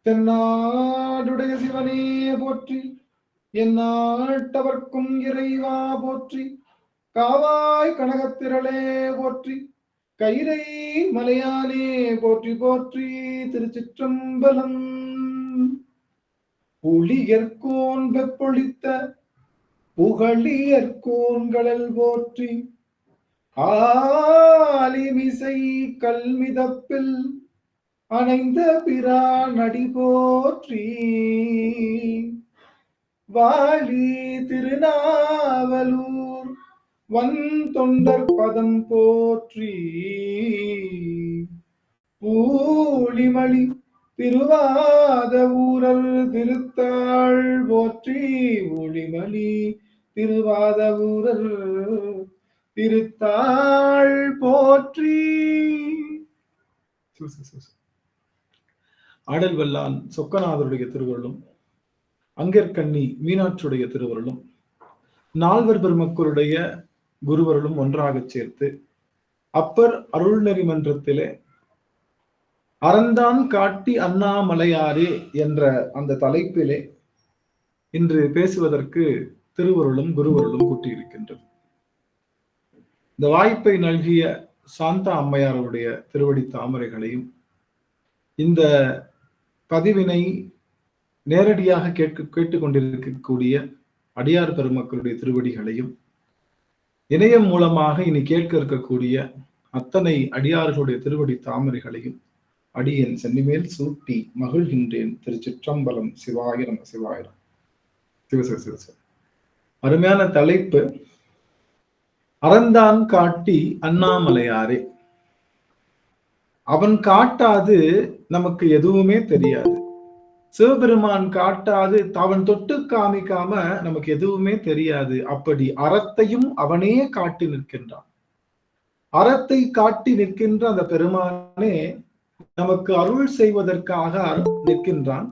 தென்னாடுடைய சிவனே போற்றி, எந்நாட்டவர்க்கும் இறைவா போற்றி, காவாய் கனகத்திரளே போற்றி, கைலை மலையானே போற்றி போற்றி. திருச்சிற்றம்பலம். புலியர்கோன் வெப்பொழித்த புகழியர்கோன்களல் போற்றி, ஆலிமிசை கல்மிதப்பில் அணைந்த பிரானடி போற்றி, வாழி திருநாவலூர் வன் தொண்டர் பதம் போற்றி, பூலிமலி திருவாத ஊரர் திருத்தாள் போற்றி, ஊழிமலி திருவாத ஊரர் திருத்தாள் போற்றி. ஆடல் வல்லான் சொக்கநாதருடைய திருவருளும், அங்கற்கண்ணி மீனாட்சியுடைய திருவருளும், நால்வர் பெருமக்களுடைய குருவருளும் ஒன்றாகச் சேர்த்து அப்பர் அருள்நெறி மன்றத்திலே அறந்தான் காட்டி அண்ணாமலையாரே என்ற அந்த தலைப்பிலே இன்று பேசுவதற்கு திருவருளும் குருவருளும் கூட்டியிருக்கின்றது. இந்த வாய்ப்பை நல்கிய சாந்தா அம்மையாருடைய திருவடி தாமரைகளையும், இந்த பதிவினை நேரடியாக கேட்டுக்கொண்டிருக்கக்கூடிய அடியார் பெருமக்களுடைய திருவடிகளையும், இணையம் மூலமாக இனி கேட்க இருக்கக்கூடிய அத்தனை அடியார்களுடைய திருவடி தாமரைகளையும் அடியேன் சென்னிமேல் சூட்டி மகிழ்கின்றேன். திருச்சிற்றம்பலம். சிவாயிரம் சிவாயிரம். சிவசிவ. அருமையான தலைப்பு, அறந்தான் காட்டி அண்ணாமலையாரே. அவன் காட்டாது நமக்கு எதுவுமே தெரியாது. சிவபெருமான் காட்டாது அவன் தொட்டு காமிக்காம நமக்கு எதுவுமே தெரியாது. அப்படி அறத்தையும் அவனே காட்டி நிற்கின்றான். அறத்தை காட்டி நிற்கின்ற அந்த பெருமானே நமக்கு அருள் செய்வதற்காக நிற்கின்றான்.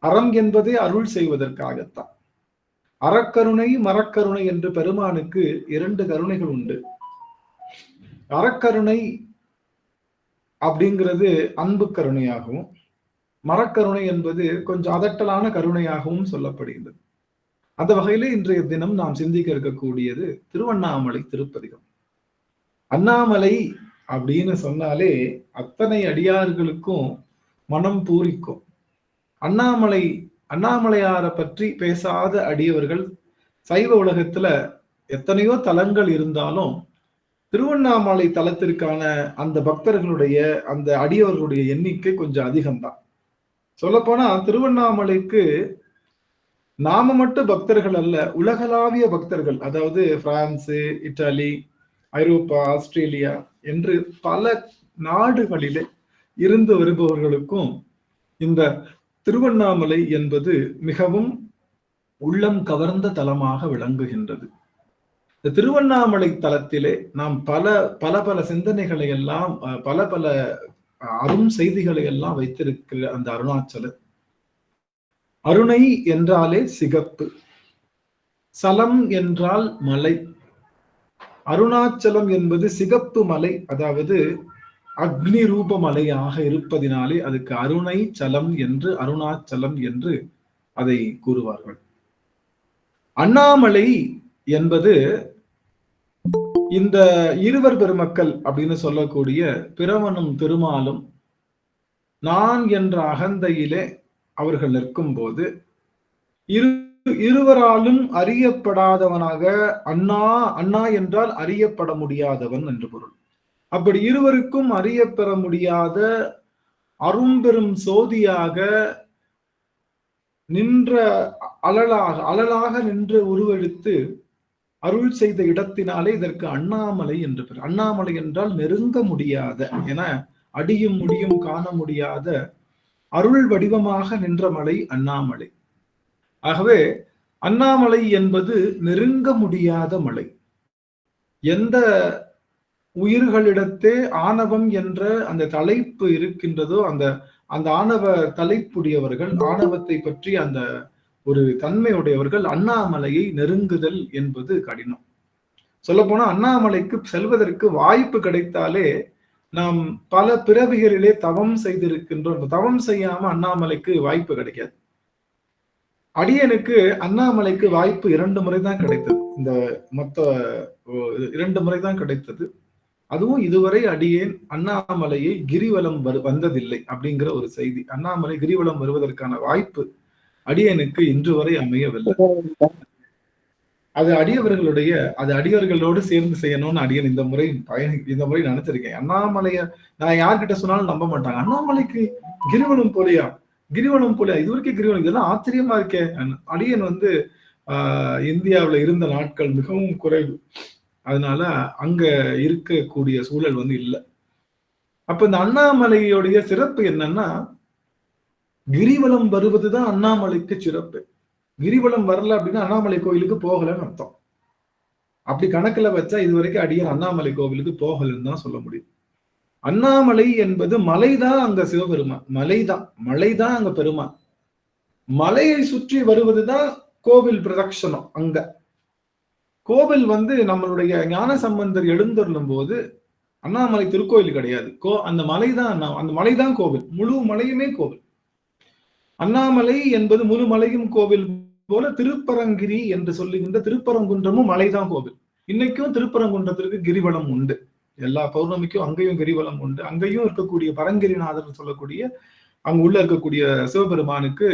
அறம் என்பதே அருள் செய்வதற்காகத்தான். அறக்கருணை மரக்கருணை என்று பெருமானுக்கு இரண்டு கருணைகள் உண்டு. அறக்கருணை அப்படிங்கிறது அன்பு கருணையாகவும், மரக்கருணை என்பது கொஞ்சம் அதட்டலான கருணையாகவும் சொல்லப்படுகிறது. அந்த வகையில இன்றைய தினம் நாம் சிந்திக்க இருக்கக்கூடியது திருவண்ணாமலை திருப்பதிகம். அண்ணாமலை அப்படின்னு சொன்னாலே அத்தனை அடியார்களுக்கும் மனம் பூரிக்கும். அண்ணாமலையாரை பற்றி பேசாத அடியவர்கள் சைவ உலகத்துல எத்தனையோ தலங்கள் இருந்தாலும் திருவண்ணாமலை தலத்திற்கான அந்த பக்தர்களுடைய அந்த அடியவர்களுடைய எண்ணிக்கை கொஞ்சம் அதிகம்தான். சொல்லப்போனா திருவண்ணாமலைக்கு நாம மட்டும் பக்தர்கள் அல்ல, உலகளாவிய பக்தர்கள், அதாவது பிரான்ஸ், இத்தாலி, ஐரோப்பா, ஆஸ்திரேலியா என்று பல நாடுகளிலே இருந்து வருபவர்களுக்கும் இந்த திருவண்ணாமலை என்பது மிகவும் உள்ளம் கவர்ந்த தலமாக விளங்குகின்றது. இந்த திருவண்ணாமலை தலத்திலே நாம் பல பல பல சிந்தனைகளை எல்லாம், பல பல அரும் செய்திகளை எல்லாம் வைத்திருக்கிற அந்த அருணாச்சலம். அருணை என்றாலே சிகப்பு, சலம் என்றால் மலை, அருணாச்சலம் என்பது சிகப்பு மலை, அதாவது அக்னி ரூப மலையாக இருப்பதினாலே அதுக்கு அருணை சலம் என்று, அருணாச்சலம் என்று அதை கூறுவார்கள். அண்ணாமலை என்பது இந்த இருவர் பெருமக்கள் அப்படின்னு சொல்லக்கூடிய பிரமனும் திருமாலும் நான் என்ற அகந்தையிலே அவர்கள் நிற்கும் போது இருவராலும் அறியப்படாதவனாக, அண்ணா என்றால் அறியப்பட முடியாதவன் என்று பொருள். அப்படி இருவருக்கும் அறியப்பெற முடியாத அரும்பெரும் சோதியாக நின்ற அழலாக நின்று உருவெடுத்து அருள் செய்த இடத்தினாலே இதற்கு அண்ணாமலை என்று பெயர். அண்ணாமலை என்றால் நெருங்க முடியாத, என அடியும் முடியும் காண முடியாத அருள் வடிவமாக நின்ற மலை அண்ணாமலை. ஆகவே அண்ணாமலை என்பது நெருங்க முடியாத மலை. எந்த உயிர்களிடத்தே ஆணவம் என்ற அந்த தலைப்பு இருக்கின்றதோ அந்த அந்த ஆணவ தலைப்புடையவர்கள், ஆணவத்தை பற்றி அந்த ஒரு தன்மையுடையவர்கள் அண்ணாமலையை நெருங்குதல் என்பது கடினம். சொல்ல போனா அண்ணாமலைக்கு செல்வதற்கு வாய்ப்பு கிடைத்தாலே நாம் பல பிறவிகளிலே தவம் செய்திருக்கின்றோம். தவம் செய்யாம அண்ணாமலைக்கு வாய்ப்பு கிடைக்காது. அடியனுக்கு அண்ணாமலைக்கு வாய்ப்பு 2 முறை தான் கிடைத்தது. இந்த மொத்த 2 முறை தான் கிடைத்தது. அதுவும் இதுவரை அடியேன் அண்ணாமலையை கிரிவலம் வந்ததில்லை அப்படிங்கிற ஒரு செய்தி. அண்ணாமலை கிரிவலம் வருவதற்கான வாய்ப்பு அடியனுக்கு இன்று வரை அமையவில்லை. அது அடியவர்களோடு சேர்ந்து செய்யணும்னு அடியன் இந்த முறை நினைச்சிருக்கேன். அண்ணாமலைய நான் யார்கிட்ட சொன்னாலும் நம்ப மாட்டாங்க. அண்ணாமலைக்கு கிரிவலம் போலியா இது வரைக்கும் கிரிவலம், இதெல்லாம் ஆச்சரியமா இருக்கே. அடியன் இந்தியாவுல இருந்த நாட்கள் மிகவும் குறைவு. அதனால அங்க இருக்கக்கூடிய சூழல் இல்லை. அப்ப இந்த அண்ணாமலையுடைய சிறப்பு என்னன்னா, கிரிவலம் வருவதுதான் அண்ணாமலைக்கு சிறப்பு. கிரிவலம் வரல அப்படின்னா அண்ணாமலை கோயிலுக்கு போகலன்னு அர்த்தம். அப்படி கணக்குல வச்சா இதுவரைக்கும் அடியன் அண்ணாமலை கோவிலுக்கு போகலன்னு தான் சொல்ல முடியும். அண்ணாமலை என்பது மலைதான் அங்க சிவபெருமான், மலைதான் அங்க பெருமான். மலையை சுற்றி வருவதுதான் கோவில் பிரதட்சணம். அங்க கோவில் நம்மளுடைய ஞான சம்பந்தர் எழுந்தருளும் போது அண்ணாமலை திருக்கோயில் கிடையாது. அந்த மலைதான் கோவில். முழு மலையுமே கோவில். அண்ணாமலை என்பது முழு மலையும் கோவில் போல திருப்பரங்கிரி என்று சொல்லுகின்ற திருப்பரங்குன்றமும் மலைதான் கோவில். இன்னைக்கும் திருப்பரங்குன்றத்திற்கு கிரிவலம் உண்டு. எல்லா பௌர்ணமிக்கும் அங்கேயும் கிரிவலம் உண்டு. அங்கேயும் இருக்கக்கூடிய பரங்கிரிநாதர் சொல்லக்கூடிய அங்க உள்ள இருக்கக்கூடிய சிவபெருமானுக்கு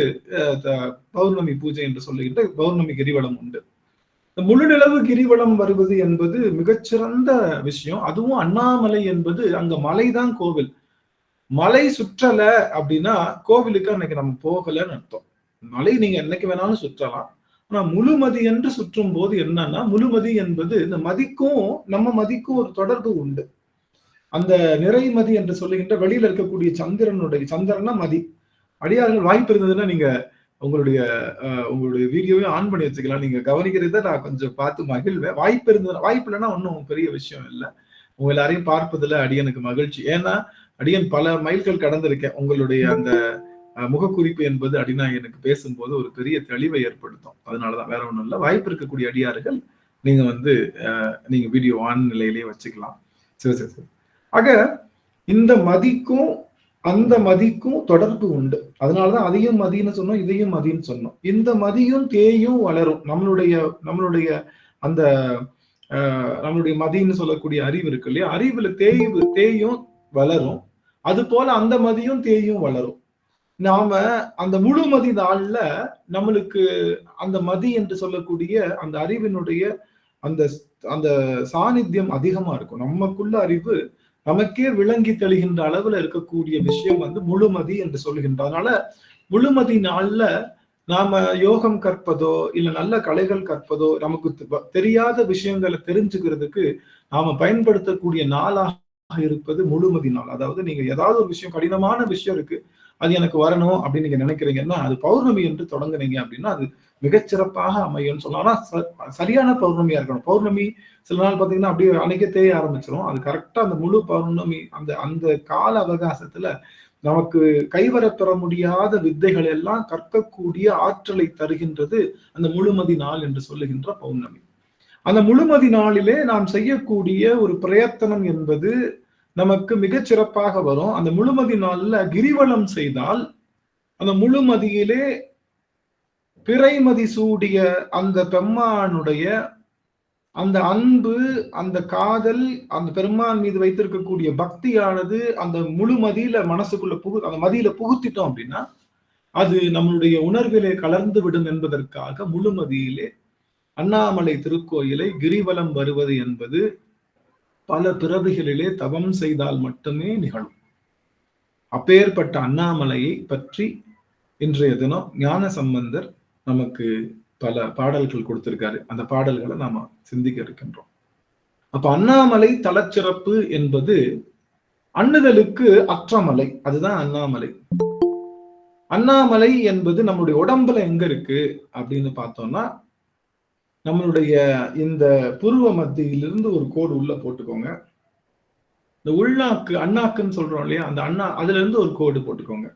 பௌர்ணமி பூஜை என்று சொல்லுகின்ற பௌர்ணமி கிரிவலம் உண்டு. முழு நிலவு கிரிவலம் வருவது என்பது மிகச்சிறந்த விஷயம். அதுவும் அண்ணாமலை என்பது அங்க மலைதான் கோவில். மலை சுற்றல அப்படின்னா கோவிலுக்கு அன்னைக்கு நம்ம போகலன்னு அர்த்தம். மலை நீங்க என்னைக்கு வேணாலும் சுற்றலாம். ஆனா முழுமதி என்று சுற்றும் போது என்னன்னா, முழுமதி என்பது இந்த மதிக்கும் நம்ம மதிக்கும் ஒரு தொடர்பு உண்டு. அந்த நிறைமதி என்று சொல்லுகின்ற வெளியில இருக்கக்கூடிய சந்திரனா மதி. அடியார்கள் வாய்ப்பு இருந்ததுன்னா நீங்க உங்களுடைய வீடியோவையும் ஆன் பண்ணி வச்சுக்கலாம். நீங்க கவனிக்கிறத நான் கொஞ்சம் பார்த்து மகிழ்வேன். வாய்ப்பு இல்லைன்னா ஒன்றும் பெரிய விஷயம் இல்லை. உங்க எல்லாரையும் பார்ப்பதுல அடியனுக்கு மகிழ்ச்சி. ஏன்னா அடியன் பல மைல்கள் கடந்திருக்கேன். உங்களுடைய அந்த முகக்குறிப்பு என்பது அடினா எனக்கு பேசும்போது ஒரு பெரிய தெளிவை ஏற்படுத்தும். அதனாலதான், வேற ஒண்ணும் இல்லை. வாய்ப்பு இருக்கக்கூடிய அடியார்கள் நீங்க நீங்க வீடியோ ஆன் நிலையிலேயே வச்சுக்கலாம். சரி. ஆக இந்த மதிக்கும் அந்த மதிக்கும் தொடர்பு உண்டு. அதனாலதான் அதையும் மதின்னு சொன்னோம், இதையும் மதின்னு சொன்னோம். இந்த மதியும் தேயும் வளரும். நம்மளுடைய அந்த நம்மளுடைய மதின்னு சொல்லக்கூடிய அறிவு இருக்கு இல்லையா, அறிவுல தேயும் வளரும். அது போல அந்த மதியும் தேயும் வளரும். நாம அந்த முழுமதி நாள்ல நம்மளுக்கு அந்த மதி என்று சொல்லக்கூடிய அந்த அறிவினுடைய அந்த அந்த சாநித்தியம் அதிகமா இருக்கும். நமக்குள்ள அறிவு நமக்கே விளங்கி தெளிகின்ற அளவுல இருக்கக்கூடிய விஷயம் முழுமதி என்று சொல்லுகின்ற. அதனால முழுமதி நாள்ல நாம யோகம் கற்பதோ இல்ல நல்ல கலைகள் கற்பதோ, நமக்கு தெரியாத விஷயங்களை தெரிஞ்சுக்கிறதுக்கு நாம பயன்படுத்தக்கூடிய நாளாக இருப்பது முழுமதி நாள். அதாவது நீங்க ஏதாவது ஒரு விஷயம், கடினமான விஷயம் இருக்கு, அது எனக்கு வரணும் அப்படின்னு நீங்க நினைக்கிறீங்கன்னா, அது பௌர்ணமி என்று தொடங்குனீங்க அப்படின்னா அது மிகச்சிறப்பாக அமையும்னு சொல்லலாம். ஆனா சரியான பௌர்ணமியா இருக்கணும். பௌர்ணமி சில நாள் பாத்தீங்கன்னா அப்படியே அன்னைக்கே தேய ஆரம்பிச்சிடும். அது கரெக்டா அந்த முழு பௌர்ணமி அந்த கால அவகாசத்துல நமக்கு கைவரப்பெற முடியாத வித்தைகள் எல்லாம் கற்கக்கூடிய ஆற்றலை தருகின்றது அந்த முழுமதி நாள் என்று சொல்லுகின்ற பௌர்ணமி. அந்த முழுமதி நாளிலே நாம் செய்யக்கூடிய ஒரு பிரயத்தனம் என்பது நமக்கு மிகச் சிறப்பாக வரும். அந்த முழுமதி நாள்ல கிரிவலம் செய்தால் அந்த முழுமதியிலே பிறைமதி சூடிய அந்த பெம்மானுடைய அந்த அன்பு, அந்த காதல், அந்த பெருமான் மீது வைத்திருக்கக்கூடிய பக்தியானது அந்த முழுமதியில மனசுக்குள்ள அந்த மதியில புகுத்திட்டோம் அப்படின்னா அது நம்மளுடைய உணர்விலே கலர்ந்து விடும் என்பதற்காக முழுமதியிலே அண்ணாமலை திருக்கோயிலை கிரிவலம் வருவது என்பது பல பிறவிகளிலே தவம் செய்தால் மட்டுமே நிகழும். அப்பேற்பட்ட அண்ணாமலையை பற்றி இன்றைய தினம் ஞான சம்பந்தர் நமக்கு பல பாடல்கள் கொடுத்திருக்காரு. அந்த பாடல்களை நாம சிந்திக்க இருக்கின்றோம். அப்ப அண்ணாமலை தலச்சிறப்பு என்பது அண்ணுதலுக்கு அற்றமலை. அதுதான் அண்ணாமலை. அண்ணாமலை என்பது நம்மளுடைய உடம்புல எங்க இருக்கு அப்படின்னு பார்த்தோம்னா, நம்மளுடைய இந்த புருவ மத்தியிலிருந்து ஒரு கோடு உள்ள போட்டுக்கோங்க. இந்த உள்நாக்கு, அண்ணாக்குன்னு சொல்றோம் இல்லையா, அந்த அதுல இருந்து ஒரு கோடு போட்டுக்கோங்க.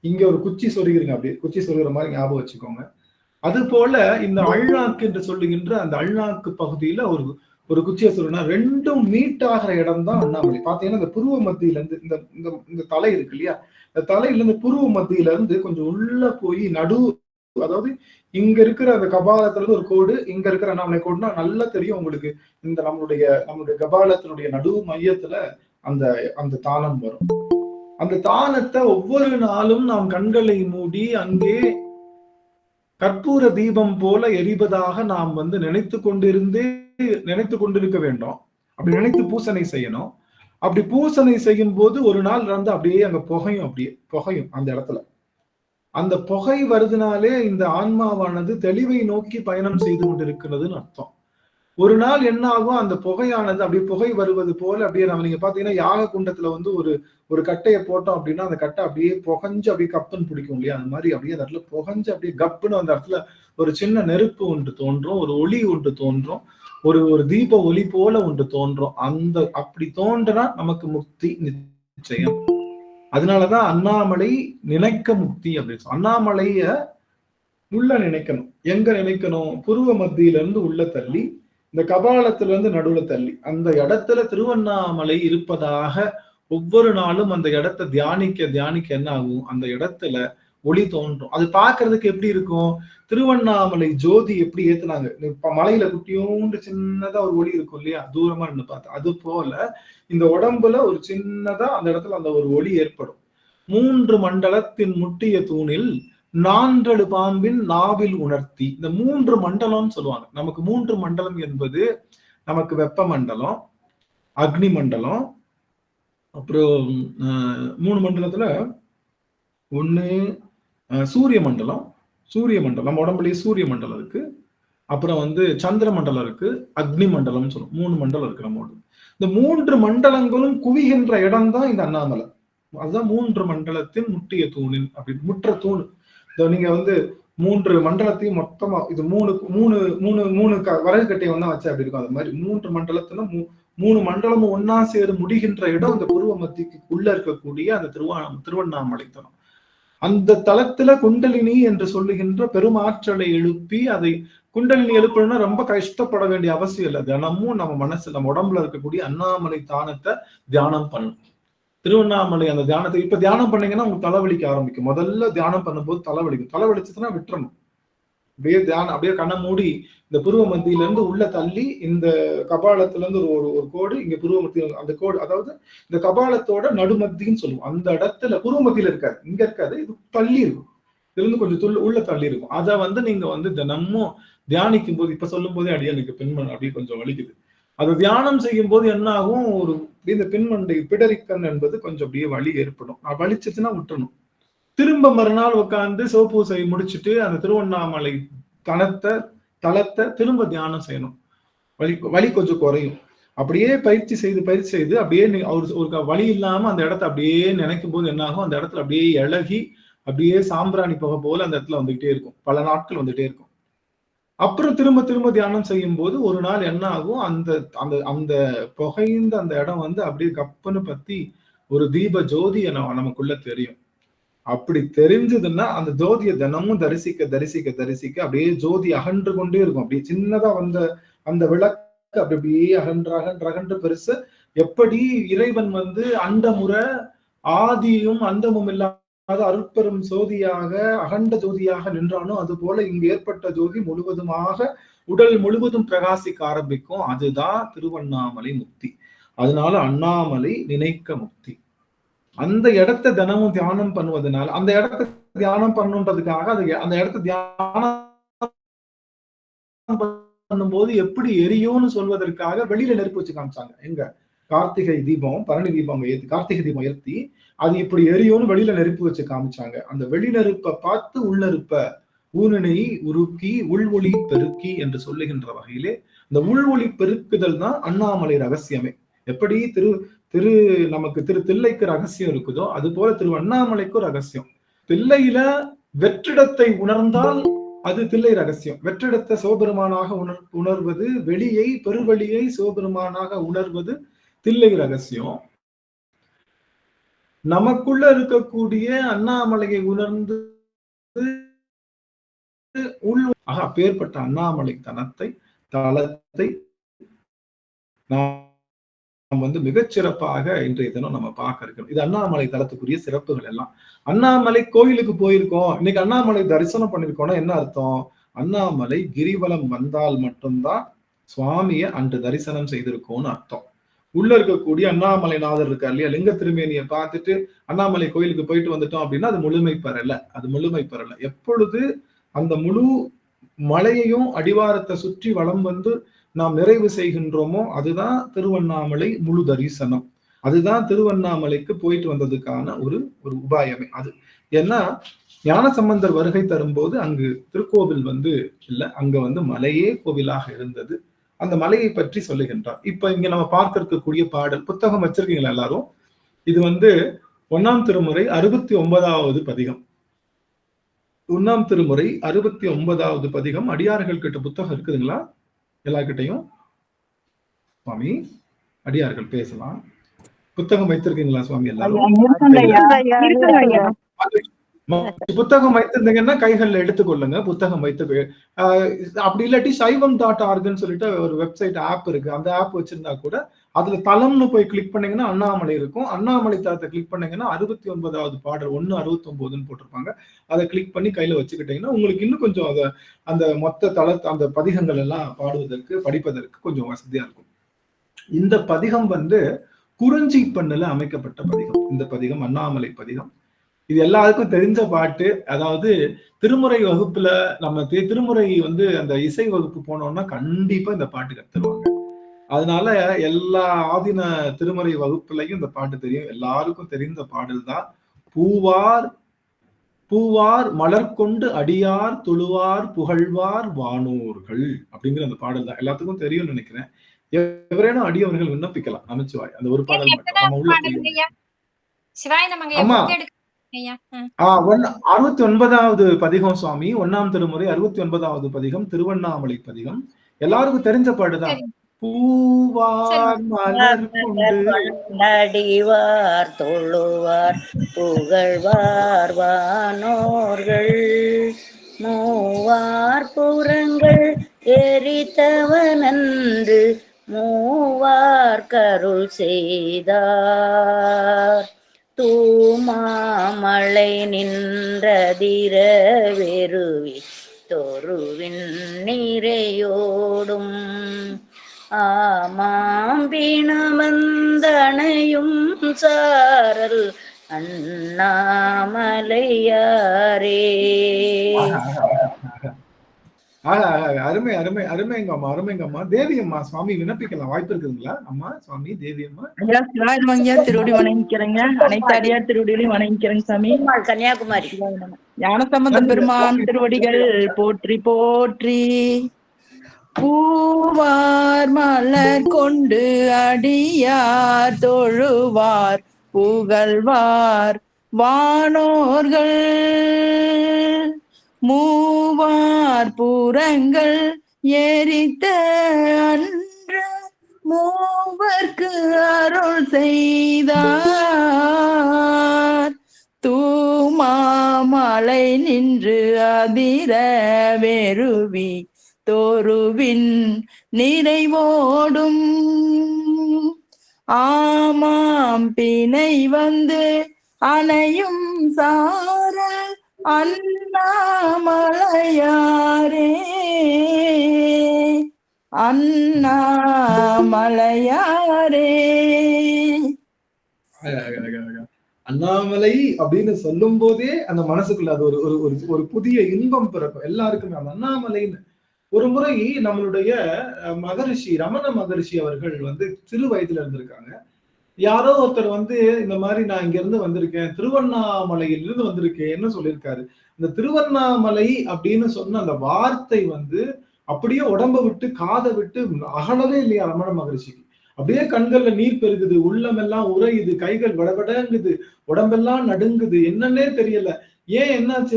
இங்க ஒரு குச்சி சொருகிறீங்க, அப்படியே குச்சி சொருகிற மாதிரி ஞாபகம் வச்சுக்கோங்க. அது போல இந்த அழ்நாக்கு என்று சொல்லுகின்ற அந்த அழ்நாக்கு பகுதியில ஒரு குச்சியை சொல்லணும்னா 2ம் மீட் ஆகிற இடம் தான் அண்ணாமலை. பாத்தீங்கன்னா இந்த புருவ மத்தியில இருந்து இந்த இந்த இந்த தலை இருக்கு இல்லையா, இந்த தலையில இருந்து புருவ மத்தியில இருந்து கொஞ்சம் உள்ள போய் அதாவது இங்க இருக்கிற அந்த கபாலத்துல இருந்து ஒரு கோடு, இங்க இருக்கிற அண்ணாமலை கோடுனா நல்லா தெரியும் உங்களுக்கு. இந்த நம்மளுடைய கபாலத்தினுடைய நடு மையத்துல அந்த அந்த தானம் வரும். அந்த தானத்தை ஒவ்வொரு நாளும் நாம் கண்களை மூடி அங்கே கற்பூர தீபம் போல எரிவதாக நாம் நினைத்து கொண்டிருக்க வேண்டும். அப்படி நினைத்து பூசனை செய்யணும். அப்படி பூசனை செய்யும் போது ஒரு நாள் அப்படியே அங்க புகையும் அந்த இடத்துல. அந்த புகை வருதுனாலே இந்த ஆன்மாவானது தெளிவை நோக்கி பயணம் செய்து கொண்டிருக்கிறதுன்னு அர்த்தம். ஒரு நாள் என்ன ஆகும், அந்த புகையானது அப்படியே புகை வருவது போல அப்படியே நீங்க பாத்தீங்கன்னா யாக குண்டத்துல ஒரு கட்டையை போட்டோம் அப்படின்னா அந்த கட்டை அப்படியே புகஞ்சு அப்படியே கப்புன்னு பிடிக்கும் இல்லையா, அந்த மாதிரி அப்படியே அந்த இடத்துல புகஞ்சு அப்படியே கப்புன்னு அந்த இடத்துல ஒரு சின்ன நெருப்பு ஒன்று தோன்றும், ஒரு ஒளி ஒன்று தோன்றும், ஒரு தீப ஒளி போல ஒன்று தோன்றும். அப்படி தோன்றினா நமக்கு முக்தி நிச்சயம். அதனாலதான் அண்ணாமலை நினைக்க முக்தி அப்படின்னு. அண்ணாமலைய உள்ள நினைக்கணும். எங்க நினைக்கணும்? புருவ மத்தியில இருந்து உள்ள தள்ளி, இந்த கபாலத்துல இருந்து நடுவுல தள்ளி, அந்த இடத்துல திருவண்ணாமலை இருப்பதாக ஒவ்வொரு நாளும் அந்த இடத்தை தியானிக்க என்ன ஆகும், அந்த இடத்துல ஒளி தோன்றும். அது பாக்குறதுக்கு எப்படி இருக்கும்? திருவண்ணாமலை ஜோதி எப்படி ஏத்துனாங்க, இப்ப மலையில குட்டியோண்டு சின்னதா ஒரு ஒளி இருக்கும் இல்லையா, தூரமா நின்று பார்த்தா, அது போல இந்த உடம்புல ஒரு சின்னதா அந்த இடத்துல அந்த ஒரு ஒளி ஏற்படும். 3 மண்டலத்தின் முட்டிய தூணில் 4 பாம்பின் நாவில் உணர்த்தி. இந்த 3 மண்டலம்னு சொல்லுவாங்க. நமக்கு 3 மண்டலம் என்பது நமக்கு வெப்ப மண்டலம், அக்னி மண்டலம், அப்புறம் 3 மண்டலத்துல ஒண்ணு சூரிய மண்டலம். நம்ம உடம்புலயே சூரிய மண்டலம் இருக்கு. அப்புறம் சந்திர மண்டலம் இருக்கு, அக்னி மண்டலம் சொல்லுவோம். 3 மண்டலம் இருக்கு நம்மோட. இந்த 3 மண்டலங்களும் குவிகின்ற இடம் தான் இந்த அண்ணாமலை. அதுதான் 3 மண்டலத்தின் முட்டிய தூணின் அப்படி முற்ற தூண். நீங்க 3 மண்டலத்தையும் மொத்தமா இது மூணு வரகு கட்டையை ஒன்னா வச்சா அப்படி இருக்கும். அது மாதிரி 3 மண்டலத்துல 3 மண்டலமும் ஒன்னா சேரு முடிகின்ற இடம் அந்த புருவ மத்திக்கு உள்ள இருக்கக்கூடிய அந்த திருவண்ணாமலை தலம். அந்த தலத்துல குண்டலினி என்று சொல்லுகின்ற பெருமாற்றலை எழுப்பி, அதை குண்டலினி எழுப்பணும்னா ரொம்ப கஷ்டப்பட வேண்டிய அவசியம் இல்லை. தினமும் நம்ம மனசு நம்ம உடம்புல இருக்கக்கூடிய அண்ணாமலை தானத்தை தியானம் பண்ணணும். திருவண்ணாமலை அந்த தியானத்தை இப்ப தியானம் பண்ணீங்கன்னா உங்களுக்கு தலைவலிக்க ஆரம்பிக்கும். முதல்ல தியானம் பண்ணும்போது தலைவலிச்சுன்னா விட்டுறணும். அப்படியே கண்ணை மூடி இந்த புருவ மத்தியில இருந்து உள்ள தள்ளி, இந்த கபாலத்துல இருந்து ஒரு கோடு இங்க புருவ மத்திய, அந்த கோடு அதாவது இந்த கபாலத்தோட நடுமத்தின்னு சொல்லுவோம். அந்த இடத்துல புருவ மத்தியில இருக்காது, இங்க இருக்காது, இது தள்ளி இருக்கும். இதுல இருந்து கொஞ்சம் உள்ள தள்ளி இருக்கும். அதை நீங்க தினமும் தியானிக்கும் போது, இப்ப சொல்லும் போதே அடியே எனக்கு பின்மன் அப்படியே கொஞ்சம் வலிக்குது. அது தியானம் செய்யும் போது என்ன ஆகும், இந்த பின்மண்டை பிடரிக்கண் என்பது கொஞ்சம் அப்படியே வலி ஏற்படும். வலிச்சுச்சுன்னா விட்டுறணும். திரும்ப மறுநாள் உட்கார்ந்து சிவபூசை முடிச்சுட்டு அந்த திருவண்ணாமலை தலத்தை திரும்ப தியானம் செய்யணும். வலி கொஞ்சம் குறையும். அப்படியே பயிற்சி செய்து அப்படியே ஒரு வலி இல்லாம அந்த இடத்த அப்படியே நினைக்கும் போது என்ன ஆகும், அந்த இடத்துல அப்படியே இழகி அப்படியே சாம்பிராணி புகை போல அந்த இடத்துல வந்துகிட்டே இருக்கும். பல நாட்கள் வந்துட்டே இருக்கும். அப்புறம் திரும்ப தியானம் செய்யும் போது ஒரு நாள் என்ன ஆகும், அந்த அந்த அந்த புகைந்த அந்த இடம் அப்படியே கப்புன்னு பத்தி ஒரு தீப ஜோதி நமக்குள்ள தெரியும். அப்படி தெரிஞ்சதுன்னா அந்த ஜோதியை தினமும் தரிசிக்க அப்படியே ஜோதி அகன்று கொண்டே இருக்கும். அப்படியே சின்னதா அந்த விளக்கு அப்படியே அகன்று பெருசு. எப்படி இறைவன் அண்டமுற ஆதியும் அந்தமும் இல்லாத அருட்பெரும் ஜோதியாக அகண்ட ஜோதியாக நின்றானோ, அது போல இங்கு ஏற்பட்ட ஜோதி முழுவதுமாக உடல் முழுவதும் பிரகாசிக்க ஆரம்பிக்கும். அதுதான் திருவண்ணாமலை முக்தி. அதனால அண்ணாமலை நினைக்க முக்தி. அந்த இடத்தை தினமும் தியானம் பண்ணுவதனால, அந்த இடத்தை தியானம் பண்ணுன்றதுக்காக அந்த இடத்தை தியானம் பண்ணும்போது எப்படி எரியும்னு சொல்வதற்காக வெளியில நெருப்பு வச்சு காமிச்சாங்க. எங்க கார்த்திகை தீபம், பரணி தீபம் ஏத்தி, கார்த்திகை தீபம் ஏத்தி அது இப்படி எரியும்னு வெளியில நெருப்பு வச்சு காமிச்சாங்க. அந்த வெளி நெருப்பை பார்த்து உள்நெருப்ப ஊனினை உருக்கி உள்ஒளி பெருக்கி என்று சொல்லுகின்ற வகையிலே இந்த உள்ஒளி பெருக்குதல் தான் அண்ணாமலை ரகசியமே. எப்படி நமக்கு தில்லைக்கு ரகசியம் இருக்குதோ, அது போல அண்ணாமலைக்கும் ரகசியம். தில்லையில வெற்றிடத்தை உணர்ந்தால் அது தில்லை ரகசியம். வெற்றிடத்தை சிவபெருமானாக உணர்வது, வெளியை பெருவெளியை சிவபெருமானாக உணர்வது தில்லை ரகசியம். நமக்குள்ள இருக்கக்கூடிய அண்ணாமலையை உணர்ந்து அப்பேற்பட்ட அண்ணாமலை தலத்தை நாம் வந்து மிகச்சிறப்பாக இன்றைய தினம் நம்ம பார்க்க இருக்கோம். இது அண்ணாமலை தலத்துக்குரிய சிறப்புகள் எல்லாம். அண்ணாமலை கோயிலுக்கு போயிருக்கோம், இன்னைக்கு அண்ணாமலை தரிசனம் பண்ணிருக்கோம்னா என்ன அர்த்தம்? அண்ணாமலை கிரிவலம் வந்தால் மட்டும்தான் சுவாமிய அன்று தரிசனம் செய்திருக்கோம்னு அர்த்தம். உள்ள இருக்கக்கூடிய அண்ணாமலைநாதர் இருக்கா இல்லையா, லிங்க திருமேனியை பார்த்துட்டு அண்ணாமலை கோயிலுக்கு போயிட்டு வந்துட்டோம் அப்படின்னா அது முழுமை பெறல. அது முழுமை பெறல. எப்பொழுது அந்த முழு மலையையும் அடிவாரத்தை சுற்றி வலம் வந்து நாம் நிறைவு செய்கின்றோமோ அதுதான் திருவண்ணாமலை முழு தரிசனம். அதுதான் திருவண்ணாமலைக்கு போயிட்டு வந்ததுக்கான ஒரு உபாயமே அது. ஏன்னா ஞானசம்பந்தர் வருகை தரும்போது அங்கு திருக்கோவில் வந்து இல்ல, அங்க வந்து மலையே கோவிலாக இருந்தது. அந்த மலையை பற்றி சொல்லுகின்றார். இப்ப இங்க நம்ம பார்க்க இருக்கக்கூடிய பாடல், புத்தகம் வச்சிருக்கீங்களா எல்லாரும்? இது வந்து 1ஆம் திருமுறை 69வது பதிகம். 1ஆம் திருமுறை 69வது பதிகம். அடியார்கள் கிட்ட புத்தகம் இருக்குதுங்களா? எல்லார்கிட்டையும் சுவாமி அடியார்கள் பேசலாம். புத்தகம் வைத்திருக்கீங்களா சுவாமி எல்லாரும்? புத்தகம் வைத்திருந்தீங்கன்னா கைகள்ல எடுத்துக்கொள்ளுங்க. புத்தகம் வைத்து அப்படி இல்லாட்டி சைவம்.orgன்னு சொல்லிட்டு ஒரு வெப்சைட் ஆப் இருக்கு. அந்த ஆப் வச்சிருந்தா கூட அதுல தலம்னு போய் கிளிக் பண்ணீங்கன்னா அண்ணாமலை இருக்கும். அண்ணாமலை தலத்தை கிளிக் பண்ணீங்கன்னா 69வது பாடல் 169ன்னு போட்டிருப்பாங்க. அதை கிளிக் பண்ணி கையில வச்சுக்கிட்டீங்கன்னா உங்களுக்கு இன்னும் கொஞ்சம் அந்த மொத்த தளத்தை அந்த பதிகங்கள் எல்லாம் பாடுவதற்கு படிப்பதற்கு கொஞ்சம் வசதியா இருக்கும். இந்த பதிகம் வந்து குறிஞ்சி பண்ணுல அமைக்கப்பட்ட பதிகம். இந்த பதிகம் அண்ணாமலை பதிகம். இது எல்லாருக்கும் தெரிஞ்ச பாட்டு. அதாவது திருமுறை வகுப்புல நம்ம திருமுறை வந்து அந்த இசை வகுப்பு போனோம்னா கண்டிப்பா இந்த பாட்டு கத்துருவாங்க. அதனால எல்லா ஆதின திருமுறை வகுப்புலையும் இந்த பாட்டு தெரியும். எல்லாருக்கும் தெரிந்த பாடல் தான். பூவார் பூவார் மலர் கொண்டு அடியார் தொழுவார் புகழ்வார் வானோர்கள் அப்படிங்கிற அந்த பாடல் தான் எல்லாத்துக்கும் தெரியும்னு நினைக்கிறேன். எவரேனும் அடியவர்கள் விண்ணப்பிக்கலாம். நமச்சிவாய் அந்த ஒரு பாடல் மட்டும் நம்ம உள்ள 69வது பதிகம் சுவாமி. 1ஆம் திருமுறை 69வது பதிகம் திருவண்ணாமலை பதிகம். எல்லாருக்கும் தெரிஞ்ச பாடுதான். பூவார் மலர் கொண்டு அடிவார் தொழுவார் புகழ்வார் வானோர்கள் மூவார் புறங்கள் எரித்தவனன்று மூவார் கருள் செய்தார் தூமாமலை நின்றதிர வெறுவி தொருவின் நிறையோடும் ஆமாம்பிணமந்தனையும் சாரல் அண்ணாமலையாரே. அருமை அருமை அருமைங்கம்மா அருமைங்கம்மா. தேவி அம்மா சுவாமி விண்ணப்பிக்கலாம். வாய்ப்பு இருக்குதுங்களா அம்மா? சுவாமி தேவி அம்மா திருவடி வணங்கிக்கிறேங்க. அனைத்து அடியார் திருவடிகளையும் வணங்கிக்கிறேங்க சாமி. கன்னியாகுமரி ஞானசம்பந்த பெருமான் திருவடிகள் போற்றி போற்றி. பூவார் மலர் கொண்டு அடியார் தொழுவார் புகழ்வார் வானோர்கள் மூவார் புறங்கள் எரித்த அன்று மூவர்க்கு அருள் செய்தார் தூமாமலை நின்று அதிர வெறுவி தோருவின் நிறைவோடும் ஆமாம் பிணை வந்து அணையும் சாரல் அண்ணாமலையாரே அண்ணாமலையாரே. அண்ணாமலை அப்படின்னு சொல்லும் போதே அந்த மனசுக்குள்ள அது ஒரு புதிய இன்பம் பிறக்கும் எல்லாருக்குமே. அந்த அண்ணாமலைன்னு ஒரு முறை நம்மளுடைய மகரிஷி ரமண மகரிஷி அவர்கள் வந்து சிறு வயதுல இருந்திருக்காங்க. யாரோ ஒருத்தர் வந்து இந்த மாதிரி நான் இங்க இருந்து வந்திருக்கேன், திருவண்ணாமலையிலிருந்து வந்திருக்கேன் என்ன சொல்லியிருக்காரு. இந்த திருவண்ணாமலை அப்படின்னு சொன்ன அந்த வார்த்தை வந்து அப்படியே உடம்ப விட்டு காதை விட்டு அகலவே இல்லையா ரமண மகரிஷிக்கு. அப்படியே கண்கள்ல நீர் பெருகுது, உள்ளமெல்லாம் உறையுது, கைகள் வடபடங்குது, உடம்பெல்லாம் நடுங்குது, என்னன்னே தெரியல. ஏன் என்னாச்சு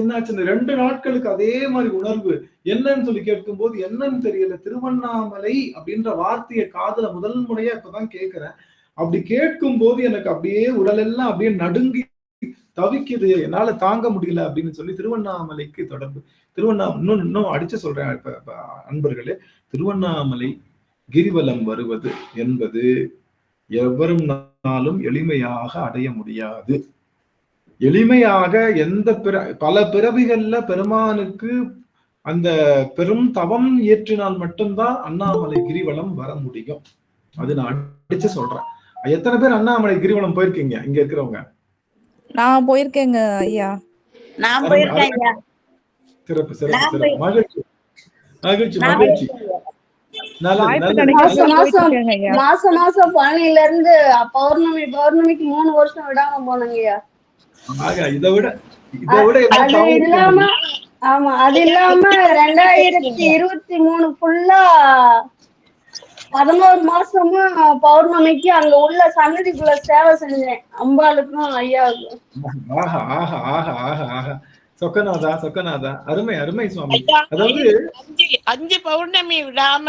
2 நாட்களுக்கு அதே மாதிரி உணர்வு. என்னன்னு சொல்லி கேட்கும் போது என்னன்னு தெரியல, திருவண்ணாமலை அப்படின்ற வார்த்தையை காதுல முதல் முறையா இப்பதான் கேட்கிறேன். அப்படி கேட்கும் போது எனக்கு அப்படியே உடலெல்லாம் அப்படியே நடுங்கி தவிக்குது, என்னால தாங்க முடியல அப்படின்னு சொல்லி திருவண்ணாமலைக்கு தொடர்பு. இன்னும் அடிச்சு சொல்றேன் இப்ப அன்பர்களே, திருவண்ணாமலை கிரிவலம் வருவது என்பது எவரும் நாளும் எளிமையாக அடைய முடியாது. எளிமையாக பல பிறவிகள்ல பெருமானுக்கு அந்த பெரும் தவம் இயற்றினால் மட்டும்தான் அண்ணாமலை கிரிவலம் வர முடியும். அது நான் அடிச்சு சொல்றேன். எத்தனை பேர் அண்ணாமலை கிரிவலம் போயிருக்கீங்க இங்க இருக்கிறவங்க? நான் போயிருக்கேங்க ஐயா. நான் போயிருக்கேன் ஐயா. சிறப்பு சிறப்பு சிறப்பு. மகிழ்ச்சி மகிழ்ச்சி நான் மகிழ்ச்சி. மாசம் மாசம் பழனியில இருந்து பௌர்ணமிக்கு 3 வருஷம் விடாம போனங்கய்யா. இதை விட அது இல்லாம ஆமா, அது இல்லாம 2023 ஃபுல்லா 11 மாசமும் பௌர்ணமிக்கு அங்க உள்ள சன்னதிக்குள்ள சேவை செஞ்சேன், அம்பாளுக்கும் ஐயாவுக்கும். சொக்கநாதா அருமை அருமை சுவாமி. அதாவது 5 பௌர்ணமி விடாம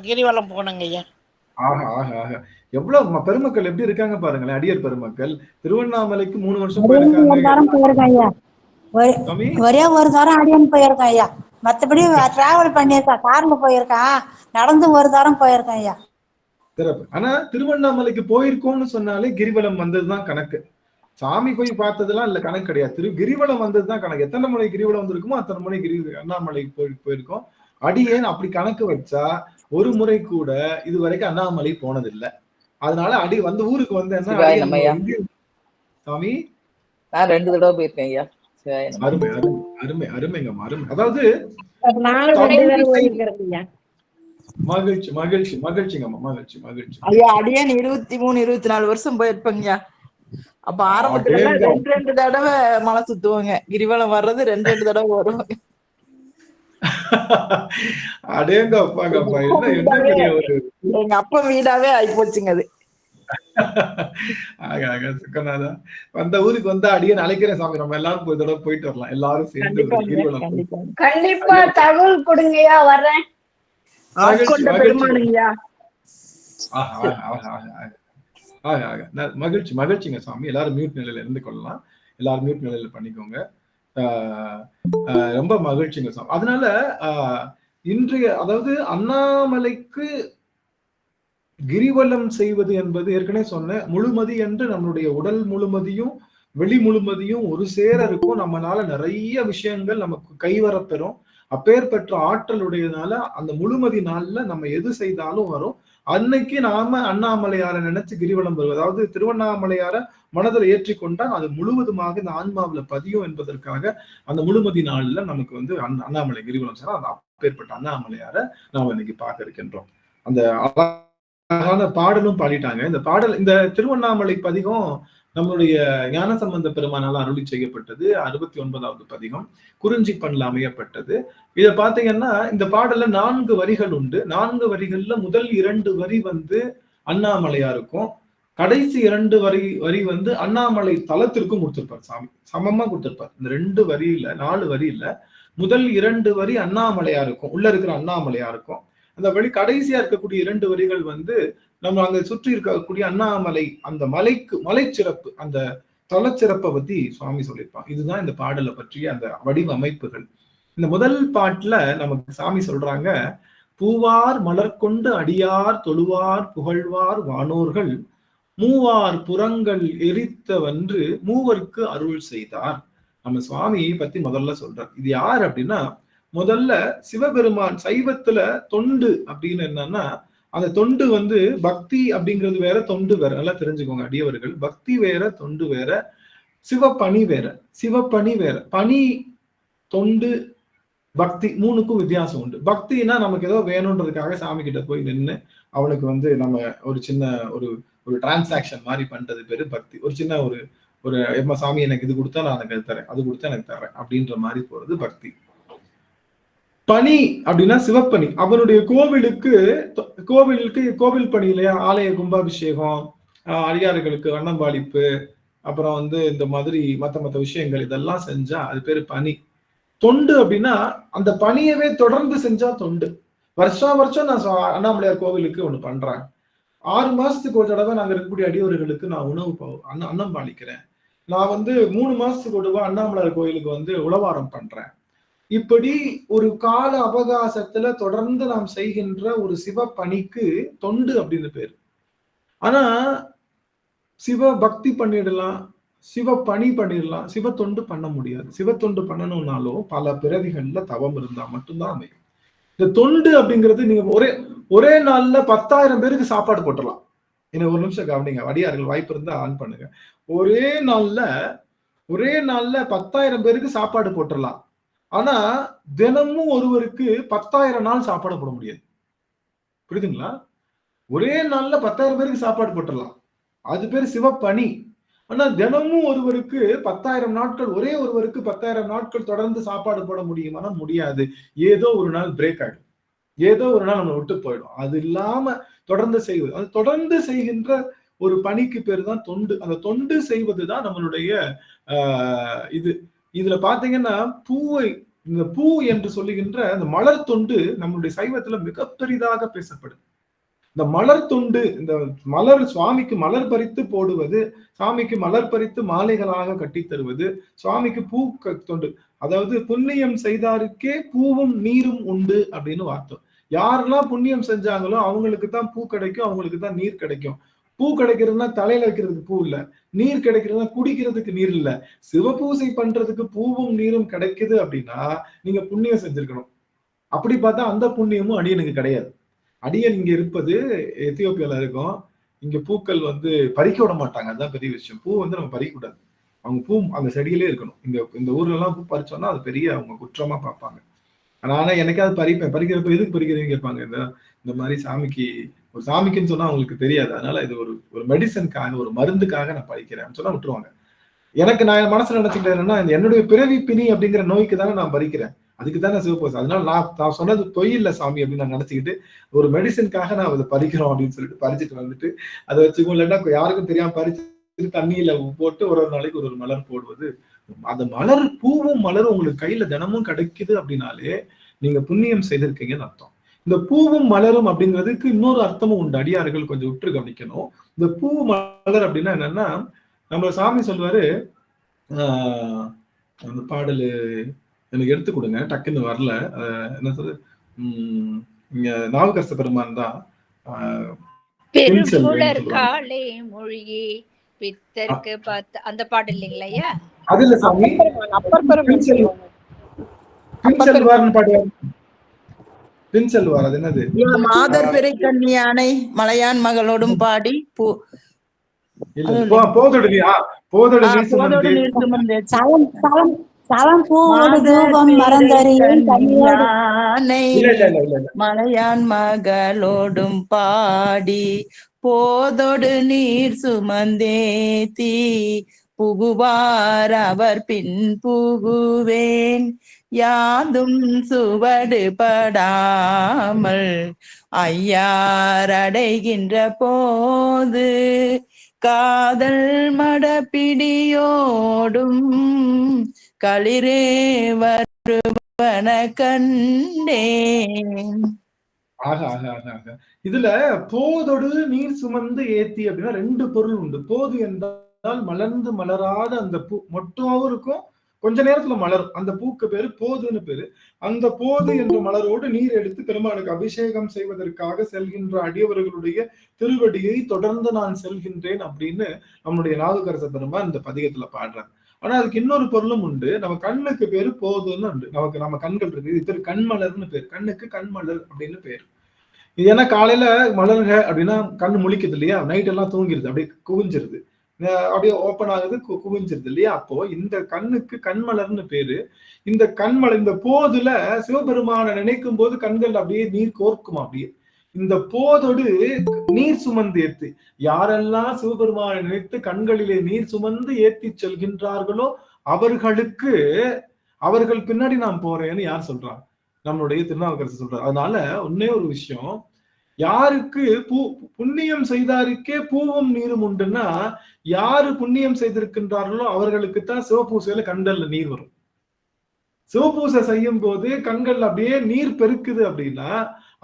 கிரிவலம் போனங்க ஐயா. எவ்வளவு பெருமக்கள் எப்படி இருக்காங்க பாருங்களேன். அடியர் பெருமக்கள் திருவண்ணாமலைக்கு 3 வருஷம் போயிருக்காங்க. ஒரே ஒரு தரம் அடியன் போயிருக்கேன் ஐயா. மத்தபடி டிராவல் பண்ணியிருக்கேன், கார்ல போயிருக்கேன், நடந்து ஒரு தரம் போயிருக்கேன் ஐயா. சிறப்பு. ஆனா திருவண்ணாமலைக்கு போயிருக்கோம்னு சொன்னாலே கிரிவலம் வந்ததுதான் கணக்கு. சாமி போய் பார்த்ததெல்லாம் இல்ல கணக்கு கிடையாது. கிரிவலம் வந்ததுதான் கணக்கு. எத்தனை முறை கிரிவலம் வந்திருக்குமோ அத்தனை முறை அண்ணாமலைக்கு போயிருக்கோம். அடியேன் அப்படி கணக்கு வச்சா ஒரு முறை கூட இதுவரைக்கும் அண்ணாமலை போனதில்லை. அதனால வந்த ஊருக்கு வந்து என்ன சாமி, நான் 2 தடவை போயிருக்கேன் ஐயா. அருமை அருமை அருமை அருமைங்கம்மா அருமை. அதாவது மகிழ்ச்சி மகிழ்ச்சி மகிழ்ச்சிங்கம்மா மகிழ்ச்சி மகிழ்ச்சி. ஐயா அடியேன் 23 24 வருஷம் போயிருப்பேங்க. அப்ப ஆரம்பத்துல 2 தடவை மலை சுத்துவாங்க. கிரிவலம் வர்றது 2 தடவை வருவாங்க. அடேங்கப்பா எங்க அப்பா வீடாவே ஆகி போச்சுங்க அது. சுக்கநாதா, வந்த ஊருக்கு வந்தா அடியேன் அழைக்கிறேன் சாமி, நம்ம எல்லாரும் போய் தடவை போயிட்டு வரலாம். எல்லாரும் சேர்ந்து கண்டிப்பா தகவல் கொடுங்கய்யா, வர்றேன். மகிழ்ச்சி மகிழ்ச்சிங்க சாமி. எல்லாரும் மியூட் நிலையில இருந்து கொள்ளலாம். எல்லாரும் மியூட் நிலையில பண்ணிக்கோங்க. ரொம்ப மகிழ்ச்சிங்க சாமி. அதனால அதாவது அண்ணாமலைக்கு கிரிவலம் செய்வது என்பது ஏற்கனவே சொன்ன முழுமதி என்று நம்மளுடைய உடல் முழுமதியும் வெளி முழுமதியும் ஒரு சேர இருக்கும். நம்மளால நிறைய விஷயங்கள் நமக்கு கைவரப்பெறும். அப்பேற்பட்ட ஆற்றலுடையதுனால அந்த முழுமதி நாள்ல நம்ம எது செய்தாலும் வரும். அன்னைக்கு நாம அண்ணாமலையார நினைச்சு கிரிவலம் வருவது, அதாவது திருவண்ணாமலையார மனதில் ஏற்றி கொண்டால் அது முழுவதுமாக இந்த ஆன்மாவில பதியும் என்பதற்காக அந்த முழுமதி நாள்ல நமக்கு வந்து அண்ணாமலை கிரிவலம் செய்யலாம். அந்த அப்பேற்பட்ட அண்ணாமலையார நாம இன்னைக்கு பார்க்க இருக்கின்றோம். அந்த அழகான பாடலும் பாடிட்டாங்க. இந்த திருவண்ணாமலை பதிகம் நம்மளுடைய ஞானசம்பந்த பெருமானால அருளி செய்யப்பட்டது. 69வது பதிகம் குறிஞ்சி பண்ணல அமையப்பட்டது. இத பாத்தீங்கன்னா இந்த பாடல்ல 4 வரிகள் உண்டு. 4 வரிகள்ல முதல் 2 வரி வந்து அண்ணாமலையா இருக்கும். கடைசி 2 வரி வந்து அண்ணாமலை தலத்திற்கும் கொடுத்திருப்பார். சாமி சமமா கொடுத்திருப்பார். இந்த 2 வரியில 4 வரியில முதல் 2 வரி அண்ணாமலையா இருக்கும், உள்ள இருக்கிற அண்ணாமலையா இருக்கும். அந்த வழி கடைசியா இருக்கக்கூடிய 2 வரிகள் வந்து நம்ம அங்க சுற்றி இருக்கக்கூடிய அண்ணாமலை அந்த மலை சிறப்பு, அந்த தலச்சிறப்பை பத்தி சுவாமி சொல்லியிருப்பாங்க. இதுதான் இந்த பாடலை பற்றிய அந்த வடிவமைப்புகள். இந்த முதல் பாட்டுல நமக்கு சாமி சொல்றாங்க, பூவார் மலர் கொண்டு அடியார் தொழுவார் புகழ்வார் வானோர்கள் மூவார் புறங்கள் எரித்தவன்று மூவருக்கு அருள் செய்தார். நம்ம சுவாமியை பத்தி முதல்ல சொல்றார். இது யார் அப்படின்னா, முதல்ல சிவபெருமான் சைவத்துல தொண்டு அப்படின்னு என்னன்னா, அந்த தொண்டு வந்து பக்தி அப்படிங்கிறது வேற, தொண்டு வேற. நல்லா தெரிஞ்சுக்கோங்க அடியவர்கள். பக்தி வேற, தொண்டு வேற, சிவப்பணி வேற. சிவப்பணி வேற. பணி, தொண்டு, பக்தி 3க்கும் வித்தியாசம் உண்டு. பக்தினா நமக்கு ஏதோ வேணும்ன்றதுக்காக சாமி கிட்ட போய் நின்று அவனுக்கு வந்து நம்ம ஒரு சின்ன ஒரு டிரான்சாக்சன் மாதிரி பண்றது பேரு பக்தி. ஒரு சின்ன ஒரு சாமி எனக்கு இது கொடுத்தா நான் எனக்கு தரேன், அது கொடுத்தா எனக்கு தரேன் அப்படின்ற மாதிரி போறது பக்தி. பணி அப்படின்னா சிவப்பணி. அவனுடைய கோவில் பணி இல்லையா, ஆலய கும்பாபிஷேகம், அடியார்களுக்கு வண்ணம்பாளிப்பு, அப்புறம் வந்து இந்த மாதிரி மத்த விஷயங்கள் இதெல்லாம் செஞ்சா அது பேரு பணி. தொண்டு அப்படின்னா அந்த பணியவே தொடர்ந்து செஞ்சா தொண்டு. வருஷம் நான் அண்ணாமலையார் கோவிலுக்கு ஒண்ணு பண்றேன், 6 மாசத்துக்கு ஒரு தடவை நாங்க இருக்கக்கூடிய அடியோர்களுக்கு நான் உணவு அன்னம் பாலிக்கிறேன், நான் வந்து 3 மாசத்துக்கு ஒரு தடவை அண்ணாமலையார் கோயிலுக்கு வந்து உளவாரம் பண்றேன், இப்படி ஒரு கால அவகாசத்துல தொடர்ந்து நாம் செய்கின்ற ஒரு சிவ பணிக்கு தொண்டு அப்படின்னு பேரு. ஆனா சிவ பக்தி பண்ணிடலாம், சிவ பணி பண்ணிடலாம், சிவ தொண்டு பண்ண முடியாது. சிவ தொண்டு பண்ணணும்னாலும் பல பிறவிகள்ல தவம் இருந்தா மட்டும்தான் அமையும். இந்த தொண்டு அப்படிங்கிறது நீங்க ஒரே நாள்ல 10,000 பேருக்கு சாப்பாடு போட்டுடலாம். என்ன ஒரு நிமிஷம் கவனிங்க, அடியார்கள் வாய்ப்பு இருந்தா ஆன் பண்ணுங்க. ஒரே நாள்ல 10,000 பேருக்கு சாப்பாடு போட்டுடலாம். ஆனா தினமும் ஒருவருக்கு 10,000 நாள் சாப்பாடு போட முடியாது. புரியுதுங்களா? ஒரே நாள்ல 10,000 பேருக்கு சாப்பாடு போட்டுடலாம், அது பேர் சிவப்பணி. ஆனா தினமும் ஒருவருக்கு 10,000 நாட்கள், ஒரே ஒருவருக்கு 10,000 நாட்கள் தொடர்ந்து சாப்பாடு போட முடியுமானா முடியாது. ஏதோ ஒரு நாள் பிரேக் ஆயிடும், ஏதோ ஒரு நாள் நம்ம விட்டு போயிடும். அது இல்லாம தொடர்ந்து செய்வது, அது தொடர்ந்து செய்கின்ற ஒரு பணிக்கு பேர் தான் தொண்டு. அந்த தொண்டு செய்வதுதான் நம்மளுடைய இதுல பாத்தீங்கன்னா இந்த பூ என்று சொல்லுகின்ற அந்த மலர் தொண்டு நம்மளுடைய சைவத்துல மிக பெரிதாக பேசப்படுது. இந்த மலர் தொண்டு, இந்த மலர் சுவாமிக்கு மலர் பறித்து போடுவது, சுவாமிக்கு மலர் பறித்து மாலைகளாக கட்டி தருவது, சுவாமிக்கு பூ தொண்டு. அதாவது புண்ணியம் செய்தாருக்கே பூவும் நீரும் உண்டு அப்படின்னு வார்த்தை. யாரெல்லாம் புண்ணியம் செஞ்சாங்களோ அவங்களுக்கு தான் பூ கிடைக்கும், அவங்களுக்கு தான் நீர் கிடைக்கும். பூ கிடைக்கிறதுனா தலையில வைக்கிறதுக்கு பூ இல்ல, நீர் கிடைக்கிறதுனா குடிக்கிறதுக்கு நீர் இல்ல. சிவபூசை பண்றதுக்கு பூவும் நீரும் கிடைக்குது அப்படின்னா நீங்க புண்ணியம் செஞ்சிருக்கணும். அப்படி பார்த்தா அந்த புண்ணியமும் அடியனுக்கு கிடையாது. அடியன் இங்க இருப்பது எத்தியோப்பியால இருக்கும். இங்க பூக்கள் பறிக்க விட மாட்டாங்க, அதுதான் பெரிய விஷயம். பூ நம்ம பறிக்க கூடாது, அவங்க பூ அந்த செடியிலே இருக்கணும். இந்த ஊர்ல எல்லாம் பூ பறிச்சோம்னா அது பெரிய அவங்க குற்றமா பார்ப்பாங்க. ஆனா எனக்காவது பறிக்கிறப்ப எதுக்கு பறிக்கிறீங்க கேட்பாங்க. இந்த மாதிரி சாமிக்குன்னு சொன்னா அவங்களுக்கு தெரியாது, அதனால இது ஒரு மெடிசனுக்காக, ஒரு மருந்துக்காக நான் பறிக்கிறேன் சொன்னா விட்டுருவாங்க. எனக்கு நான் மனசுல நினைச்சுக்கிட்டேன் என்னன்னா, என்னுடைய பிறவி பிணி அப்படிங்கிற நோய்க்கு தானே நான் பறிக்கிறேன், அதுக்கு தானே சிவபூசை, அதனால நான் சொன்னது பொய் இல்ல சாமி அப்படின்னு நான் நினைச்சுக்கிட்டு ஒரு மெடிசனுக்காக நான் அதை பறிக்கிறோம் அப்படின்னு சொல்லிட்டு பறிச்சுட்டு வந்துட்டு அதை வச்சுக்கோ, இல்லைன்னா யாருக்கும் தெரியாம பறிச்சு தண்ணியில போட்டு ஒரு நாளைக்கு ஒரு மலர் போடுவது. அந்த மலர் பூவும் மலரும் உங்களுக்கு கையில தினமும் கிடைக்குது அப்படின்னாலே நீங்க புண்ணியம் செய்திருக்கீங்கன்னு அர்த்தம். இந்த பூவும் மலரும் அப்படிங்கிறதுக்கு இன்னொரு அர்த்தமும் உண்டு, அடியார்கள் கொஞ்சம் உற்று கவனிக்கணும். இந்த பூ மலர் அப்படின்னா என்னன்னா, நம்ம சாமி சொல்வாரு, அந்த பாடலு எனக்கு எடுத்து கொடுங்க, டக்குன்னு வரல, என்ன சொல்றது, இங்க நாவுக்கரச பெருமான் தான் காலை மொழியே பித்தருக்கு பார்த்து அந்த பாடல் இல்லைங்களா? அது இல்ல சாமி, பின்செல்வார் அது என்னது, மாதர் பிறை கன்னியானை மலையான் மகளோடும் பாடி மலையான் மகளோடும் பாடி போதொடு நீர் சுமந்தேத்தி புகுவார் அவர் பின் புகுவேன் யாதும் சுவடு படாமல் ஐயார் அடைகின்ற போது காதல் மடப்பிடியோடும் களிரே வருவன கண்டேன். இதுல போதொடு நீர் சுமந்து ஏத்தி அப்படின்னா ரெண்டு பொருள் உண்டு. போது என்றால் மலர்ந்து மலராத அந்த பூ மொட்டாவும் இருக்கும், கொஞ்ச நேரத்துல மலரும், அந்த பூக்கு பேரு போதுன்னு பேரு. அந்த போது என்ற மலரோடு நீர் எடுத்து பெருமானுக்கு அபிஷேகம் செய்வதற்காக செல்கின்ற அடியவர்களுடைய திருவடியை தொடர்ந்து நான் செல்கின்றேன் அப்படின்னு நம்முடைய நாவுக்கரச பெருமான் இந்த பதிகத்துல பாடுறாங்க. ஆனா அதுக்கு இன்னொரு பொருளும் உண்டு. நம்ம கண்ணுக்கு பேரு போதுன்னு உண்டு. நம்ம கண்கள் இருக்கு, இது பேரு கண்மலர்னு பேரு, கண்ணுக்கு கண்மலர் அப்படின்னு பேரு. இது ஏன்னா காலையில மலர்க அப்படின்னா கண்ணு முழிக்குது இல்லையா, நைட் எல்லாம் தூங்கிடுது, அப்படியே குவிஞ்சிருது, அப்படியே ஓப்பன் ஆகுது, குவிஞ்சிருது இல்லையா. அப்போ இந்த கண்ணுக்கு கண்மலர்னு பேரு. இந்த கண்மலர், இந்த போதுல சிவபெருமான நினைக்கும் போது கண்கள் அப்படியே நீர் கோர்க்குமா. அப்படியே இந்த போதோடு நீர் சுமந்து ஏத்து, யாரெல்லாம் சிவபெருமான நினைத்து கண்களிலே நீர் சுமந்து ஏத்தி செல்கின்றார்களோ அவர்கள் பின்னாடி நான் போறேன்னு யார் சொல்றாங்க? நம்மளுடைய திருநாவுக்கரசர் சொல்றாரு. அதனால ஒன்னே ஒரு விஷயம், யாருக்கு புண்ணியம் செய்தாருக்கே பூவும் நீரும் உண்டுன்னா, யாரு புண்ணியம் செய்திருக்கின்றார்களோ அவர்களுக்குத்தான் சிவபூசையில கண்கள்ல நீர் வரும். சிவபூசை செய்யும் போது கண்கள் அப்படியே நீர் பெருக்குது அப்படின்னா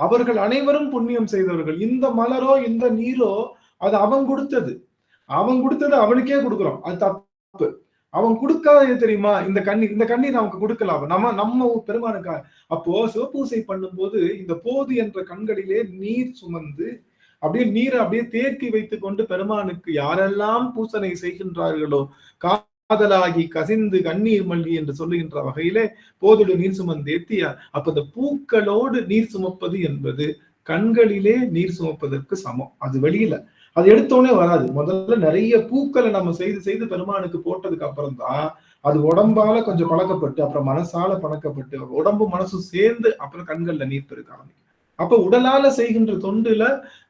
அவர்கள் அனைவரும் புண்ணியம் செய்தவர்கள். இந்த மலரோ இந்த நீரோ அது அவன் கொடுத்தது அவனுக்கே கொடுக்குறோம், அது தப்பு. அவன் கொடுக்காத தெரியுமா, இந்த கண்ணீர் நமக்கு கொடுக்கலாம் நம்ம பெருமானுக்காக. அப்போ சிவபூசை பண்ணும்போது இந்த போது என்ற கண்களிலே நீர் சுமந்து அப்படியே நீரை அப்படியே தேக்கி வைத்துக் கொண்டு பெருமானுக்கு யாரெல்லாம் பூசனை செய்கின்றார்களோ காதலாகி கசிந்து கண்ணீர் மல்கி என்று சொல்லுகின்ற வகையிலே போதோடு நீர் சுமந்தேத்தியா. அப்ப இந்த பூக்களோடு நீர் சுமப்பது என்பது கண்களிலே நீர் சுமப்பதற்கு சமம். அது வெளியில அது எடுத்தோடனே வராது. முதல்ல நிறைய பூக்களை நம்ம செய்து பெருமானுக்கு போட்டதுக்கு அப்புறம் தான் அது உடம்பால கொஞ்சம் பழக்கப்பட்டு அப்புறம் மனசால பழக்கப்பட்டு உடம்பு மனசு சேர்ந்து அப்புறம் கண்கள்ல நீர் பெருக்க ஆரம்பிக்கும். அப்ப உடலால செய்கின்ற தொண்டுல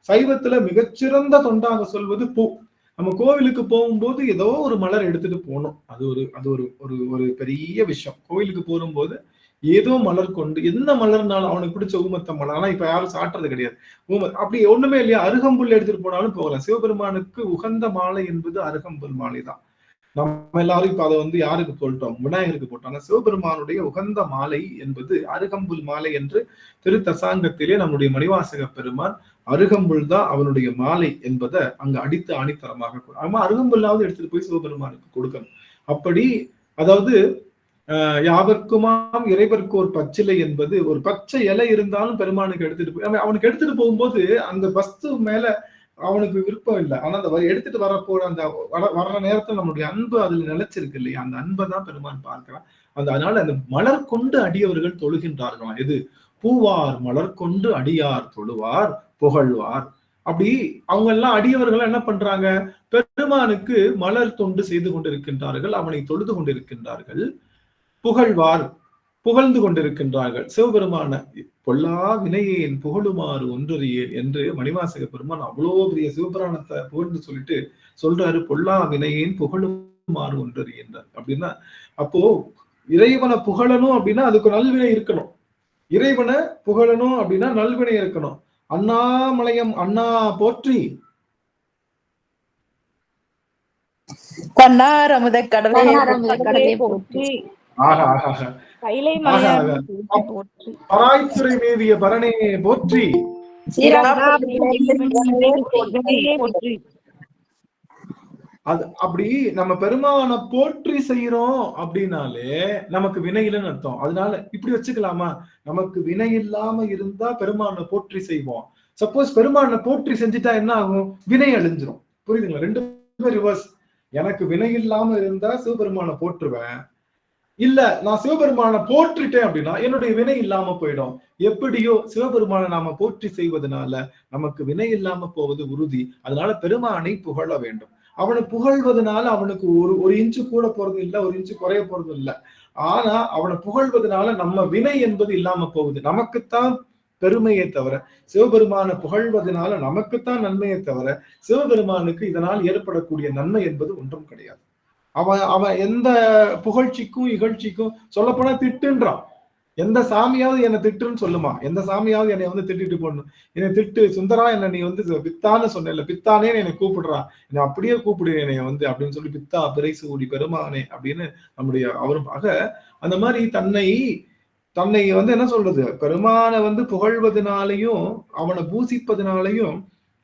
சைவத்துல மிகச்சிறந்த தொண்டாக சொல்வது பூ. நம்ம கோவிலுக்கு போகும்போது ஏதோ ஒரு மலர் எடுத்துட்டு போகணும். அது ஒரு பெரிய விஷயம். கோவிலுக்கு போகும்போது ஏதோ மலர் கொண்டு, எந்த மலர்னாலும் அவனுக்கு பிடிச்ச ஊமத்த மலர். ஆனா இப்ப யாரும் சாட்டுறது கிடையாது அப்படி ஒண்ணுமே இல்லையா. அருகம்புல் எடுத்துட்டு போனாலும் போகலாம். சிவபெருமானுக்கு உகந்த மாலை என்பது அருகம்புல் மாலை தான். நம்ம எல்லாரும் இப்ப அதை யாருக்கு போட்டோம், விநாயகருக்கு போட்டாங்க. சிவபெருமானுடைய உகந்த மாலை என்பது அருகம்புல் மாலை என்று திருத்தசாங்கத்திலே நம்முடைய மணிவாசக பெருமான் அருகம்புல் தான் அவனுடைய மாலை என்பதை அங்க அடித்து ஆணித்தரமாக ஆமா அருகம்புல்லாவது எடுத்துட்டு போய் சிவபெருமானுக்கு கொடுக்கணும். அப்படி அதாவது யாவர்க்குமாம் இறைவர்க்கு ஒரு பச்சிலை என்பது ஒரு பச்சை இலை இருந்தாலும் பெருமானுக்கு எடுத்துட்டு போய் அவனுக்கு எடுத்துட்டு போகும்போது அந்த வஸ்து மேல அவனுக்கு விருப்பம் இல்லை. ஆனா அந்த எடுத்துட்டு வரப்போற அந்த வர்ற நேரத்துல நம்மளுடைய அன்பு அதுல நிலைச்சிருக்கு இல்லையா, அந்த அன்பை தான் பெருமான் பார்க்கிறான். அதனால அந்த மலர் கொண்டு அடியவர்கள் தொழுகின்றார்களாம். எது பூவார் மலர் கொண்டு அடியார் தொழுவார் புகழ்வார். அப்படி அவங்க எல்லாம் அடியவர்கள் என்ன பண்றாங்க, பெருமானுக்கு மலர் தொண்டு செய்து கொண்டிருக்கின்றார்கள், அவனை தொழுது கொண்டிருக்கின்றார்கள், புகழ்ந்து கொண்டிருக்கின்றார்கள். சிவபெருமான பொல்லா வினையேன் புகழுமாறு ஒன்றறியேன் என்று மணிவாசக பெருமான் அவ்வளோ பெரிய சிவபுராணத்தை புகழ்ந்து சொல்லிட்டு சொல்றாரு, பொல்லா வினையேன் புகழுமாறு ஒன்றறியேன்றார். அப்படின்னா அப்போ இறைவனை புகழணும் அப்படின்னா அதுக்கு நல்வினை இருக்கணும். இறைவனை புகழணும் அப்படின்னா நல்வினை இருக்கணும். அண்ணாமலையம் அண்ணா போற்றி, கண்ணார் அமுத கடலே போற்றி, பராய்த்துறை மேவிய பரணே போற்றி. அது அப்படி நம்ம பெருமானை போற்றி செய்யறோம் அப்படின்னாலே நமக்கு வினை இல்லைன்னு அர்த்தம். அதனால இப்படி வச்சுக்கலாமா, நமக்கு வினை இல்லாம இருந்தா பெருமானை போற்றி செய்வோம். சப்போஸ் பெருமானை போற்றி செஞ்சுட்டா என்ன ஆகும், வினை அழிஞ்சிரும். புரியுதுங்களா? ரெண்டு ரிவர்ஸ். எனக்கு வினை இல்லாம இருந்தா சிவபெருமானை போற்றுவேன், இல்ல நான் சிவபெருமானை போற்றிட்டேன் அப்படின்னா என்னுடைய வினை இல்லாம போயிடும். எப்படியோ சிவபெருமானை நாம போற்றி செய்வதனால நமக்கு வினை இல்லாம போவது உறுதி. அதனால பெருமானை புகழ வேண்டும். அவனை புகழ்வதனால அவனுக்கு ஒரு இன்ச்சு கூட போறது இல்லை, ஒரு இன்ச்சு குறைய போறது இல்லை. ஆனா அவனை புகழ்வதனால நம்ம வினை என்பது இல்லாம போகுது. நமக்குத்தான் பெருமையை தவிர, சிவபெருமானை புகழ்வதனால நமக்குத்தான் நன்மையை தவிர சிவபெருமானுக்கு இதனால் ஏற்படக்கூடிய நன்மை என்பது ஒன்றும் கிடையாது. அவன் எந்த புகழ்ச்சிக்கும் இகழ்ச்சிக்கும் சொல்ல போனா திட்டுன்றான். எந்த சாமியாவது என்னை திட்டுன்னு சொல்லுமா? எந்த சாமியாவது என்னை திட்டிட்டு போடணும், என்னை திட்டு சுந்தரா, என்ன நீ பித்தான்னு சொன்ன, பித்தானே என்னை கூப்பிடுறான், என்னை அப்படியே கூப்பிடு என்னைய அப்படின்னு சொல்லி பித்தா பிரைசு கூடி பெருமானே அப்படின்னு நம்முடைய அவரும் ஆக அந்த மாதிரி தன்னை என்ன சொல்றது, பெருமானை புகழ்வதனாலையும் அவனை பூசிப்பதனாலையும்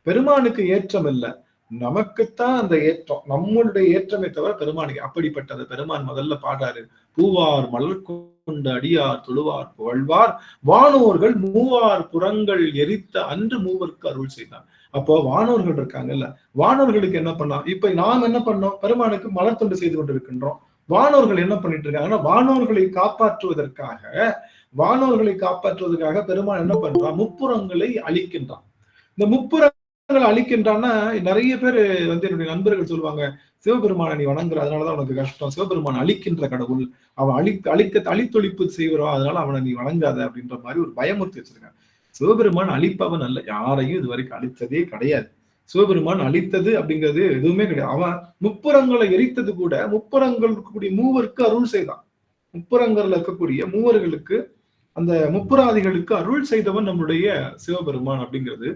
பெருமானுக்கு ஏற்றம் இல்லை, நமக்குத்தான் அந்த ஏற்றம், நம்மளுடைய ஏற்றமே தவிர பெருமானுக்கு. அப்படிப்பட்டது பெருமான் முதல்ல பாடுறாரு, பூவார் மலர் கொண்டு அடியார் தொழுவார் புகழ்வார் வானோர்கள் மூவார் புறங்கள் எரித்த அன்று மூவருக்கு அருள் செய்தார். அப்போ வானோர்கள் இருக்காங்கல்ல, வானோர்களுக்கு என்ன பண்ணோம், இப்ப நாம் என்ன பண்ணோம், பெருமானுக்கு மலர் தொண்டு செய்து கொண்டிருக்கின்றோம். வானோர்கள் என்ன பண்ணிட்டு இருக்காங்கன்னா வானோர்களை காப்பாற்றுவதற்காக பெருமான் என்ன பண்றான், முப்புறங்களை அழிக்கின்றான். இந்த முப்புறங்களை அழிக்கின்றான்னா நிறைய பேர் என்னுடைய நண்பர்கள் சொல்லுவாங்க, சிவபெருமானை நீ வணங்குற அதனாலதான் உனக்கு கஷ்டம், சிவபெருமான் அழிக்கின்ற கடவுள், அவன் அழித்தொழிப்பு செய்கிறோம், அதனால அவனை நீ வணங்காத அப்படின்ற மாதிரி ஒரு பயமுறுத்தி வச்சிருக்காங்க. சிவபெருமான் அழிப்பவன் அல்ல, யாரையும் இது வரைக்கும் அழித்ததே கிடையாது. சிவபெருமான் அழித்தது அப்படிங்கிறது எதுவுமே கிடையாது. அவன் முப்புறங்களை எரித்தது கூட முப்புறங்கள் இருக்கக்கூடிய மூவருக்கு அருள் செய்தான். முப்புறங்கள்ல இருக்கக்கூடிய மூவர்களுக்கு, அந்த முப்புராதிகளுக்கு அருள் செய்தவன் நம்முடைய சிவபெருமான் அப்படிங்கிறது.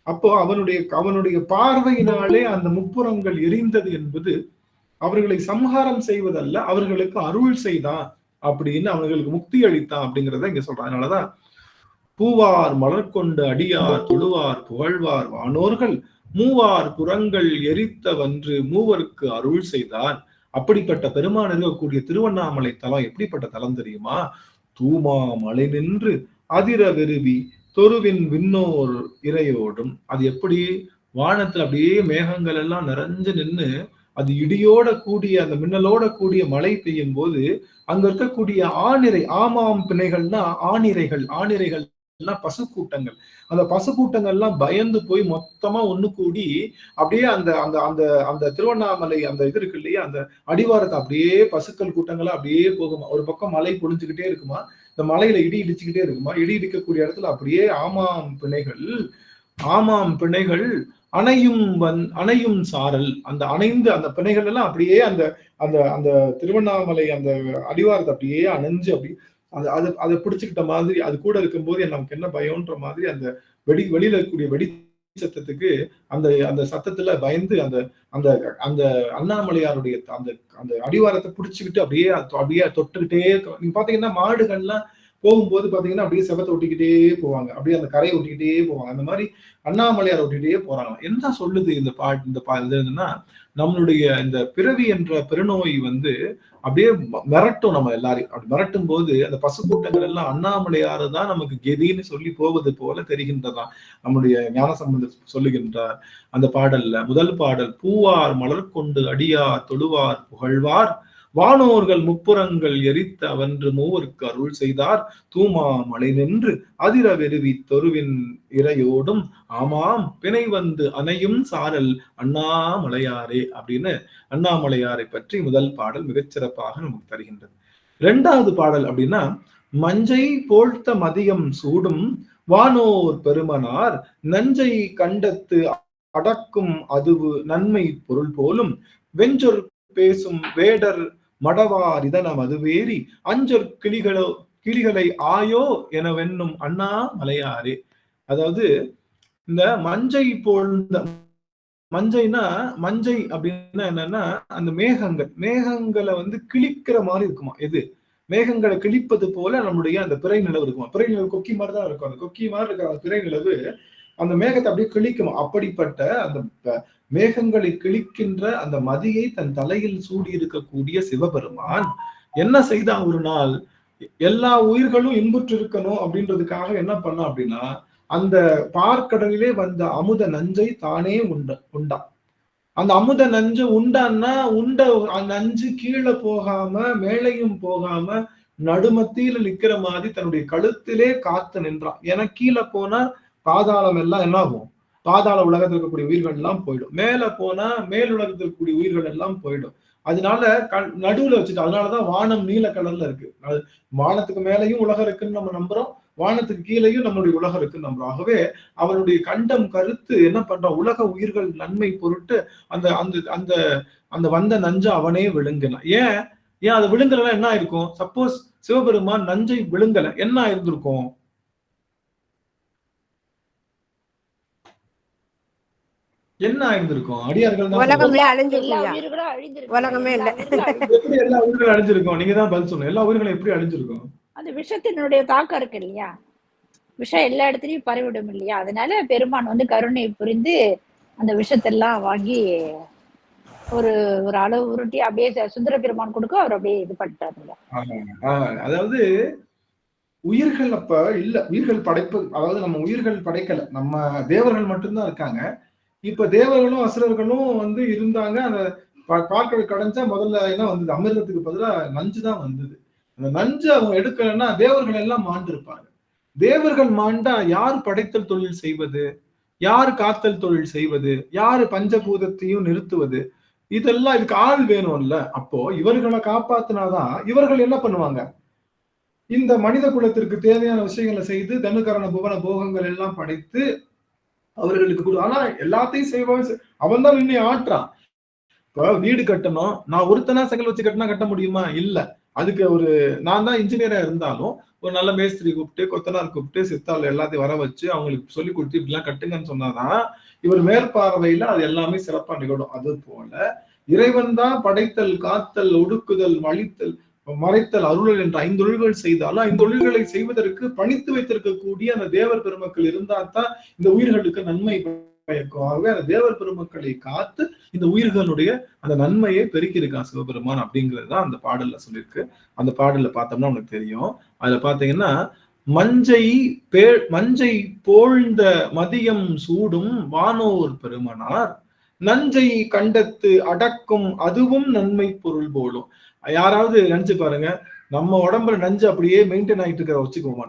அப்போ அவனுடைய பார்வையினாலே அந்த முப்புறங்கள் எரிந்தது என்பது அவர்களை சம்ஹாரம் செய்வதல்ல, அவர்களுக்கு அருள் செய்தான் அப்படின்னு, அவர்களுக்கு முக்தி அளித்தான் அப்படிங்கிறத இங்க சொல்றான். அதனாலதான் பூவார் மலர் கொண்டு அடியார் தொழுவார் புகழ்வார் வானோர்கள் மூவார் புறங்கள் எரித்த வன்று மூவருக்கு அருள் செய்தான். அப்படிப்பட்ட பெருமான் இருக்கக்கூடிய திருவண்ணாமலை தலம் எப்படிப்பட்ட தலம் தெரியுமா? தூமா மலை நின்று அதிர வெறுவி தொருவின் விண்ணோர் இறையோடும். அது எப்படி? வானத்துல அப்படியே மேகங்கள் எல்லாம் நிறைஞ்சு நின்று அது இடியோட கூடிய அந்த மின்னலோட கூடிய மழை பெய்யும் போது அங்க இருக்கக்கூடிய ஆணிரை, ஆமாம் பிணைகள்னா ஆணிரைகள் பசு கூட்டங்கள், அந்த பசு கூட்டங்கள்லாம் பயந்து போய் மொத்தமா ஒண்ணு கூடி அப்படியே அந்த அந்த அந்த அந்த திருவண்ணாமலை அந்த இது இருக்கு இல்லையா, அந்த அடிவாரத்தை அப்படியே பசுக்கள் கூட்டங்களா அப்படியே போகுமா. ஒரு பக்கம் மலை பொழிஞ்சுக்கிட்டே இருக்குமா, இந்த மலையில இடி இடிச்சுக்கிட்டே இருக்குமா. இடி இடிக்கக்கூடிய இடத்துல அப்படியே ஆமாம் பிணைகள் அணையும் சாரல், அந்த அணைந்து அந்த பிணைகள் எல்லாம் அப்படியே அந்த அந்த அந்த திருவண்ணாமலை அந்த அடிவாரத்தை அப்படியே அணைஞ்சு அப்படி அதை பிடிச்சுக்கிட்ட மாதிரி அது கூட இருக்கும்போது நமக்கு என்ன பயம்ன்ற மாதிரி அந்த வெளியில இருக்கக்கூடிய வெடி சத்தத்துக்கு அந்த அந்த சத்தத்துல பயந்து அந்த அந்த அந்த அண்ணாமலையாருடைய அந்த அந்த அடிவாரத்தை பிடிச்சுக்கிட்டு அப்படியே தொட்டுக்கிட்டே. நீங்க பாத்தீங்கன்னா மாடுகள்லாம் போகும்போது பாத்தீங்கன்னா அப்படியே செவத்தை ஒட்டிக்கிட்டே போவாங்க, அப்படியே அந்த கரையை ஒட்டிக்கிட்டே போவாங்க. அந்த மாதிரி அண்ணாமலையார் ஒட்டிக்கிட்டே போறாங்க. என்ன சொல்லுது இந்த இதுன்னா, நம்மளுடைய இந்த பிறவி என்ற பெருநோய் அப்படியே மிரட்டும் நம்ம எல்லாரையும். அப்படி மிரட்டும் போது அந்த பசு கூட்டங்கள் எல்லாம் அண்ணாமலையாரு தான் நமக்கு கெதின்னு சொல்லி போவது போல தெரிகின்றதான் நம்முடைய ஞானசம்பந்தர் சொல்லுகின்றார் அந்த பாடல்ல. முதல் பாடல், பூவார் மலர் கொண்டு அடியார் தொழுவார் புகழ்வார் வானோர்கள் முப்புறங்கள் எரித்த அவன்று மூவருக்கு அருள் செய்தார் தூமா மலை நின்று அதிர வெறுவி தொருவின் இறையோடும் ஆமாம் பிணை அணையும் சாரல் அண்ணாமலையாரே அப்படின்னு அண்ணாமலையாரை பற்றி முதல் பாடல் மிகச்சிறப்பாக நமக்கு தருகின்றது. இரண்டாவது பாடல் அப்படின்னா, மஞ்சை போழ்த்த மதியம் சூடும் வானோர் பெருமனார் நஞ்சை கண்டத்து அடக்கும் அதுவு நன்மை பொருள் போலும் வெஞ்சொற் பேசும் வேடர் மடவார் இதன மதுவேறி அஞ்சொற் கிளிகளை ஆயோ என வென்னும் அண்ணா மலையாரே. அதாவது இந்த மஞ்சை அப்படின்னா என்னன்னா, அந்த மேகங்களை கிழிக்கிற மாதிரி இருக்குமா. எது? மேகங்களை கிழிப்பது போல நம்முடைய அந்த பிறை நிலவு இருக்குமா. பிறை நிலவு கொக்கி மாதிரி தான் இருக்கும். அந்த கொக்கி மாதிரி இருக்கிற அந்த பிறை நிலவு அந்த மேகத்தை அப்படியே கிழிக்குமா. அப்படிப்பட்ட அந்த மேகங்களை கிழிக்கின்ற அந்த மதியை தன் தலையில் சூடி இருக்கக்கூடிய சிவபெருமான் என்ன செய்தா, ஒரு நாள் எல்லா உயிர்களும் இன்புற்று இருக்கணும் அப்படின்றதுக்காக என்ன பண்ணா அப்படின்னா, அந்த பார்க்கடலிலே வந்த அமுத நஞ்சை தானே உண்டா. அந்த அமுத நஞ்சு உண்டான்னா நஞ்சு கீழே போகாம மேலையும் போகாம நடுமத்தியில நிக்கிற மாதிரி தன்னுடைய கழுத்திலே காத்து நின்றான். ஏன்னா கீழே போனா பாதாளம் எல்லாம் என்ன ஆகும், பாதாள உலகத்தில் இருக்கக்கூடிய உயிர்கள் எல்லாம் போயிடும். மேல போனா மேல் உலகத்தில் இருக்கக்கூடிய உயிர்கள் எல்லாம் போயிடும். அதனால நடுவுல வச்சுட்டு, அதனாலதான் வானம் நீல கலர்ல இருக்கு. வானத்துக்கு மேலையும் உலகம் இருக்குன்னு நம்ம நம்புறோம், வானத்துக்கு கீழேயும் நம்மளுடைய உலகம் இருக்குன்னு நம்புறோம். ஆகவே அவனுடைய கண்டம் கருத்து என்ன பண்றான், உலக உயிர்கள் நன்மை பொருட்டு அந்த அந்த அந்த அந்த வந்த நஞ்சை அவனே விழுங்கினான். ஏன் அதை விழுங்கலாம் என்ன ஆயிருக்கும்? சப்போஸ் சிவபெருமான் நஞ்சை விழுங்கல என்ன ஆயிருந்திருக்கும்? என்ன ஆயிருந்திருக்கும்? அடியார்கள் உலகமே உலகமே இல்ல. எப்படி எல்லா உயிர்களும் அழிஞ்சிருக்கும்? நீங்க தான் பதில் சொல்லணும். எல்லா உயிர்களும் எப்படி அழிஞ்சிருக்கும்? அந்த விஷத்தினுடைய தாக்கம் இருக்கு இல்லையா, விஷம் எல்லா இடத்துலயும் பரவிடும் இல்லையா. அதனால பெருமான் கருணை புரிந்து அந்த விஷத்தெல்லாம் வாங்கி ஒரு ஒரு அளவு உருட்டி அப்படியே சுந்தர பெருமான் கொடுக்க அவர் அப்படியே இது பண்ணிட்டாருங்க. அதாவது உயிர்கள் அப்ப இல்ல, உயிர்கள் படைப்பு, அதாவது நம்ம உயிர்கள் படைக்கல, நம்ம தேவர்கள் மட்டும்தான் இருக்காங்க. இப்ப தேவர்களும் அசுரர்களும் இருந்தாங்க. அந்த பார்க்கடல் கடைஞ்சா முதல்ல என்ன வந்தது, அமிர்தத்துக்கு பதிலா நஞ்சு தான் வந்தது. அந்த நஞ்சு அவங்க எடுக்கலன்னா தேவர்கள் எல்லாம் மாண்டு இருப்பாங்க. தேவர்கள் மாண்டா யார் படைத்தல் தொழில் செய்வது, யார் காத்தல் தொழில் செய்வது, யாரு பஞ்சபூதத்தையும் நிறுத்துவது, இதெல்லாம் இதுக்கு ஆள் வேணும்ல. அப்போ இவர்களை காப்பாத்தினாதான் இவர்கள் என்ன பண்ணுவாங்க, இந்த மனித குலத்திற்கு தேவையான விஷயங்களை செய்து தனுகரண புவன போகங்கள் எல்லாம் படைத்து அவர்களுக்கு கொடு. ஆனா எல்லாத்தையும் செய்வான் அவன் தான் இன்னும் ஆட்டுறான். இப்ப வீடு கட்டணும், நான் ஒருத்தனா செங்கல் வச்சு கட்டினா கட்ட முடியுமா? இல்ல. அதுக்கு நான் தான் இன்ஜினியரா இருந்தாலும் ஒரு நல்ல மேஸ்திரி கூப்பிட்டு கொத்தனார் கூப்பிட்டு சித்தாள் எல்லாத்தையும் வர வச்சு அவங்களுக்கு சொல்லி கொடுத்து இப்படிலாம் கட்டுங்கன்னு சொன்னாதான் இவர் மேற்பார்வையில அது எல்லாமே சிறப்பா நிகழும். அது போல இறைவன் தான் படைத்தல் காத்தல் ஒடுக்குதல் மறைத்தல் அருளல் என்ற 5 தொழில்கள் செய்தாலும் 5 தொழில்களை செய்வதற்கு பணித்து வைத்திருக்கக்கூடிய அந்த தேவர் பெருமக்கள் இருந்தால் தான் இந்த உயிர்களுக்கு நன்மை பயக்கும். ஆகவே அந்த தேவர் பெருமக்களை காத்து இந்த உயிர்களுடைய அந்த நன்மையை பெருக்கி இருக்கான் சிவபெருமான் அப்படிங்கிறது தான் அந்த பாடல்ல சொல்லியிருக்கு. அந்த பாடல்ல பார்த்தோம்னா உனக்கு தெரியும். அதுல பாத்தீங்கன்னா, மஞ்சை போழ்ந்த மதியம் சூடும் வானோர் பெருமனார் நஞ்சை கண்டத்து அடக்கும் அதுவும் நன்மை பொருள் போலும். யாராவது நினைச்சு பாருங்க, நம்ம உடம்புல நஞ்சு அப்படியே மெயின்டைன் ஆயிட்டு இருக்கிற வச்சுக்குவோமா?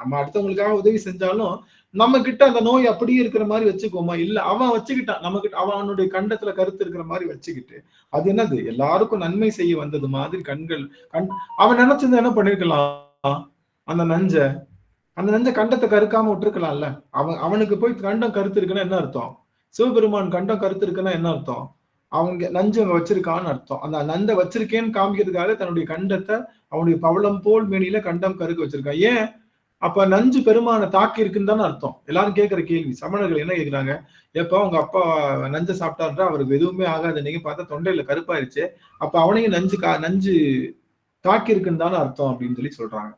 நம்ம அடுத்தவங்களுக்காக உதவி செஞ்சாலும் நம்ம கிட்ட அந்த நோய் அப்படியே இருக்கிற மாதிரி வச்சுக்குவோமா? இல்ல, அவன் வச்சுக்கிட்டான் நம்ம கிட்ட, அவனுடைய கண்டத்துல கருத்து இருக்கிற மாதிரி வச்சுக்கிட்டு அது என்னது, எல்லாருக்கும் நன்மை செய்ய வந்தது மாதிரி அவன் நினைச்சது என்ன பண்ணிருக்கலாம், அந்த நஞ்ச கண்டத்தை கருக்காம விட்டுருக்கலாம்ல. அவனுக்கு போய் கண்டம் கருத்து இருக்குன்னா என்ன அர்த்தம்? சிவபெருமான் கண்டம் கருத்து இருக்குன்னா என்ன அர்த்தம்? அவங்க நஞ்சு அங்க வச்சிருக்கான்னு அர்த்தம். அந்த நஞ்சை வச்சிருக்கேன்னு காமிக்கிறதுக்காக தன்னுடைய கண்டத்தை அவனுடைய பவளம் போல் மேனியில கண்டம் கருக்க வச்சிருக்கான். ஏன்? அப்ப நஞ்சு பெருமான தாக்கி இருக்குன்னு தானே அர்த்தம். எல்லாரும் கேட்கிற கேள்வி, சமணர்கள் என்ன கேட்கிறாங்க, எப்ப உங்க அப்பா நஞ்சை சாப்பிட்டாருன்றா அவருக்கு எதுவுமே ஆகாது, நீங்க பார்த்தா தொண்டையில கருப்பாயிருச்சு, அப்ப அவனையும் நஞ்சு தாக்கி இருக்குன்னு தானே அர்த்தம் அப்படின்னு சொல்லி சொல்றாங்க.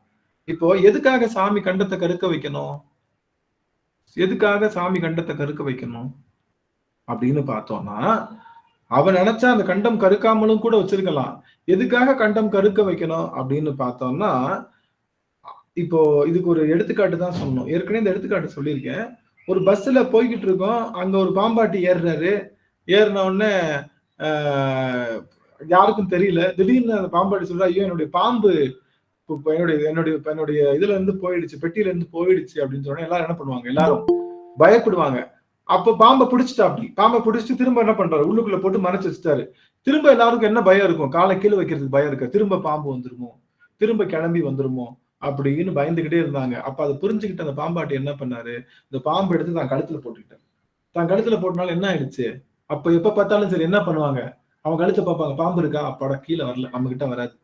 இப்போ எதுக்காக சாமி கண்டத்தை கருக்க வைக்கணும்? எதுக்காக சாமி கண்டத்தை கருக்க வைக்கணும் அப்படின்னு பார்த்தோம்னா, அவன் நினைச்சா அந்த கண்டம் கருக்காமலும் கூட வச்சிருக்கலாம். எதுக்காக கண்டம் கருக்க வைக்கணும் அப்படின்னு பார்த்தோம்னா, இப்போ இதுக்கு ஒரு எடுத்துக்காட்டு தான் சொல்லணும். ஏற்கனவே இந்த எடுத்துக்காட்டு சொல்லியிருக்கேன். ஒரு பஸ்ல போய்கிட்டு இருக்கோம், அங்க ஒரு பாம்பாட்டி ஏறுறாரு. ஏறின உடனே யாருக்கும் தெரியல. திடீர்னு அந்த பாம்பாட்டி சொல்றா, ஐயோ என்னுடைய பாம்பு என்னுடைய இதுல இருந்து போயிடுச்சு, பெட்டியில இருந்து போயிடுச்சு அப்படின்னு சொன்னா எல்லாரும் என்ன பண்ணுவாங்க? எல்லாரும் பயப்படுவாங்க. அப்ப பாம்பை பிடிச்சிட்டு திரும்ப என்ன பண்றாரு, உள்ளுக்குள்ள போட்டு மறைச்சு வச்சுட்டாரு. திரும்ப எல்லாருக்கும் என்ன பயம் இருக்கும்? காலை கீழே வைக்கிறதுக்கு பயம் இருக்கு. திரும்ப பாம்பு வந்துருமோ, திரும்ப கிளம்பி வந்துருமோ அப்படின்னு பயந்துகிட்டே இருந்தாங்க. அப்ப அதை புரிஞ்சுக்கிட்ட அந்த பாம்பாட்டி என்ன பண்ணாரு, இந்த பாம்பு எடுத்து தான் கழுத்துல போட்டுக்கிட்டாரு. தான் கழுத்துல போட்டனால என்ன ஆயிடுச்சு, அப்ப எப்ப பார்த்தாலும் சரி என்ன பண்ணுவாங்க, அவங்க கழுத்தை பார்ப்பாங்க, பாம்பு இருக்கா, அப்பாட கீழே வரல, நம்ம கிட்ட வராது.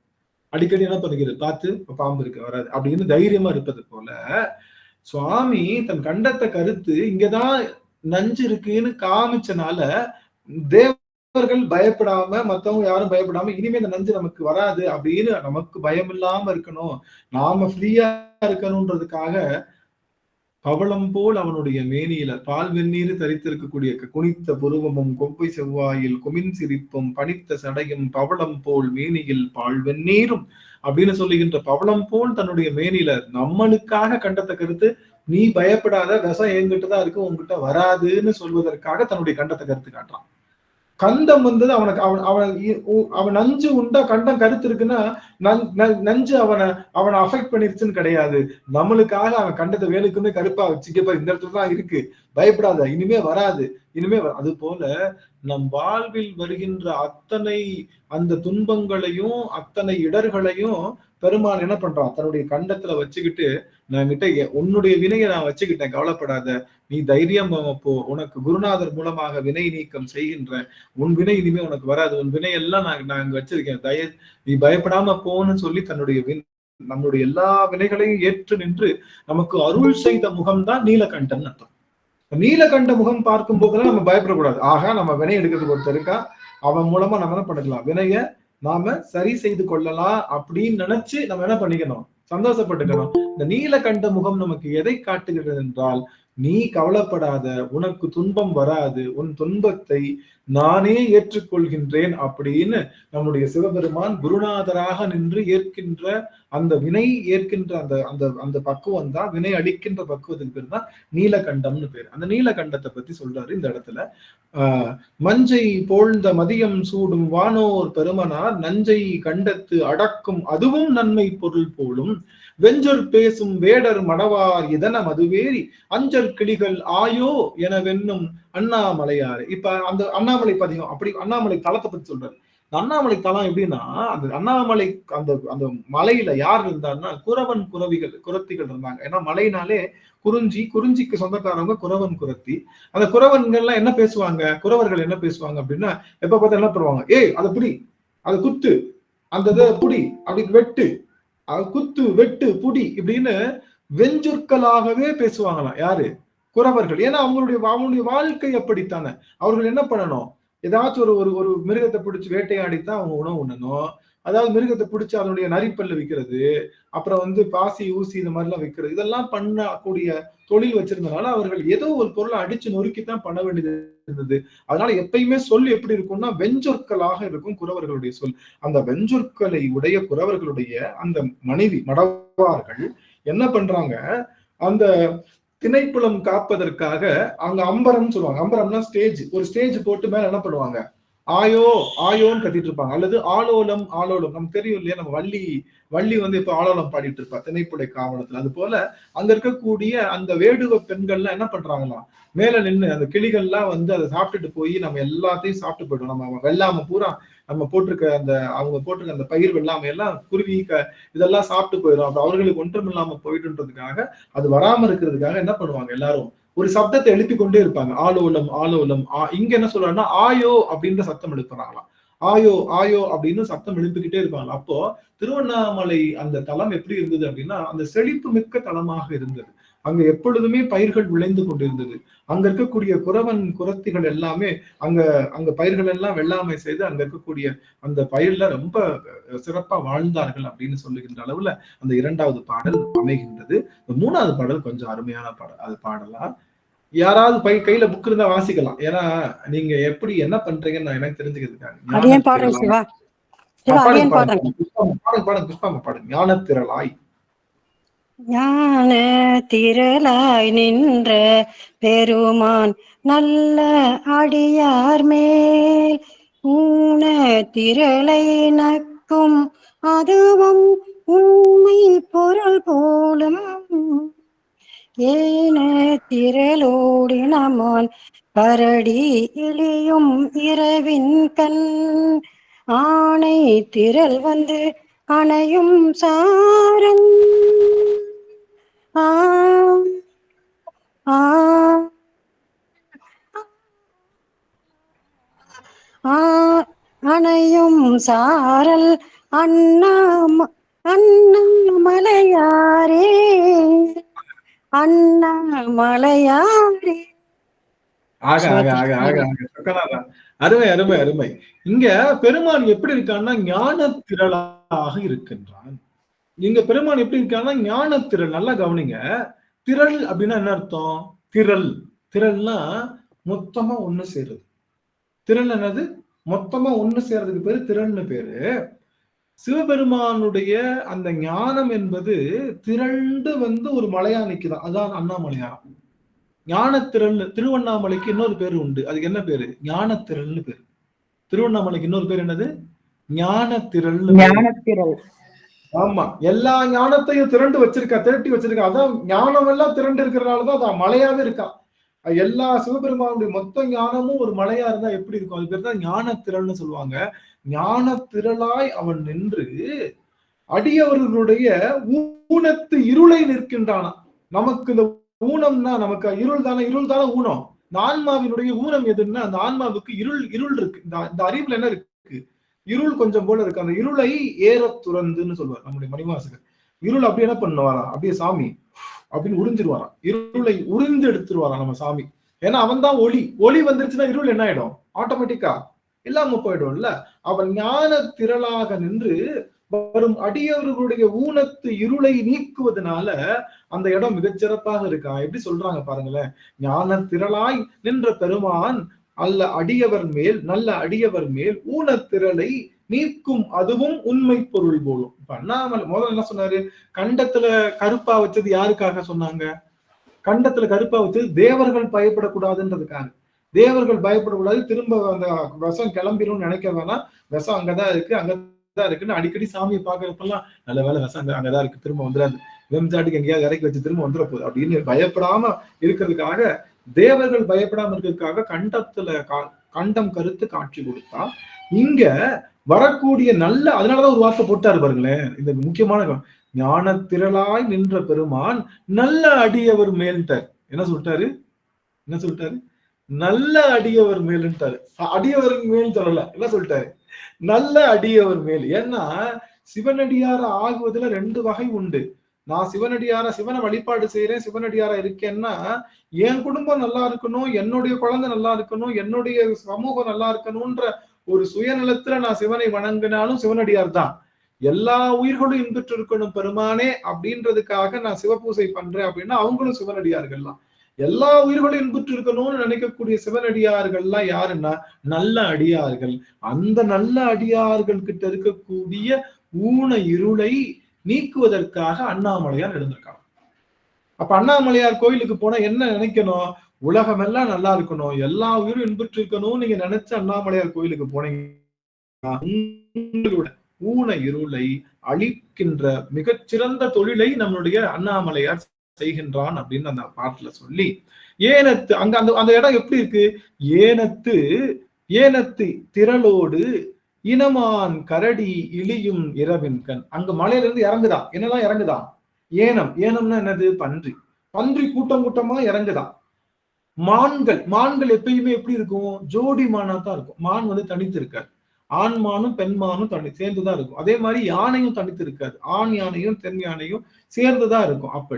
அடிக்கடி என்ன பண்ணிக்கிறது, பார்த்து பாம்பு இருக்கு வராது அப்படின்னு தைரியமா இருப்பது போல சுவாமி தன் கண்டத்தை கருத்து இங்கதான் நஞ்சு இருக்குன்னு காமிச்சனால தேவர்கள் பயப்படாம, மத்தவங்க யாரும் பயப்படாம, இனிமே இந்த நஞ்சு நமக்கு வராது அப்படின்னு நமக்கு பயம் இல்லாம இருக்கணும், நாம ஃப்ரீயா இருக்கணும்ன்றதுக்காக பவளம் போல் அவனுடைய மேனியில பால் வெந்நீர் தரித்திருக்கக்கூடிய குனித்த புருவமும் கொம்பை செவ்வாயில் குமின் சிரிப்பும் பனித்த சடையும் பவளம் போல் மேனியில் பால் வெந்நீரும் அப்படின்னு சொல்லுகின்ற பவளம் போல் தன்னுடைய மேனியில நம்மளுக்காக கண்டத்தை கருத்து, நீ பயப்படாத, விஷம் என்கிட்டதான் இருக்கு, உங்ககிட்ட வராதுன்னு சொல்வதற்காக தன்னுடைய கண்டத்தை கருத்து காட்டுறான். கண்டம் வந்தது அவனுக்கு, அவன் நஞ்சு உண்டா கண்டம் கருத்து இருக்குன்னா நஞ்சு அவனை அஃபெக்ட் பண்ணிருச்சுன்னு கிடையாது. நம்மளுக்காக அவன் கண்டத்தை வேலுக்குமே கருப்பா வச்சுக்கப்ப இந்த இடத்துல தான் இருக்கு, பயப்படாத, இனிமே வராது, அது போல நம் வாழ்வில் வருகின்ற அத்தனை அந்த துன்பங்களையும் அத்தனை இடர்களையும் பெருமான் என்ன பண்றான், தன்னுடைய கண்டத்துல வச்சுக்கிட்டு, நான் கிட்ட உன்னுடைய வினையை நான் வச்சுக்கிட்டேன், கவலைப்படாத, நீ தைரியம் போ, உனக்கு குருநாதர் மூலமாக வினை நீக்கம் செய்கின்றேன், உன் வினை இனிமே உனக்கு வராது, உன் வினை எல்லாம் நான் இங்க வச்சிருக்கேன், நீ பயப்படாம போன்னு சொல்லி நம்மளுடைய எல்லா வினைகளையும் ஏற்று நின்று நமக்கு அருள் செய்த முகம்தான் நீலகண்டன் அர்த்தம். நீலகண்ட முகம் பார்க்கும் போதெல்லாம் நம்ம பயப்படக்கூடாது. ஆக நம்ம வினை எடுக்கிறதுக்கு ஒருத்தர் இருக்கா, அவன் மூலமா நம்ம என்ன பண்ணிக்கலாம், வினைய நாம சரி செய்து கொள்ளலாம் அப்படின்னு நினைச்சு நம்ம என்ன பண்ணிக்கணும், சந்தோஷப்பட்டுக்கணும். இந்த நீலகண்ட முகம் நமக்கு எதை காட்டுகிறது என்றால், நீ கவலைப்படாத, உனக்கு துன்பம் வராது, உன் துன்பத்தை நானே ஏற்றுக்கொள்கின்றேன் அப்படின்னு நம்முடைய சிவபெருமான் குருநாதராக நின்று ஏற்கின்ற அந்த வினை ஏற்கின்ற அந்த பக்குவம் தான், வினை அளிக்கின்ற பக்குவத்துக்கு பேர் தான் நீலகண்டம்னு பேர். அந்த நீலகண்டத்தை பத்தி சொல்றாரு இந்த இடத்துல. மஞ்சை போழ்ந்த மதியம் சூடும் வானோர் பெருமனார் நஞ்சை கண்டத்து அடக்கும் அதுவும் நன்மை பொருள் போலும் வெஞ்சொர் பேசும் வேடர் மடவார் இதன மதுவேறி அஞ்சற் கிளிகள் ஆயோ என வென்னும் அண்ணாமலையாறு. இப்ப அந்த அண்ணாமலை பதிகம் அப்படி அண்ணாமலை தலத்தை பத்தி சொல்றாரு. அண்ணாமலை தலம் எப்படின்னா, அந்த அண்ணாமலை அந்த மலையில யார் இருந்தாருன்னா குறவன் குரத்திகள் இருந்தாங்க. ஏன்னா மலையினாலே குறிஞ்சிக்கு சொந்தக்காரவங்க குறவன் குரத்தி. அந்த குறவன்கள்லாம் என்ன பேசுவாங்க, குறவர்கள் என்ன பேசுவாங்க அப்படின்னா, எப்ப பார்த்தா என்ன பண்ணுவாங்க, அதை புடி, அதை குத்து, அந்த இதை புடி, அப்படி வெட்டு, குத்து வெட்டு புடி இப்படின்னு வெஞ்சொற்களாகவே பேசுவாங்களாம். யாரு? குறவர்கள். ஏன்னா அவங்களுடைய வாழ்க்கை அப்படித்தானே. அவர்கள் என்ன பண்ணணும், ஏதாச்சும் ஒரு மிருகத்தை பிடிச்சு வேட்டையாடித்தான் அவங்க உணவு உண்ணணும். அதாவது மிருகத்தை பிடிச்சி அதனுடைய நரிப்பல்ல விற்கிறது, அப்புறம் வந்து பாசி ஊசி இந்த மாதிரி எல்லாம் விற்கிறது, இதெல்லாம் பண்ணக்கூடிய தொழில் வச்சிருந்தனால அவர்கள் ஏதோ ஒரு பொருளை அடிச்சு நொறுக்கித்தான் பண்ண வேண்டியது இருந்தது. அதனால எப்பயுமே சொல் எப்படி இருக்கும்னா வெஞ்சொற்களாக இருக்கும் குறவர்களுடைய சொல். அந்த வெஞ்சொற்களை உடைய குறவர்களுடைய அந்த மனைவி மடவார்கள் என்ன பண்றாங்க, அந்த திணைப்புலம் காப்பதற்காக அங்க அம்பரம் சொல்லுவாங்க. அம்பரம்னா ஸ்டேஜ், ஒரு ஸ்டேஜ் போட்டு மேல என்ன பண்ணுவாங்க, ஆயோ ஆயோன்னு கத்திட்டு இருப்பாங்க, அல்லது ஆலோலம் ஆலோலம். நமக்கு தெரியும் இல்லையா, நம்ம வள்ளி வந்து இப்ப ஆலோலம் பாடிட்டு இருப்பா திணைப்புடை காவலத்துல. அது போல அங்க இருக்கக்கூடிய அந்த வேடுவ பெண்கள்லாம் என்ன பண்றாங்களா, மேல நின்று அந்த கிளிகள்லாம் வந்து அதை சாப்பிட்டுட்டு போய் நம்ம எல்லாத்தையும் சாப்பிட்டு போயிடும். நம்ம வெள்ளாம பூரா நம்ம போட்டிருக்க அந்த அவங்க போட்டிருக்க அந்த பயிர் வெள்ளாமை எல்லாம் குருவி இதெல்லாம் சாப்பிட்டு போயிடும். அப்ப அவர்களுக்கு ஒன்றும் இல்லாம போயிட்டுன்றதுக்காக, அது வராம இருக்கிறதுக்காக என்ன பண்ணுவாங்க, எல்லாரும் ஒரு சப்தத்தை எழுப்பி கொண்டே இருப்பாங்க. ஆலோலம் ஆலோலம். இங்க என்ன சொல்றாங்கன்னா ஆயோ அப்படின்ற சத்தம் எழுப்புறாங்களாம். ஆயோ ஆயோ அப்படின்னு சத்தம் எழுப்பிக்கிட்டே இருப்பாங்க. அப்போ திருவண்ணாமலை அந்த தலம் எப்படி இருந்தது அப்படின்னா, அந்த செழிப்பு மிக்க தலமாக இருந்தது. அங்க எப்பொழுதுமே பயிர்கள் விளைந்து கொண்டிருந்தது. அங்க இருக்கக்கூடிய குறத்திகள் எல்லாமே அங்க பயிர்கள் எல்லாம் வெள்ளாமை செய்து அங்க இருக்கக்கூடிய அந்த பயிர்ல ரொம்ப சிறப்பா வாழ்ந்தார்கள் அப்படின்னு சொல்லுகின்ற அளவுல அந்த 2வது பாடல் அமைகின்றது. 3வது பாடல் கொஞ்சம் அருமையான பாடல், அது பாடலாம். யாராவது கையில புக் இருந்தா வாசிக்கலாம். ஏன்னா நீங்க எப்படி என்ன பண்றீங்கன்னு எனக்கு தெரிஞ்சுக்கிறதுக்காக. பாடுங்க ஞானத்திரளாய். ஞான திரளாய் நின்ற பெருமான் நல்ல அடியார் மேல் ஊன திரளை நக்கும் அதுவும் உண்மை பொருள் போலும் ஏன திரளோடினமான் கரடி இழியும் இரவின் கண் ஆணை திரள் வந்து அணையும் சாரன் அணையும் சாரல் அண்ணாமலையாரே அண்ணாமலையாரே. அருமை அருமை அருமை. இங்க பெருமான் எப்படி இருக்கான்னா ஞான திரளாக இருக்கின்றான். இங்க பெருமான் எப்படி இருக்கான்னா ஞான திரள். நல்லா கவனிங்க, திரள் அப்படின்னா என்ன அர்த்தம்? திரள்னா மொத்தமா ஒண்ணு சேருது. திரள் என்னது? மொத்தமா ஒண்ணு சேர்றதுக்கு பேரு திரள்னு பேரு. சிவபெருமானுடைய அந்த ஞானம் என்பது திரண்டு வந்து ஒரு மலையா நிக்குதான், அதான் அண்ணாமலையாரம். ஞானத்திரள். திருவண்ணாமலைக்கு இன்னொரு பேரு உண்டு, அதுக்கு என்ன பேரு? ஞானத்திரள்னு பேரு. திருவண்ணாமலைக்கு இன்னொரு பேர் என்னது? ஞானத்திரள். ஆமா, எல்லா ஞானத்தையும் திரட்டி வச்சிருக்கா. அதான் ஞானம் எல்லாம் திரண்டு இருக்கிறதுனாலதான் அதான் மலையாவே இருக்கா. எல்லா சிவபெருமானுடைய மொத்த ஞானமும் ஒரு மலையா இருந்தா எப்படி இருக்கும்? அது பேர் தான் ஞானத்திரள்னு சொல்லுவாங்க. ஞானத்திரளாய் அவன் நின்று அடியவர்களுடைய ஊனத்து இருளை நிற்கின்றானா. நமக்கு இந்த ஊனம்னா நமக்கு இருள் தானே ஊனம். இந்த ஆன்மாவினுடைய ஊனம் எதுன்னா, அந்த ஆன்மாவுக்கு இருள் இருக்கு. இந்த அறிவுல என்ன இருக்கு? இருள் கொஞ்சம் போல இருக்கு. அந்த இருளை ஏற துறந்துன்னு சொல்லுவார் நம்முடைய மணிவாசகர். இருள் அப்படி என்ன பண்ணுவாரா, அப்படியே சாமி அப்படின்னு உறிஞ்சிருவாராம். இருளை உறிந்து எடுத்துருவாராம் நம்ம சாமி. ஏன்னா அவன் தான் ஒளி வந்துருச்சுன்னா இருள் என்ன ஆயிடும்? ஆட்டோமேட்டிக்கா இல்லாம போயிடும்ல. அவன் ஞான திரளாக நின்று வரும் அடியவர்களுடைய ஊனத்து இருளை நீக்குவதனால அந்த இடம் மிகச்சிறப்பாக இருக்கா. எப்படி சொல்றாங்க பாருங்களேன். ஞான திரளாய் நின்ற பெருமான் நல்ல அடியவர் மேல் ஊனத்திரளை நீக்கும் அதுவும் உண்மை பொருள் போலும். இப்ப அண்ணாமலை முதல்ல என்ன சொன்னாரு? கண்டத்துல கருப்பா வச்சது யாருக்காக சொன்னாங்க? கண்டத்துல கருப்பா வச்சது தேவர்கள் பயப்படக்கூடாதுன்றதுக்காக. தேவர்கள் பயப்படக்கூடாது, திரும்ப அந்த விஷம் கிளம்பிடும் நினைக்க வேணாம், விஷம் அங்கதான் இருக்குன்னு அடிக்கடி சாமியை பாக்குறப்பெல்லாம் நல்ல வேலை விஷம் அங்கதான் இருக்கு, திரும்ப வந்துடாது, வெம்சாட்டுக்கு எங்கேயாவது இறக்கி வச்சு திரும்ப வந்துட போகுது அப்படின்னு பயப்படாம இருக்கிறதுக்காக, தேவர்கள் பயப்படாம இருக்கிறதுக்காக கண்டம் கருத்து காட்சி கொடுத்தா. இங்க வரக்கூடிய அதனாலதான் ஒரு வார்த்தை போட்டாரு பாருங்களேன். இந்த முக்கியமான ஞான திரளாய் நின்ற பெருமான் நல்ல அடியவர் மேல்ட்டார். என்ன சொல்லிட்டாரு? நல்ல அடியவர் மேல்ட்டாரு. அடியவர் மேல் சொல்லல, என்ன சொல்லிட்டாரு? நல்ல அடியவர் மேல். ஏன்னா சிவனடியார ஆகுவதுல 2 வகை உண்டு. நான் சிவனை வழிபாடு செய்யறேன், சிவனடியாரா இருக்கேன்னா என் குடும்பம் நல்லா இருக்கணும், என்னுடைய குழந்தை நல்லா இருக்கணும், என்னுடைய சமூகம் நல்லா இருக்கணும்ன்ற ஒரு சுயநலத்துல நான் சிவனை வணங்கினாலும் சிவனடியார் தான். எல்லா உயிர்களும் இன்புற்று இருக்கணும் பெருமானே அப்படின்றதுக்காக நான் சிவபூசை பண்றேன் அப்படின்னா அவங்களும் சிவனடியார்கள்லாம். எல்லா உயிர்களும் இன்புற்று இருக்கணும்னு நினைக்கக்கூடிய சிவனடியார்கள்லாம் யாருன்னா நல்ல அடியார்கள். அந்த நல்ல அடியார்கள் கிட்ட இருக்கக்கூடிய ஊன இருளை நீக்குவதற்காக அண்ணாமலையார் எழுந்திருக்காங்க. அப்ப அண்ணாமலையார் கோயிலுக்கு போனா என்ன நினைக்கணும்? உலகம் எல்லாம் நல்லா இருக்கணும், எல்லா உயிரும் இன்புற்று இருக்கணும் நீங்க நினைச்சு அண்ணாமலையார் கோயிலுக்கு போனீங்கன்னா உங்களுடைய ஊன இருளை அழிக்கின்ற மிகச்சிறந்த தொழிலை நம்மளுடைய அண்ணாமலையார் செய்கின்றான் அப்படின்னு அந்த பாட்டுல சொல்லி, ஏனத்து அங்க அந்த அந்த இடம் எப்படி இருக்கு? ஏனத்து திரளோடு இனமான் கரடி இழியும் இரவின் கண். அங்க மலையில இருந்து இறங்குதான். என்னெல்லாம் இறங்குதான்? ஏனம்னா என்னது? பன்றி கூட்டம் கூட்டமா இறங்குதான். மான்கள் எப்பயுமே எப்படி இருக்கும்? ஜோடி மானா தான் இருக்கும். மான் வந்து தனித்து இருக்காது. ஆண் மானும் பெண் மானும் சேர்ந்துதான் இருக்கும். அதே மாதிரி யானையும் தனித்து இருக்காது. ஆண் யானையும் பெண் யானையும் சேர்ந்துதான் இருக்கும். அப்போ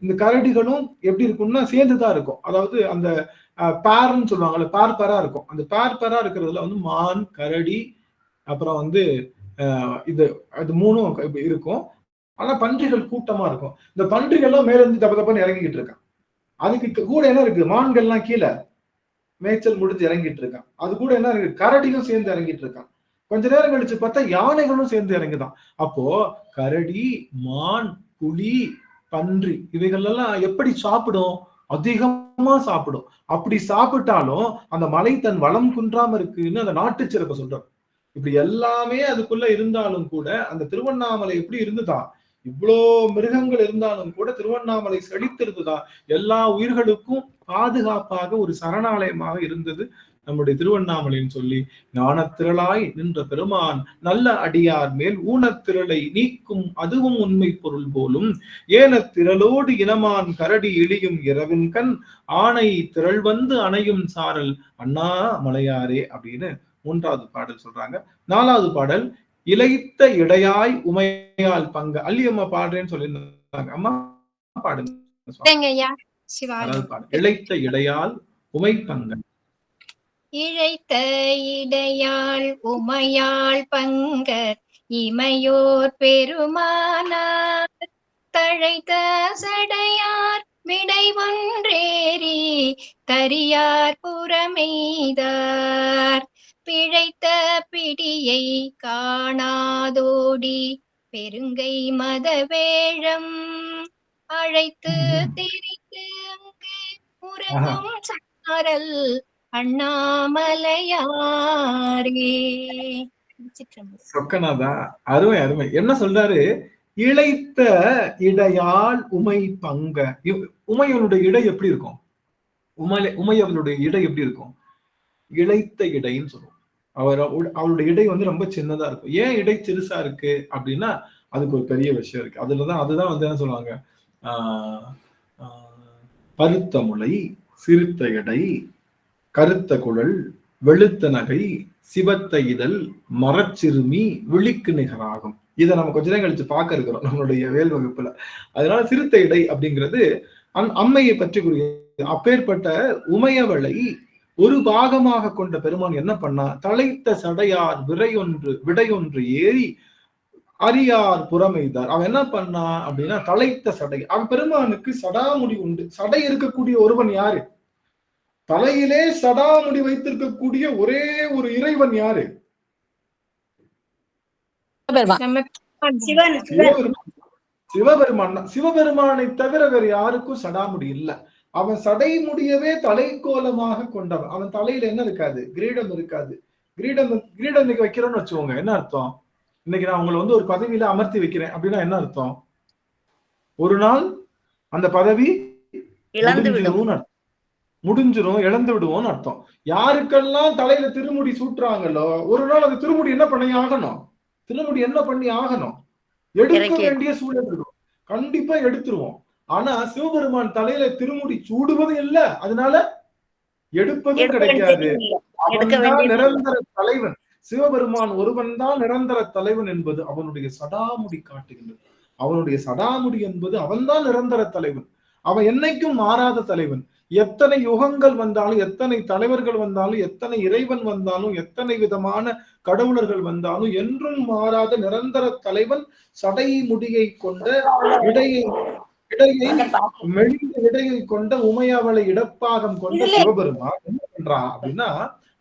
இந்த கரடிகளும் எப்படி இருக்கும்னா சேர்ந்துதான் இருக்கும். அதாவது அந்த பேர்ன்னு சொல்லுவாங்கல்ல, பேரா இருக்கும். அந்த பேரா இருக்கிறதுல வந்து மான், கரடி, அப்புறம் வந்து இது மூணும் இருக்கும். ஆனா பன்றிகள் கூட்டமா இருக்கும். இந்த பன்றிகள்லாம் மேல இருந்து தப்பன்னு இறங்கிக்கிட்டு இருக்கான். அதுக்கு கூட என்ன இருக்கு? மான்கள்லாம் கீழே மேய்ச்சல் முடிஞ்சு இறங்கிட்டு இருக்கான். அது கூட என்ன இருக்கு? கரடியும் சேர்ந்து இறங்கிட்டு இருக்கான். கொஞ்ச நேரம் கழிச்சு பார்த்தா யானைகளும் சேர்ந்து இறங்குதான். அப்போ கரடி, மான், புலி, பன்றி இவைகள் எல்லாம் எப்படி சாப்பிடும்? அதிகமா சாப்பிடும். அப்படி சாப்பிட்டாலும் அந்த மலை தன் வளம் குன்றாம இருக்குன்னு அந்த நாட்டு சிறப்பை சொல்றோம். இப்படி எல்லாமே அதுக்குள்ள இருந்தாலும் கூட அந்த திருவண்ணாமலை எப்படி இருந்துதான்? இவ்வளோ மிருகங்கள் இருந்தாலும் கூட திருவண்ணாமலை செழித்திருந்ததா? எல்லா உயிர்களுக்கும் பாதுகாப்பாக ஒரு சரணாலயமாக இருந்தது நம்முடைய திருவண்ணாமலைன்னு சொல்லி, ஞானத்திரளாய் நின்ற பெருமான் நல்ல அடியார் மேல் ஊனத்திரளை நீக்கும் அதுவும் உண்மை பொருள் போலும், ஏனத்திரளோடு இனமான் கரடி இழியும் இரவின் கண் ஆணை திரள் வந்து அணையும் சாரல் அண்ணாமலையாரே அப்படின்னு 3வது பாடல் சொல்றாங்க. 4வது பாடல் இளைத்த இடையாய் உமையால் பங்க. அல்லியம்மா பாடுறேன்னு சொல்லியிருந்தாங்க. அம்மா பாடுங்க. இளைத்த இடையால் உமை பங்க. இழைத்த இடையாள் உமையாள் பங்க இமையோர் பெருமானார் தழைத்த சடையார் விடை ஒன்றேறி தரியார் புறமெய்தார் பிழைத்த பிடியை காணாதோடி பெருங்கை மதவேழம் அழைத்து திரித்து அங்கு உறங்கும் சாரல் அண்ணாமலையாரே. சொக்கநாதா, அருமை. என்ன சொல்றாரு? இளைத்த இடையால் உமை பங்க. உமையவனுடைய இடை எப்படி இருக்கும்? உமையவனுடைய இடை எப்படி இருக்கும்? இளைத்த இடைன்னு சொல்லுவோம். அவளுடைய இடை வந்து ரொம்ப சின்னதா இருக்கும். ஏன் இடை சிறுசா இருக்கு அப்படின்னா அதுக்கு ஒரு பெரிய விஷயம் இருக்கு. அதுதான் வந்து என்ன சொல்லுவாங்க? பருத்த முளை, சிறுத்த இடை, கருத்த குழல், வெளுத்த நகை, சிவத்த இதழ், மரச்சிறுமி, விழிக்கு நிகராகும். இதை நம்ம கொஞ்ச நேரம் கழிச்சு பார்க்க இருக்கிறோம் நம்மளுடைய வேல் வகுப்புல. அதனால சிறுத்த இடை அப்படிங்கிறது அம்மையை பற்றி கூறிய. அப்பேற்பட்ட உமையவளை ஒரு பாகமாக கொண்ட பெருமான் என்ன பண்ணா? தழைத்த சடையார் விடையொன்று ஏறி அரியார் புறமெய்தார். அவன் என்ன பண்ணா அப்படின்னா தழைத்த சடை. அவன் பெருமானுக்கு சடாமுடி உண்டு. சடை இருக்கக்கூடிய ஒருவன் யாரு? தலையிலே சடாமுடி வைத்திருக்கக்கூடிய ஒரே ஒரு இறைவன் யாரு? சிவபெருமான். சிவபெருமானை தவிர வேறு யாருக்கும் சடாமுடி இல்ல. அவன் சடை முடியவே தலைக்கோலமாக கொண்டவன். அவன் தலையில என்ன இருக்காது? கிரீடம் இருக்காது. கிரீடம் இன்னைக்கு வைக்கிறோம்னு வச்சுக்கோங்க. என்ன அர்த்தம்? இன்னைக்கு நான் உங்களை வந்து ஒரு பதவியில அமர்த்தி வைக்கிறேன் அப்படின்னா என்ன அர்த்தம்? ஒரு நாள் அந்த பதவி முடிஞ்சிரும், இழந்து விடுவோம்னு அர்த்தம். யாருக்கெல்லாம் தலையில திருமுடி சூட்டுறாங்களோ ஒரு நாள் அந்த திருமுடி என்ன பண்ணி ஆகணும்? எடுக்க வேண்டிய சூழல் இருக்கும். கண்டிப்பா எடுத்துருவோம். ஆனா சிவபெருமான் தலையில திருமுடி சூடுவது இல்ல, அதனால எடுப்பதும் கிடைக்காது. அவன்தான் நிரந்தர தலைவன். சிவபெருமான் ஒருவன் தான் நிரந்தர தலைவன் என்பது அவனுடைய சடாமுடி காட்டுகின்றது. அவனுடைய சடாமுடி என்பது அவன்தான் நிரந்தர தலைவன். அவன் என்னைக்கும் மாறாத தலைவன். எத்தனை யுகங்கள் வந்தாலும், எத்தனை தலைவர்கள் வந்தாலும், எத்தனை இறைவன் வந்தாலும், எத்தனை விதமான கடவுளர்கள் வந்தாலும், என்றும் மாறாத நிரந்தர தலைவன் சடை முடியை கொண்ட இடையை மெலிந்த இடையை கொண்ட உமையவளை இடப்பாகம் கொண்ட சிவபெருமான் என்ன பண்றான் அப்படின்னா,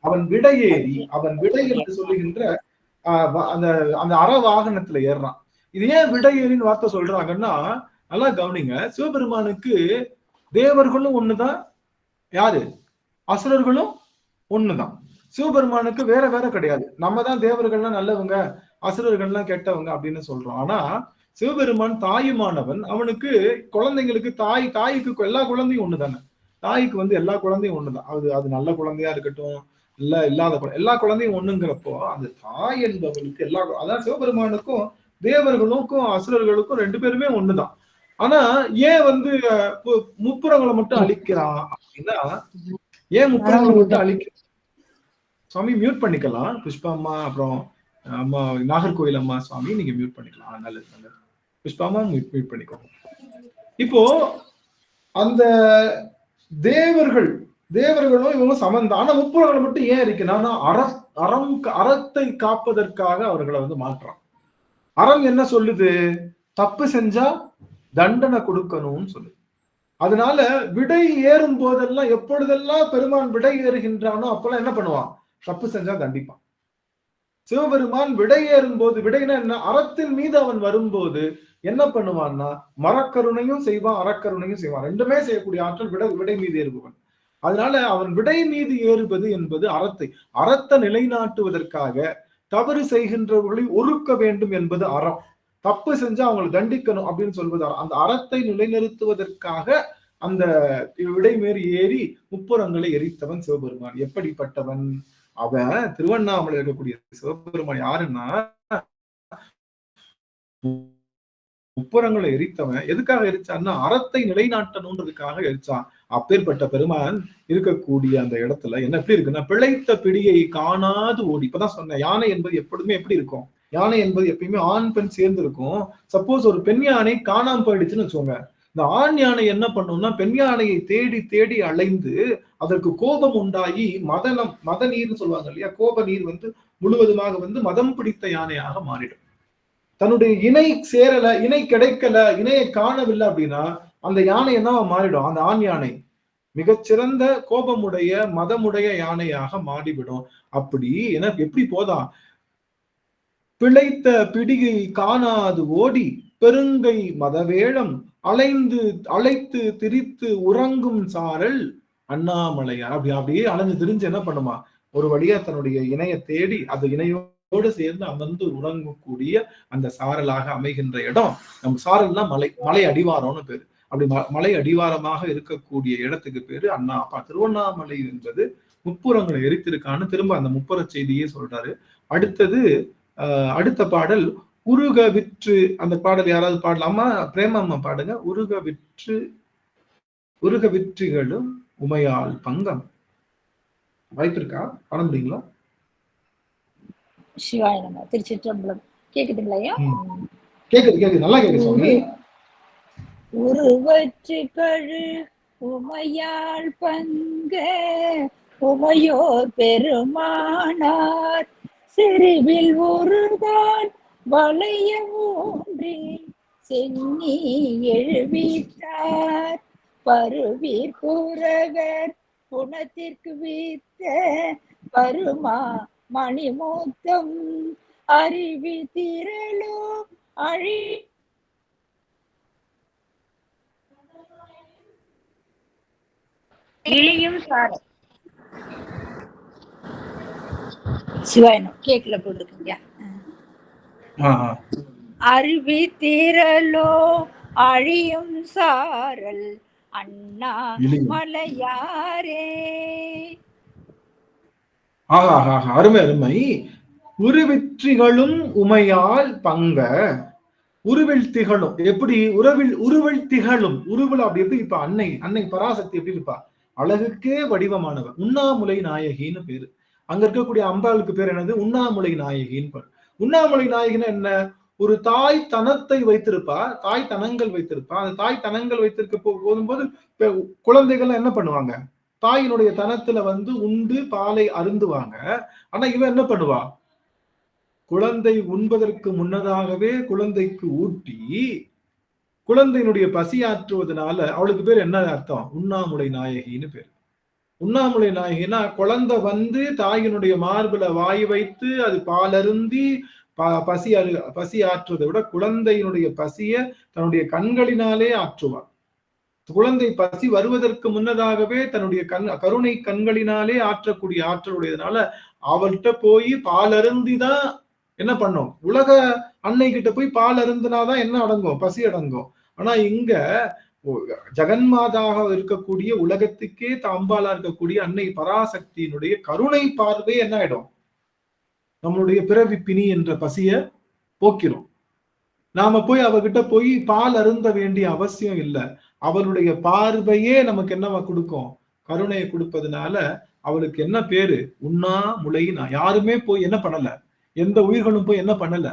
அவன் விடையேறி, அவன் விடை என்று சொல்லுகின்ற அந்த அந்த அற வாகனத்துல ஏறுறான். இது ஏன் விடையேறின்னு வார்த்தை சொல்றாங்கன்னா, நல்லா கவனிங்க, சிவபெருமானுக்கு தேவர்களும் ஒண்ணுதான், யாரு அசுரர்களும் ஒண்ணுதான். சிவபெருமானுக்கு வேற வேற கிடையாது. நம்ம தான் தேவர்கள்லாம் நல்லவங்க, அசுரர்கள்லாம் கெட்டவங்க அப்படின்னு சொல்றோம். ஆனா சிவபெருமான் தாயுமானவன். அவனுக்கு குழந்தைங்களுக்கு தாய்க்கு எல்லா குழந்தையும் ஒண்ணுதானே. தாய்க்கு எல்லா குழந்தையும் ஒண்ணுதான். அது நல்ல குழந்தையா இருக்கட்டும், இல்லாத எல்லா குழந்தையும் ஒண்ணுங்கிறப்போ அந்த தாய் என்பவர்களுக்கு அதான் சிவபெருமானுக்கும் தேவர்களுக்கும் அசுரர்களுக்கும் 2 பேருமே ஒண்ணுதான். ஆனா ஏன் முப்புறங்களை மட்டும் அழிக்கிறான் அப்படின்னா, ஏன் முப்புறங்களை மட்டும் அழிக்கிறான்? சுவாமி மியூட் பண்ணிக்கலாம். புஷ்பா அம்மா, அப்புறம் அம்மா நாகர்கோவில் அம்மா, சுவாமி நீங்க மியூட் பண்ணிக்கலாம். நல்லது நல்லது. புஷ்பா அம்மா மியூட் பண்ணிக்கோங்க. இப்போ அந்த தேவர்களும் இவங்க சமந்தான். ஆனா முப்புறங்களை மட்டும் ஏன் இருக்குன்னா, அறத்தை காப்பதற்காக அவர்களை மாற்றான். அறம் என்ன சொல்லுது? தப்பு செஞ்சா தண்டனை கொடுக்கணும்னு சொல்லு. அதனால விடை ஏறும் போதெல்லாம், எப்பொழுதெல்லாம் பெருமான் விடை ஏறுகின்றானோ அப்பெல்லாம் என்ன பண்ணுவான்? தப்பு செஞ்சா தண்டிப்பான். சிவபெருமான் விடை ஏறும் போது, விடைனா என்ன? அறத்தின் மீது அவன் வரும்போது என்ன பண்ணுவான்னா, மரக்கருணையும் செய்வான், அறக்கருணையும் செய்வான். 2மே செய்யக்கூடிய ஆற்றல் விடை மீது ஏறுபவன். அதனால அவன் விடை மீது ஏறுவது என்பது அறத்தை நிலைநாட்டுவதற்காக தவறு செய்கின்றவர்களை ஒருக்க வேண்டும் என்பது அறம். தப்பு செஞ்சா அவங்களை தண்டிக்கணும் அப்படின்னு சொல்வது அந்த அறத்தை நிலைநிறுத்துவதற்காக அந்த விடை மேறி ஏறி முப்புறங்களை எரித்தவன் சிவபெருமான். எப்படிப்பட்டவன் அவன்? திருவண்ணாமலை இருக்கக்கூடிய சிவபெருமான் யாருன்னா, முப்புறங்களை எரித்தவன். எதுக்காக எரிச்சான்னா, அறத்தை நிலைநாட்டணுன்றதுக்காக எரிச்சான். அப்பேற்பட்ட பெருமான் இருக்கக்கூடிய அந்த இடத்துல என்ன எப்படி இருக்குன்னா, பிழைத்த பிடியை காணாது ஓடி. இப்பதான் சொன்னேன், யானை என்பது எப்பொழுதுமே எப்படி இருக்கும்? யானை என்பது எப்பயுமே ஆண் பெண் சேர்ந்து இருக்கும். சப்போஸ் ஒரு பெண் யானை காணாம போயிடுச்சுன்னு வச்சுக்கோங்க, இந்த ஆண் யானை என்ன பண்ணும்னா, பெண் யானையை தேடி தேடி அலைந்து அதற்கு கோபம் உண்டாகி மத நீர்னு சொல்லுவாங்க இல்லையா, கோப நீர் முழுவதுமாக மதம் பிடித்த யானையாக மாறிடும். தன்னுடைய இணை சேரல, இணை கிடைக்கல, இணையை காணவில்லை அப்படின்னா அந்த யானை என்னவா மாறிடும்? அந்த ஆண் யானை மிகச்சிறந்த கோபமுடைய மதமுடைய யானையாக மாறிவிடும். அப்படி எப்படி போதா? பிழைத்த பிடியை காணாது ஓடி பெருங்கை மதவேளம் அழைத்து திரித்து உறங்கும் சாரல் அண்ணாமலையார். அப்படியே அலைஞ்சு திரிஞ்சு என்ன பண்ணுமா, ஒரு வழியா தன்னுடைய இணைய தேடி அந்த இணையோடு சேர்ந்து அமர்ந்து உறங்கக்கூடிய அந்த சாரலாக அமைகின்ற இடம். நம்ம சாரல்னா மலை அடிவாரம்னு பேரு. அப்படி மலை அடிவாரமாக இருக்கக்கூடிய இடத்துக்கு பேரு திருவண்ணாமலை என்பது முப்புறங்களை எரித்திருக்கான்னு திரும்ப அந்த முப்புற செய்தியே சொல்றாரு. அடுத்த பாடல் உருக விற்று. அந்த பாடல் யாராவது பாடலாமா? பிரேமம்மா பாடுங்க. உருக விற்றுகளும் உமையால் பங்கம். வாய்ப்பு இருக்கா? பாட முடியுங்களா? சிவாய நம. திருச்சிற்றம்பலம். கேக்குதுங்களா? கேக்குது, நல்லா கேக்குது சுவாமி. உருவற்றுகளு உமையால் பங்க உமையோர் பெருமானார் செறிவில் ஒருதான் வளைய ஊன்றி சென்னி எழுவித்தார் பருவீர் குரகர் புனத்திற்கு வீத்த பருமா மணிமூத்தம் அறிவி திரளோ அழி இழியும் சாரம். சிவாயனம் கேக்கல போட்டுருக்கீங்க. அருவி திரளோ அழியும் சாரல் அண்ணா மலையாரே. அருமை அருமை. உருவிற்றிகளும் உமையால் பங்க. உருவில் திகழும். எப்படி உருவில் திகழும்? உருவில் அப்படி எப்படி? இப்ப அன்னை பராசக்தி எப்படி இருப்பா? அழகுக்கே வடிவமானவர். உண்ணாமுலை நாயகின்னு பேரு. அங்க இருக்கக்கூடிய அம்பாளுக்கு பேர் என்னது? உண்ணாமுலை நாயகின்னு பேரு. உண்ணாமுலை நாயகின்னு என்ன? ஒரு தாய் தனத்தை வைத்திருப்பா, தாய் தனங்கள் வைத்திருப்பா. அந்த தாய் தனங்கள் வைத்திருக்க போகும்போது குழந்தைகள் என்ன பண்ணுவாங்க, தாயினுடைய தனத்துல வந்து உண்டு பாலை அருந்துவாங்க. ஆனா இவன் என்ன பண்ணுவா, குழந்தை உண்பதற்கு முன்னதாகவே குழந்தைக்கு ஊட்டி குழந்தையினுடைய பசியாற்றுவதனால அவளுக்கு பேர் என்ன அர்த்தம், உண்ணாமுலை நாயகின்னு பேர். உண்ணாமுலை நாயகினா குழந்தை வந்து தாயினுடைய மார்புல வாய் வைத்து அது பால் அருந்தி பசி ஆற்றுவதை விட குழந்தையினுடைய பசிய தன்னுடைய கண்களினாலே ஆற்றுவார். குழந்தை பசி வருவதற்கு முன்னதாகவே தன்னுடைய கருணை கண்களினாலே ஆற்றக்கூடிய ஆற்றலுடையதுனால அவள்கிட்ட போய் பால் அருந்திதான் என்ன பண்ணும், உலக அன்னை கிட்ட போய் பால் அருந்தினாதான் என்ன அடங்கும், பசி அடங்கும். ஆனா இங்க ஜெகன்மாதாக இருக்கக்கூடிய உலகத்துக்கே அம்பாலா இருக்கக்கூடிய அன்னை பராசக்தியினுடைய கருணை பார்வை என்ன ஆயிடும், நம்மளுடைய பிறவி பிணி என்ற பசிய போக்கிரும். நாம போய் அவகிட்ட போய் பால் அருந்த வேண்டிய அவசியம் இல்லை. அவளுடைய பார்வையே நமக்கு என்னவா கொடுக்கும், கருணையை கொடுப்பதுனால அவளுக்கு என்ன பேரு, உண்ணாமுலை. யாருமே போய் என்ன பண்ணல, எந்த உயிர்களும் போய் என்ன பண்ணல,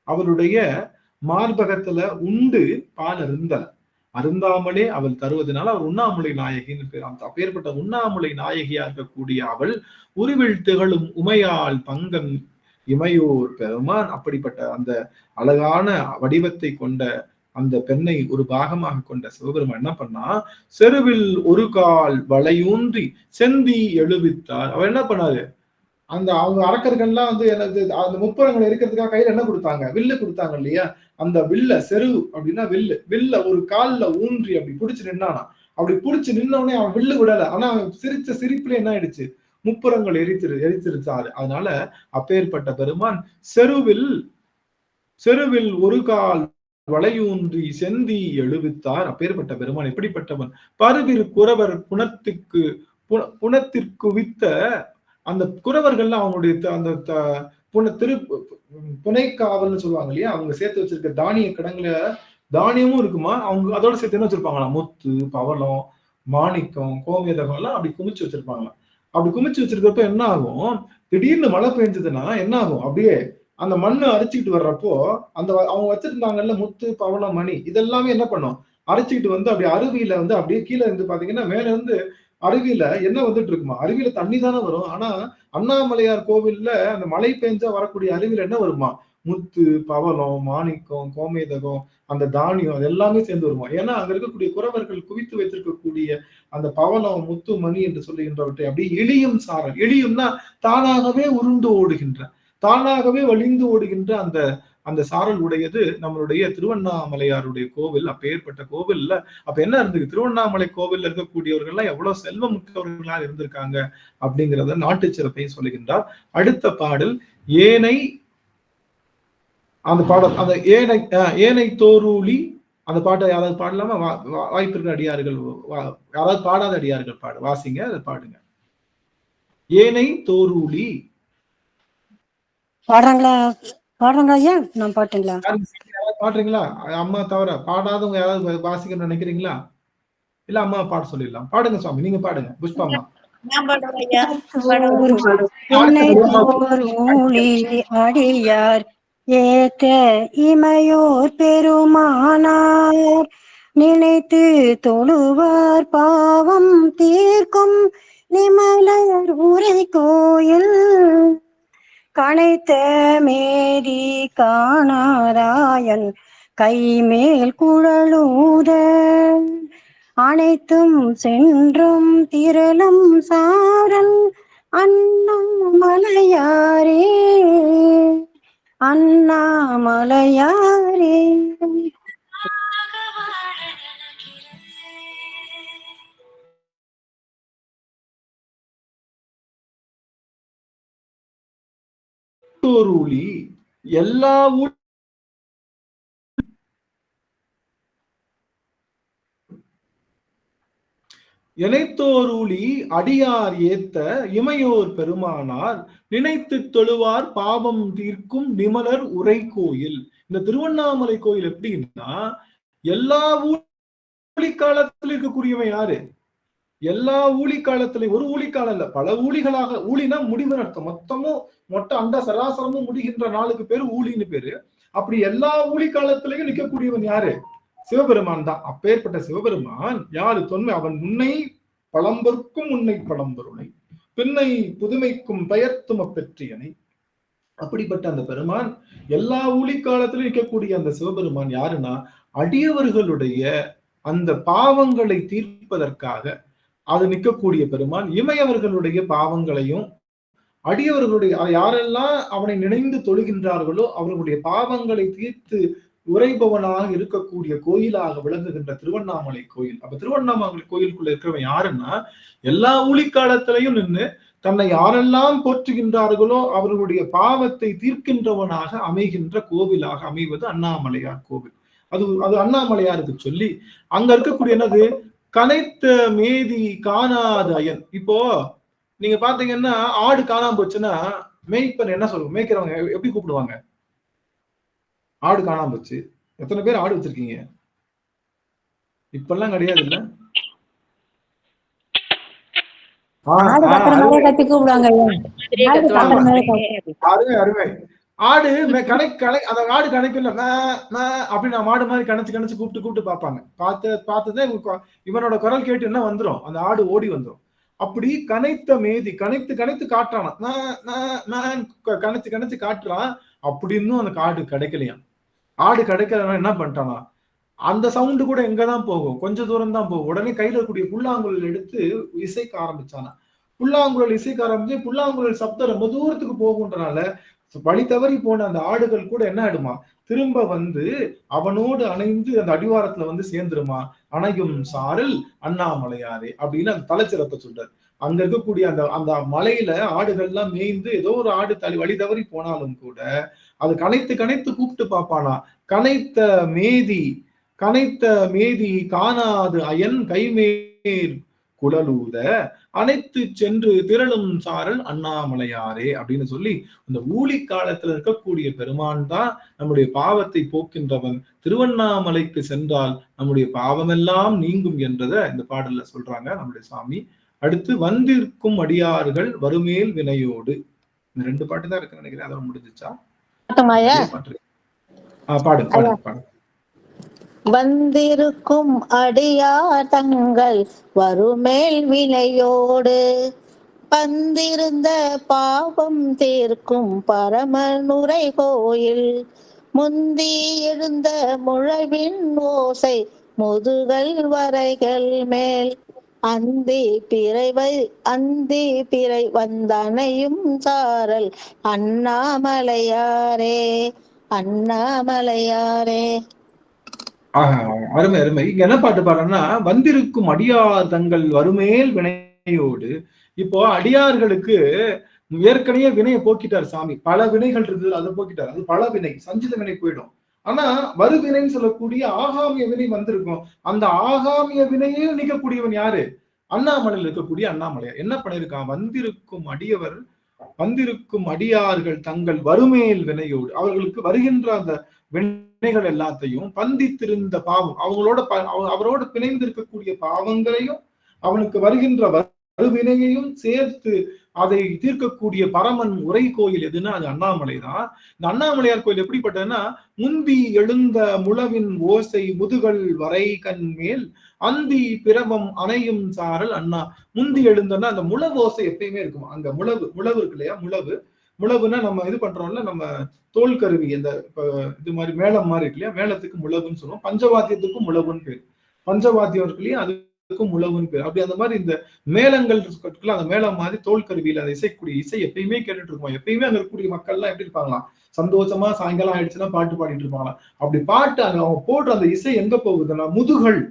அவளுடைய மார்பகத்துல உண்டு பால் அருந்தாமலே அவள் தருவதனால அவர் உண்ணாமுலை நாயகின்னு பேர். அந்த அப்பேற்பட்ட உண்ணாமுலை நாயகியா இருக்கக்கூடிய அவள் உருவில் திகழும் உமையாள் பங்கன் இமையோர் பெருமான். அப்படிப்பட்ட அந்த அழகான வடிவத்தை கொண்ட அந்த பெண்ணை ஒரு பாகமாக கொண்ட சிவபெருமான் என்ன பண்ணா, செருவில் ஒரு கால் வளையூன்றி செந்தி எழுவித்தார். அவர் என்ன பண்ணாரு, அந்த அவங்க அரக்கர்கள்லாம் வந்து எனக்கு அந்த முப்புறங்கள் இருக்கிறதுக்காக கையில என்ன கொடுத்தாங்க, வில்லு கொடுத்தாங்க இல்லையா, அந்த வில்ல செரு அப்படின்னா வில்ல ஒரு கால்ல ஊன்றி அப்படி பிடிச்சு நின்னானா. அப்படி பிடிச்சு நின்னோடனே அவன் வில்லு விடல. ஆனா அவன் சிரிச்ச சிரிப்புல என்ன ஆயிடுச்சு, முப்புறங்கள் எரிச்சிருச்சாரு. அதனால அப்பேற்பட்ட பெருமான் செருவில் ஒரு கால் வளையூன்றி செந்தி எழுவித்தார். அப்பேற்பட்ட பெருமான் எப்படிப்பட்டவன், பருவிரு குறவர் புனத்திற்கு வித்த அந்த குறவர்கள்லாம் அவங்களுடைய அந்த புனைக்காவல்னு சொல்லுவாங்க இல்லையா, அவங்க சேர்த்து வச்சிருக்க தானிய கிடங்குல தானியமும் இருக்குமா, அவங்க அதோட சேர்த்து என்ன வச்சிருப்பாங்களா, முத்து பவளம் மாணிக்கம் கோமேதகம் எல்லாம் அப்படி குமிச்சு வச்சிருப்பாங்களாம். அப்படி குமிச்சு வச்சிருக்கிறப்ப என்ன ஆகும், திடீர்னு மழை பெஞ்சதுன்னா என்ன ஆகும், அப்படியே அந்த மண்ணு அரைச்சிக்கிட்டு வர்றப்போ அந்த அவங்க வச்சிருந்தாங்கல்ல முத்து பவளம் மணி இதெல்லாமே என்ன பண்ணும், அரைச்சிக்கிட்டு வந்து அப்படியே அருவியில வந்து அப்படியே கீழே இருந்து பாத்தீங்கன்னா மேல இருந்து அருவியில என்ன வந்துட்டு இருக்குமா, அருவியில தண்ணி தானே வரும். ஆனா அண்ணாமலையார் கோவில்ல அந்த மழை பெஞ்சா வரக்கூடிய அருவியில என்ன வருமா, முத்து பவளம் மாணிக்கம் கோமேதகம் அந்த தானியம் அது எல்லாமே சேர்ந்து வருமா. ஏன்னா அங்க இருக்கக்கூடிய குறவர்கள் குவித்து வைத்திருக்கக்கூடிய அந்த பவளம் முத்து மணி என்று சொல்லுகின்றவற்றை அப்படியே எளியும் சாரல், எளியும்னா தானாகவே உருண்டு ஓடுகின்ற தானாகவே வழிந்து ஓடுகின்ற அந்த அந்த சாரல் உடையது நம்மளுடைய திருவண்ணாமலையாருடைய கோவில். அப்பேற்பட்ட கோவில்ல அப்ப என்ன இருந்தது, திருவண்ணாமலை கோவில்ல இருக்கக்கூடியவர்கள்லாம் எவ்வளவு செல்வம் மிக்கவர்களா இருந்திருக்காங்க அப்படிங்கிறத நாட்டு சிறப்பை சொல்லுகின்றார். அடுத்த பாடல் ஏனை, அந்த பாடல் அந்த ஏனை தோரூலி, அந்த பாட்டை யாராவது பாடலாமா, வாய்ப்பு இருக்கிற அடியார்கள், யாராவது பாடாத அடியார்கள் வாசிங்க, அதை பாடுங்க. ஏனை தோரூலி பாடுறாங்களா ஐயா, நான் பாட்டுங்களா, பாடுறீங்களா? அம்மா தவிர பாடாதவங்க யாராவது வாசிக்கணும்னு நினைக்கிறீங்களா? இல்ல அம்மா பாட சொல்லிடலாம். பாடுங்க சுவாமி, நீங்க பாடுங்க. புஷ்பம்மா அடியார் ஏத்த இமையோர் பெருமானார் நினைத்து தொழுவார் பாவம் தீர்க்கும் நிமலர் உரை கோயில் கனைத்த மேரி காணாராயன் கைமேல் குழலூத அனைத்தும் சென்றும் திரளும் சாரல் அண்ணாமலையாரே அண்ணாமலையாரே. எல்லா இணைத்தோரூலி அடியார் ஏத்த இமையோர் பெருமானார் நினைத்து தொழுவார் பாவம் தீர்க்கும் நிமலர் உரை கோயில். இந்த திருவண்ணாமலை கோயில் எப்படின்னா எல்லா ஊழி காலத்துல இருக்கக்கூடியவன் யாரு, எல்லா ஊழி காலத்திலையும், ஒரு ஊழி காலம் இல்ல பல ஊழிகளாக, ஊழினா முடிவு அர்த்தம், மொத்தமும் மொத்த அண்ட சராசரமும் முடிகின்ற நாளுக்கு பேரு ஊழின்னு பேரு. அப்படி எல்லா ஊழி காலத்திலையும் நிற்கக்கூடியவன் யாரு? சிவபெருமான் தான். அப்பேற்பட்ட சிவபெருமான் யாரு? தொன்மை அவன் முன்னை பழம்பொருக்கும் முன்னை பழம்பொருளை பின்னை புதுமைக்கும் பெயர்த்தும பெற்றியனை. அப்படிப்பட்ட அந்த பெருமான் எல்லா ஊழி காலத்திலும் நிற்கக்கூடிய அந்த சிவபெருமான் யாருன்னா, அடியவர்களுடைய அந்த பாவங்களை தீர்ப்பதற்காக அது நிற்கக்கூடிய பெருமான். இமையவர்களுடைய பாவங்களையும் அடியவர்களுடைய யாரெல்லாம் அவனை நினைந்து தொழுகின்றார்களோ அவர்களுடைய பாவங்களை தீர்த்து உரைபவனாக இருக்கக்கூடிய கோயிலாக விளங்குகின்ற திருவண்ணாமலை கோயில். அப்ப திருவண்ணாமலை கோயிலுக்குள்ள இருக்கிறவன் யாருன்னா, எல்லா ஊழிக்காலத்திலையும் நின்று தன்னை யாரெல்லாம் போற்றுகின்றார்களோ அவர்களுடைய பாவத்தை தீர்க்கின்றவனாக அமைகின்ற கோவிலாக அமைவது அண்ணாமலையார் கோவில். அது அண்ணாமலையாருக்கு சொல்லி அங்க இருக்கக்கூடிய என்னது, கனைத்த மேதி காணாத அயன். இப்போ நீங்க பாத்தீங்கன்னா ஆடு காணாம போச்சுன்னா மேய்ப்பன் என்ன சொல்லுவாங்க? மேய்க்கிறவங்க எப்படி கூப்பிடுவாங்க? ஆடு காணாம போச்சு. எத்தனை பேர் ஆடு வச்சிருக்கீங்க? இப்பெல்லாம் கிடையாது இல்ல? அருமை. ஆடு அந்த ஆடு கணக்குல அப்படின்னு மாடு மாதிரி கணச்சு கூப்பிட்டு பார்ப்பாங்க. பார்த்துதான் இவனோட குரல் கேட்டு என்ன வந்துரும், அந்த ஆடு ஓடி வந்துரும். அப்படி கனைத்த மேதி கனைத்து காட்டுறான், கணைச்சு காட்டுறான். அப்படின்னு அந்த ஆடு கிடைக்கலையாம். ஆடு கிடைக்கலன்னா என்ன பண்ணிட்டானா, அந்த சவுண்டு கூட எங்கதான் போகும், கொஞ்ச தூரம் தான் போகும். உடனே கையில இருக்கக்கூடிய புல்லாங்குழல் எடுத்து இசைக்க ஆரம்பிச்சானா. புல்லாங்குழல் இசைக்க ஆரம்பிச்சு புல்லாங்குழல் சப்தம் ரொம்ப தூரத்துக்கு போகுன்றனால வழி தவறி போன அந்த ஆடுகள் கூட என்ன ஆயிடுமா, திரும்ப வந்து அவனோடு அணைந்து அந்த அடிவாரத்துல வந்து சேர்ந்துருமா. அணையும் சாரல் அண்ணாமலையாரே அப்படின்னு அந்த தலைச்சிறப்ப சொல்றாரு. அங்க இருக்கக்கூடிய அந்த அந்த மலையில ஆடுகள்லாம் மேய்ந்து ஏதோ ஒரு ஆடு வழி தவறி போனாலும் கூட அது கனைத்து கூப்பிட்டு பார்ப்பானா. கனைத்த மேதி காணாது அயன் கைமேல் குழலூத அனைத்து சென்று திரளும் சாரல் அண்ணாமலையாரே அப்படின்னு சொல்லி அந்த ஊழி காலத்துல இருக்கக்கூடிய பெருமான் தான் நம்முடைய பாவத்தை போக்கின்றவன். திருவண்ணாமலைக்கு சென்றால் நம்முடைய பாவமெல்லாம் நீங்கும் என்றத இந்த பாடல்ல சொல்றாங்க நம்முடைய சாமி. அடுத்து வந்திருக்கும் அடியார்கள் வருமேல் வினையோடு. இந்த 2 பாட்டு தான் இருக்கு நினைக்கிறேன். அதோட முடிஞ்சிச்சா? பாடு. வந்திருக்கும் அடியார் தங்கள் வருமேல் வினையோடு பந்திருந்த பாவம் தீர்க்கும் பரமனுரை கோயில் முந்தி எழுந்த முழவின் ஓசை முதுகல் வரைகள் மேல் அந்தி பிறை வந்தனையும் சாரல் அண்ணாமலையாரே. அருமை. இங்க என்ன பாட்டு பாடுறேன்னா, வந்திருக்கும் அடியார் தங்கள் வருமேல் வினையோடு. இப்போ அடியார்களுக்கு ஏற்கனவே வினையை போக்கிட்டார் சாமி. பல வினைகள் இருந்தது, அதை போக்கிட்டார். அது பல வினை, சஞ்சித வினை போயிடும். ஆனா வருவினைன்னு சொல்லக்கூடிய ஆகாமிய வினை வந்திருக்கும். அந்த ஆகாமிய வினையே நீக்கக்கூடியவன் யாரு? அண்ணாமலையில் இருக்கக்கூடிய அண்ணாமலையார். என்ன பண்ணிருக்கான், வந்திருக்கும் அடியார்கள் தங்கள் வருமேல் வினையோடு, அவர்களுக்கு வருகின்ற அந்த வினைகள் எல்லாத்தையும் பந்தித்திருந்த பாவம், அவரோட பிணைந்து இருக்கக்கூடிய பாவங்களையும் அவனுக்கு வருகின்ற வருவினையையும் சேர்த்து அதை தீர்க்கக்கூடிய பரமன் உரை கோயில் எதுன்னா அது அண்ணாமலை தான். இந்த அண்ணாமலையார் கோயில் எப்படிப்பட்டதுன்னா, முந்தி எழுந்த முழவின் ஓசை முதுகல் வரை கண் மேல் அந்தி பிரமம் அணையும் சாரல் அண்ணா. முந்தி எழுந்தன்னா அந்த முழவு ஓசை எப்பயுமே இருக்கும். அங்க முழவு இருக்கு இல்லையா, முழவுன்னா நம்ம இது பண்றோம்ல, நம்ம தோல் கருவி, இந்த இது மாதிரி மேளம் மாதிரி இருக்கு இல்லையா, மேளத்துக்கு முழவுன்னு சொல்லுவோம். பஞ்சவாத்தியத்துக்கும் முழவுன்னு பேர். பஞ்சவாத்தியம் இருக்கு இல்லையா, அதுக்கும் முழவுன்னு பேர். அப்படி அந்த மாதிரி இந்த மேளங்கள் அந்த மேளம் மாதிரி தோல் கருவியில அந்த இசைக்கூடிய இசை எப்பயுமே கேட்டுட்டு இருக்கோம். எப்பயுமே அங்க இருக்கக்கூடிய மக்கள் எல்லாம் எப்படி இருப்பாங்களாம், சந்தோஷமா சாயங்காலம் ஆயிடுச்சுன்னா பாட்டு பாடிட்டு இருப்பாங்களாம். அப்படி பாட்டு அங்க அவங்க போடுற அந்த இசை எங்க போகுதுன்னா முதுகல்.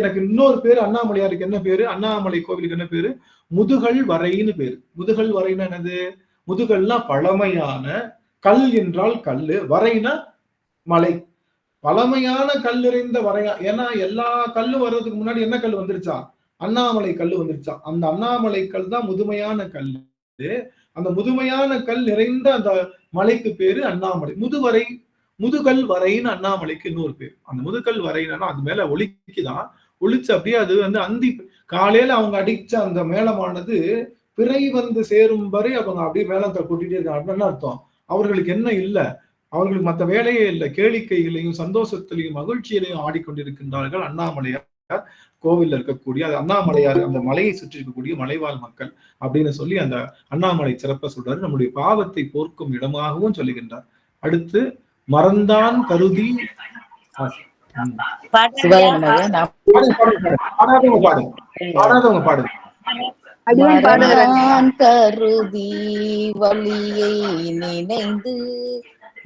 எனக்கு இன்னொரு பேரு அண்ணாமலையாருக்கு என்ன பேரு, அண்ணாமலை கோவிலுக்கு என்ன பேரு, முதுகல் வரைன்னு பேரு. முதுகல் வரைன்னா என்னது, முதுகல்னா பழமையான, கல் என்றால் கல்லு, வரைனா மலை, பழமையான கல் நிறைந்த வரையா. ஏன்னா எல்லா கல்லு வர்றதுக்கு முன்னாடி என்ன கல் வந்துருச்சா, அண்ணாமலை கல் வந்துருச்சா. அந்த அண்ணாமலை கல் தான் முதுமையான கல். அந்த முதுமையான கல் நிறைந்த அந்த மலைக்கு பேரு அண்ணாமலை. முதுகல் வரைன்னு அண்ணாமலைக்கு இன்னொரு பேர். அந்த முதுகல் வரைனா அது மேல ஒலிக்குதான், ஒளிச்சு அப்படியே அது வந்து அந்தி காலையில அவங்க அடிச்ச அந்த மேளமானது பிறை வந்து சேரும் வரை அவங்க அப்படியே மேளத்தை கொட்டிட்டே இருக்காங்க. அப்படின்னு அர்த்தம், அவர்களுக்கு என்ன இல்ல, அவர்களுக்கு மற்ற வேலையே இல்லை, கேளிக்கைகளையும் சந்தோஷத்திலையும் மகிழ்ச்சியிலையும் ஆடிக்கொண்டிருக்கின்றார்கள் அண்ணாமலையார் கோவில்ல இருக்கக்கூடிய அது அண்ணாமலையார் அந்த மலையை சுற்றி இருக்கக்கூடிய மலைவாழ் மக்கள் அப்படின்னு சொல்லி அந்த அண்ணாமலை சிறப்ப சொல்றாரு. நம்முடைய பாவத்தை போர்க்கும் இடமாகவும் சொல்லுகின்றார். அடுத்து மறந்தான் கருதி கருதி வலியை நினைந்து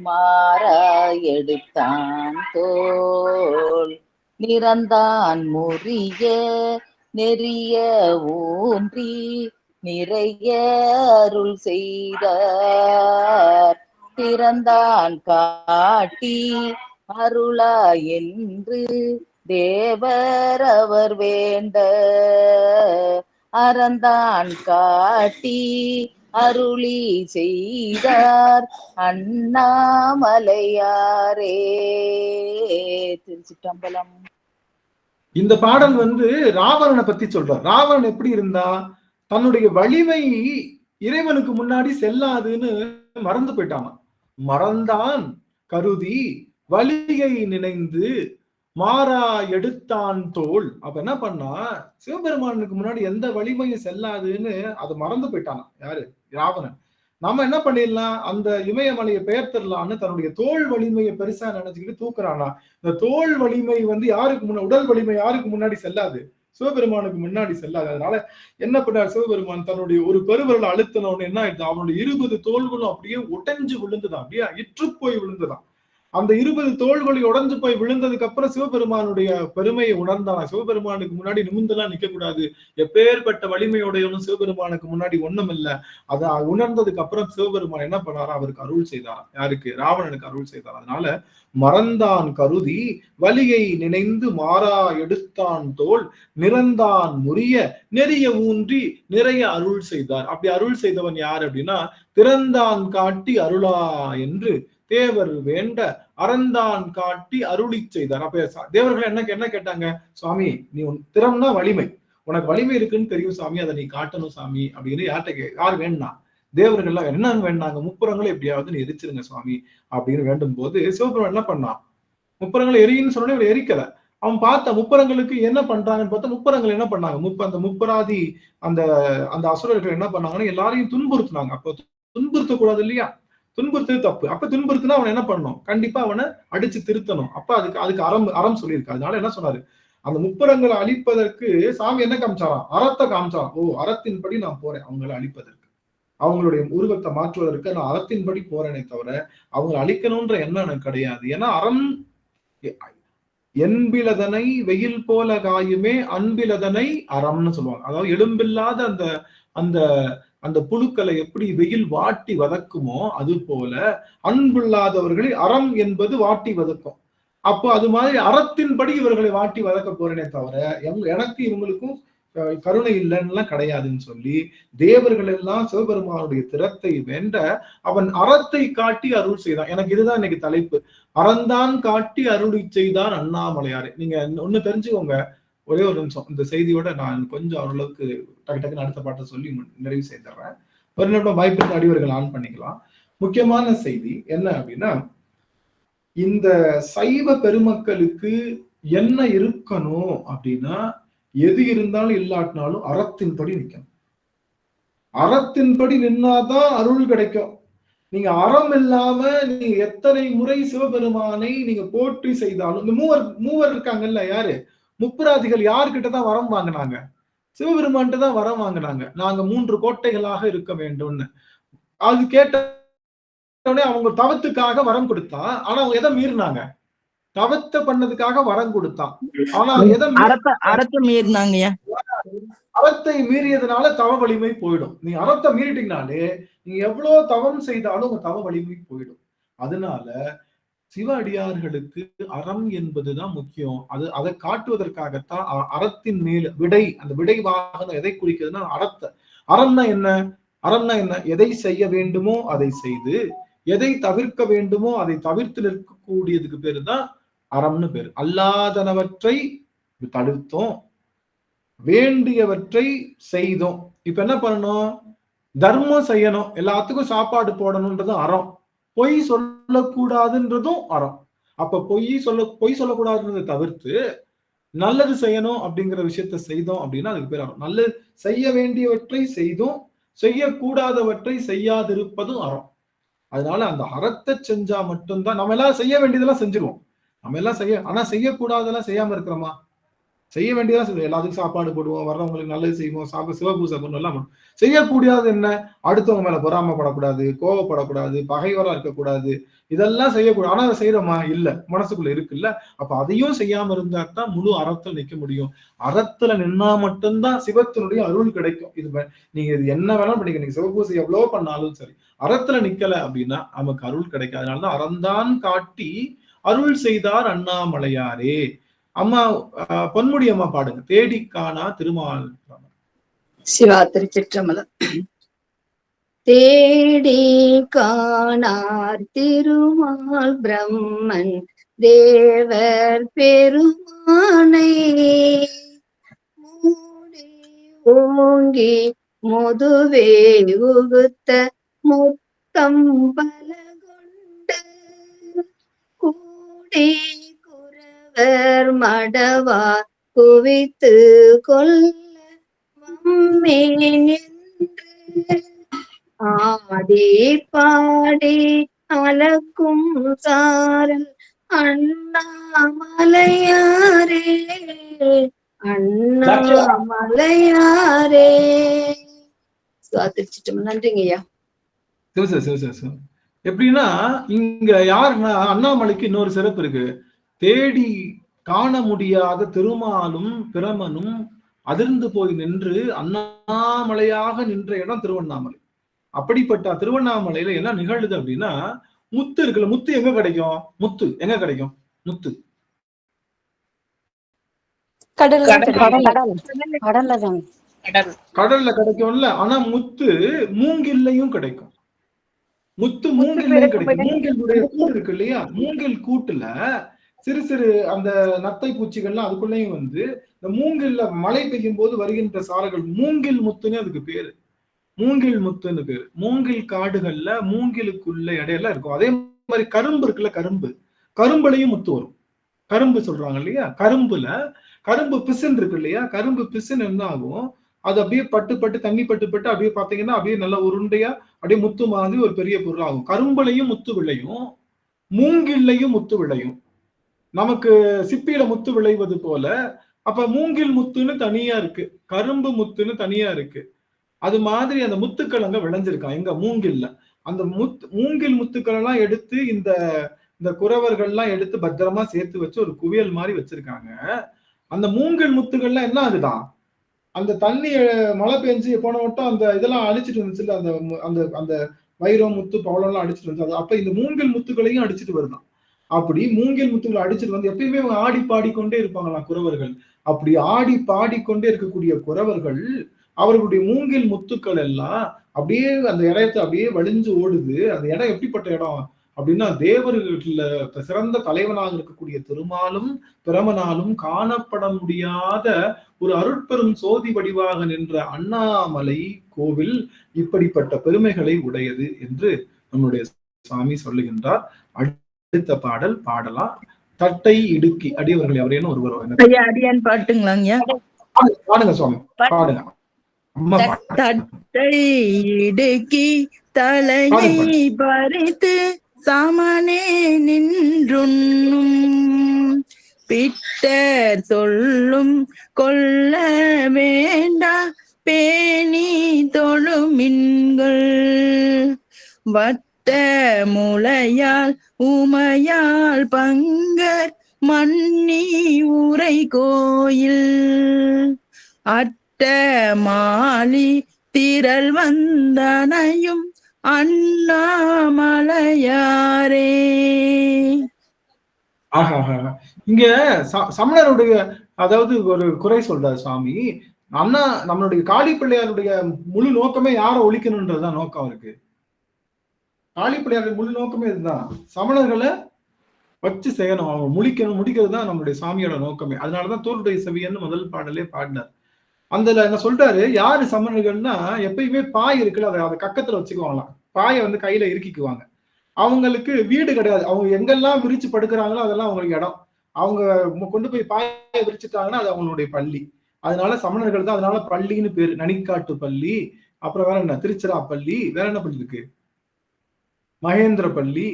மாறா எடுத்தான் தோல் நிறந்தான் முறிய நெறிய ஊன்றி நிறைய அருள் செய்தார் பிறந்தான் காட்டி அருளா என்று தேவர் அவர் வேண்ட அறந்தான் காட்டி அருளி செய்தார் அண்ணாமலையாரே. திருச்சிற்றம்பலம். இந்த பாடல் ராவணனை பத்தி சொல்றார். ராவணன் எப்படி இருந்தா, தன்னுடைய வலிமை இறைவனுக்கு முன்னாடி செல்லாதுன்னு மறந்து போயிட்டான். மறந்தான் கருதி வலியை நினைந்து மாறா எடுத்தான் தோல். அப்ப என்ன பண்ணா, சிவபெருமானுக்கு முன்னாடி எந்த வலிமையும் செல்லாதுன்னு அதை மறந்து போயிட்டான். யாரு? ராவணன். நாம என்ன பண்ணிடலாம், அந்த இமயமலையை பெயர்த்திடலான்னு தன்னுடைய தோல் வலிமையை பெருசா நினைச்சுக்கிட்டு தூக்குறானா. இந்த தோல் வலிமை யாருக்கு முன்னாடி, உடல் வலிமை யாருக்கு முன்னாடி செல்லாது, சிவபெருமானுக்கு முன்னாடி செல்லாது. அதனால என்ன பண்ணார் சிவபெருமான், தன்னுடைய ஒரு பெருவரலை அழுத்தினவனு என்ன ஆயிடுது, அவனுடைய 20 தோள்களும் அப்படியே உடைஞ்சு விழுந்துதான், அப்படியே இற்று போய் விழுந்துதான். அந்த 20 தோள்களை உடைஞ்சு போய் விழுந்ததுக்கு அப்புறம் சிவபெருமானுடைய பெருமையை உணர்ந்தானா. சிவபெருமானுக்கு முன்னாடி நிமிந்தெல்லாம் நிக்க கூடாது, எப்பேற்பட்ட வலிமையோடையவனும் சிவபெருமானுக்கு முன்னாடி ஒண்ணும் இல்லை. அதை உணர்ந்ததுக்கு அப்புறம் சிவபெருமான் என்ன பண்ணாரா, அவருக்கு அருள் செய்தாராம். யாருக்கு? ராவணனுக்கு அருள் செய்தார். அதனால மறந்தான் கருதி வலியை நினைந்து மாறா எடுத்தான் தோல் நிறந்தான் முறிய நெறிய ஊன்றி நிறைய அருள் செய்தார். அப்படி அருள் செய்தவன் யார் அப்படின்னா, திறந்தான் காட்டி அருளா என்று தேவர் வேண்ட அறந்தான் காட்டி அருளி செய்தார். அப்ப தேவர்கள் என்ன கேட்டாங்க, சுவாமி நீ திறம்னா வலிமை, உனக்கு வலிமை இருக்குன்னு தெரியும் சாமி, அதை நீ காட்டணும் சாமி அப்படின்னு யார் வேணா, தேவர்கள்லாம் என்னன்னு வேண்டாங்க, முப்புறங்களை எப்படியாவது நீ எரிச்சிருங்க சுவாமி அப்படின்னு வேண்டும் போது சிவபெருமான் என்ன பண்ணான், முப்புறங்களை எரியுன்னு சொன்னோட இவரை எரிக்கல. அவன் பார்த்த முப்புறங்களுக்கு என்ன பண்றாங்கன்னு பார்த்தா, முப்புறங்கள் என்ன பண்ணாங்க, அந்த முப்பராதி அந்த அந்த அசுரர்கள் என்ன பண்ணாங்கன்னு எல்லாரையும் துன்புறுத்தினாங்க. அப்போ துன்புறுத்தக்கூடாது இல்லையா, துன்புறுத்தது தப்பு. அப்ப துன்புறுத்தினா அவன் என்ன பண்ணணும், கண்டிப்பா அவனை அடிச்சு திருத்தணும். அப்ப அதுக்கு அறம் சொல்லியிருக்கு. அதனால என்ன சொன்னாரு, அந்த முப்புறங்களை அழிப்பதற்கு சாமி என்ன காமிச்சாராம், அறத்தை காமிச்சாராம். ஓ, அறத்தின்படி நான் போறேன் அவங்களை அழிப்பதற்கு, அவங்களுடைய உருவத்தை மாற்றுவதற்கு நான் அறத்தின்படி போறேனே தவிர அவங்களை அழிக்கணும்ன்ற எண்ணம் எனக்கு கிடையாது. ஏன்னா அறம் என்பிலதனை வெயில் போல காயுமே அன்பிலதனை அறம்னு சொல்லுவாங்க. அதாவது எலும்பில்லாத அந்த அந்த அந்த புழுக்களை எப்படி வெயில் வாட்டி வதக்குமோ அது போல அன்பில்லாதவர்களை அறம் என்பது வாட்டி வதக்கும். அப்போ அது மாதிரி அறத்தின்படி இவர்களை வாட்டி வதக்க போறேனே தவிர எனக்கு இவங்களுக்கும் கருணை இல்லைன்னா கிடையாதுன்னு சொல்லி தேவர்கள் எல்லாம் சிவபெருமானுடைய திறத்தை வேண்ட அவன் அறத்தை காட்டி அருள் செய்தான். எனக்கு இதுதான் இன்னைக்கு தலைப்பு, அறந்தான் காட்டி அருளி செய்தான் அண்ணாமலையாரே. நீங்க ஒண்ணு தெரிஞ்சுக்கோங்க, ஒரே ஒரு நிமிஷம் இந்த செய்தியோட நான் கொஞ்சம் ஓரளவுக்கு டக்கு டக்குன்னு அடுத்த பாட்டை சொல்லி நிறைவு செய்துறேன். ஒரு நிமிடம் வாய்ப்பு அடிவர்கள் ஆன் பண்ணிக்கலாம். முக்கியமான செய்தி என்ன அப்படின்னா, இந்த சைவ பெருமக்களுக்கு என்ன இருக்கணும் அப்படின்னா, எது இருந்தாலும் இல்லாட்டினாலும் அறத்தின்படி நிற்கணும். அறத்தின்படி நின்னாதான் அருள் கிடைக்கும். நீங்க அறம் இல்லாம நீங்க எத்தனை முறை சிவபெருமானை நீங்க போற்றி செய்தாலும், இந்த மூவர் இருக்காங்கல்ல, யாரு முப்புராதிகள் யாருக்கிட்டதான் வரம் வாங்கினாங்க, சிவபெருமான்கிட்ட தான் வரம் வாங்கினாங்க. நாங்க 3 கோட்டைகளாக இருக்க வேண்டும்னு. அது கேட்டோடனே அவங்க தவத்துக்காக வரம் கொடுத்தா, ஆனா அவங்க எதை மீறினாங்க, தவத்தை பண்ணதுக்காக வரம் கொடுத்தான், ஆனா எதை அறத்தை மீறினாங்க. அறத்தை மீறியதுனால தவ வலிமை போயிடும். நீங்க அறத்தை மீறிட்டீங்கனாலே நீங்க எவ்வளவு தவம் செய்தாலும் உங்க தவ வலிமை போயிடும். அதனால சிவ அடியார்களுக்கு அறம் என்பதுதான் முக்கியம். அதை காட்டுவதற்காகத்தான் அறத்தின் மேல் விடை, அந்த விடை வாகனம் எதை குறிக்கிறதுனா அறத்தை. அறம்னா என்ன, எதை செய்ய வேண்டுமோ அதை செய்து, எதை தவிர்க்க வேண்டுமோ அதை தவிர்த்து நிற்கக்கூடியதுக்கு பேரு தான் அறம்னு பேரு. அல்லாதனவற்றை தடுத்தோம், வேண்டியவற்றை செய்தோம். இப்ப என்ன பண்ணணும், தர்மம் செய்யணும், எல்லாத்துக்கும் சாப்பாடு போடணும்ன்றது அறம். பொய் சொல்லக்கூடாதுன்றதும் அறம். அப்ப பொய் சொல்லக்கூடாதுன்றதை தவிர்த்து நல்லது செய்யணும் அப்படிங்கிற விஷயத்த செய்தோம் அப்படின்னா அதுக்கு பேர் அறம். நல்லது செய்ய வேண்டியவற்றை செய்தும் செய்யக்கூடாதவற்றை செய்யாதிருப்பதும் அறம். அதனால அந்த அறத்தை செஞ்சா மட்டும்தான் நம்ம எல்லாம் செய்ய வேண்டியதெல்லாம் செஞ்சிருவோம். நம்ம எல்லாம் ஆனா செய்யக்கூடாதெல்லாம் செய்யாம இருக்கிறோமா? செய்ய வேண்டியதான் செய்வோம். எல்லாத்துக்கும் சாப்பாடு போடுவோம், வர்றவங்களுக்கு நல்லது செய்வோம், சிவபூசை பண்ணுவோம், எல்லாம் பண்ணுவோம். செய்யக்கூடியது என்ன? அடுத்தவங்க மேல பொறாமப்படக்கூடாது, கோவப்படக்கூடாது, பகைவரா இருக்கக்கூடாது, இதெல்லாம் செய்யக்கூடாது. ஆனா அதை செய்யறோமா? இல்ல, மனசுக்குள்ள இருக்குல்ல. அப்ப அதையும் செய்யாம இருந்தா தான் முழு அறத்தில் நிக்க முடியும். அறத்துல நின்னா மட்டும்தான் சிவத்தினுடைய அருள் கிடைக்கும். நீங்க இது என்ன வேணாலும் பண்ணிக்க, நீங்க சிவபூசை எவ்வளவு பண்ணாலும் சரி, அறத்துல நிக்கல அப்படின்னா நமக்கு அருள் கிடைக்காது. அதனாலதான் அறந்தான் காட்டி அருள் செய்தார் அண்ணாமலையாரே. அம்மா பொன்முடி அம்மா பாடுங்க, தேடி காணா திருமால். சிவா திருச்சிற்றம்பலம். தேடி காணார் திருமால் பிரம்மன் தேவர் பெருமானை மூடி ஓங்கி முதுவே உகுத்த முத்தம் பல கொண்டு கூடி மடவா குவித்து கொல்ல என்று ஆடி பாடி அலக்கும் சாரல் அண்ணாமலையாரே அண்ணாமலையாரே. திருச்சிட்டோம். நன்றிங்க ஐயா. எப்படின்னா இங்க யாருன்னா அண்ணாமலைக்கு இன்னொரு சிறப்பு இருக்கு. தேடி காண முடியாத திருமாலும் பிரமனும் அதிர்ந்து போய் நின்று அண்ணாமலையாக நின்ற இடம் திருவண்ணாமலை. அப்படிப்பட்ட திருவண்ணாமலையில என்ன நிகழுது அப்படின்னா, முத்து இருக்குல்ல, முத்து எங்க கிடைக்கும்? முத்து எங்க கிடைக்கும்? முத்து கடல்ல கிடைக்கும்ல. ஆனா முத்து மூங்கில்லையும் கிடைக்கும். முத்து மூங்கில்லையும் கிடைக்கும். மூங்கிலுடைய கூடு இருக்கு இல்லையா, மூங்கில் கூட்டுல சிறு சிறு அந்த நத்தை பூச்சிகள்லாம் அதுக்குள்ளேயும் வந்து இந்த மூங்கில்ல மழை பெய்யும் போது வருகின்ற சாலைகள் மூங்கில் முத்துன்னு அதுக்கு பேரு. மூங்கில் முத்துன்னு பேரு. மூங்கில் காடுகள்ல மூங்கிலுக்குள்ள இடையில இருக்கும். அதே மாதிரி கரும்பு இருக்குல்ல, கரும்புலையும் முத்து வரும். கரும்பு சொல்றாங்க இல்லையா, கரும்பு பிசின் இருக்கு இல்லையா, கரும்பு பிசின் என்ன ஆகும், அது அப்படியே பட்டு தண்ணி பட்டு அப்படியே பாத்தீங்கன்னா அப்படியே நல்ல உருண்டையா அப்படியே முத்து மாதிரி ஒரு பெரிய பொருள் ஆகும். கரும்புலையும் முத்து விளையும், மூங்கில்லையும் முத்து விளையும். நமக்கு சிப்பியில முத்து விளைவது போல அப்ப மூங்கில் முத்துன்னு தனியா இருக்கு, கரும்பு முத்துன்னு தனியா இருக்கு. அது மாதிரி அந்த முத்துக்கள் அங்க விளைஞ்சிருக்கான் எங்க மூங்கில்ல. அந்த மூங்கில் முத்துக்கள் எல்லாம் எடுத்து இந்த குறவர்கள்லாம் எடுத்து பத்திரமா சேர்த்து வச்சு ஒரு குவியல் மாதிரி வச்சிருக்காங்க. அந்த மூங்கில் முத்துக்கள்லாம் என்ன ஆகுதான், அந்த தண்ணி மழை பெஞ்சு போன மட்டும் அந்த இதெல்லாம் அழிச்சிட்டு வந்துச்சுல்ல, அந்த அந்த வைரம் முத்து பவளம் எல்லாம் அடிச்சிட்டு வந்து, அப்ப இந்த மூங்கில் முத்துக்களையும் அடிச்சிட்டு வருதான். அப்படி மூங்கில் முத்துக்களை அடிச்சிட்டு வந்து எப்பயுமே ஆடி பாடிக்கொண்டே இருப்பாங்களாம் குறவர்கள். அப்படி ஆடி பாடிக்கொண்டே இருக்கக்கூடிய குறவர்கள் அவர்களுடைய மூங்கில் முத்துக்கள் எல்லாம் அப்படியே அந்த இடத்தை அப்படியே வழிஞ்சு ஓடுது. அந்த இடம் எப்படிப்பட்ட இடம் அப்படின்னா, தேவர்கள சிறந்த தலைவனாக இருக்கக்கூடிய திருமாலும் பிரமனாலும் காணப்பட முடியாத ஒரு அருட்பெரும் சோதி வடிவாக நின்ற அண்ணாமலை கோவில் இப்படிப்பட்ட பெருமைகளை உடையது என்று நம்முடைய சுவாமி சொல்லுகின்றார். அடுத்த பாடல் பாடலாம். தட்டை இடுக்கி அடியவர்கள் எவரேனும் ஒருவர் அடியான் பாட்டுங்களாங்க, பாடுங்க சுவாமி, பாடுங்க. தட்டை இடுக்கி தலையை பறித்து சாமனே நின்றுண்ணும் பிட்டர் சொல்லும் கொல்ல வேண்டா பேணி தொழுமின்கள் வட்ட முளையால் உமையால் பங்கர் மன்னி உரை கோயில் அட்ட மாலி திரள் வந்தனையும் அண்ணாமலையாரே. இங்க சமணருடைய அதாவது ஒரு குறை சொல்றாரு சுவாமி. அண்ணா நம்மளுடைய காளி பிள்ளையாருடைய முழு நோக்கமே யாரை ஒழிக்கணும்ன்றதுதான் நோக்கம் இருக்கு. காளி பிள்ளையாருடைய முழு நோக்கமே இதுதான், சமணர்களை வச்சு செய்யணும், அவங்க முடிக்கிறது தான் நம்மளுடைய சாமியோட நோக்கமே. அதனாலதான் தோளுடைய செவியன்னு முதல் பாடலே பாடினார். அந்த என்ன சொல்றாரு, யாரு சமணர்கள்னா எப்பயுமே பாய் இருக்குல்ல, அதை கக்கத்துல வச்சுக்குவாங்களாம். பாயை வந்து கையில இறுக்கிக்குவாங்க. அவங்களுக்கு வீடு கிடையாது. அவங்க எங்கெல்லாம் விரிச்சு படுக்கிறாங்களோ அதெல்லாம் அவங்களுக்கு இடம். அவங்க கொண்டு போய் பாய விரிச்சுட்டாங்கன்னா அது அவங்களுடைய பள்ளி. அதனால சமணர்கள் தான் அதனால பள்ளின்னு பேரு. நனிக்காட்டு பள்ளி, அப்புறம் வேற என்ன, திருச்சிராப்பள்ளி, வேற என்ன பள்ளி இருக்கு, மகேந்திர பள்ளி,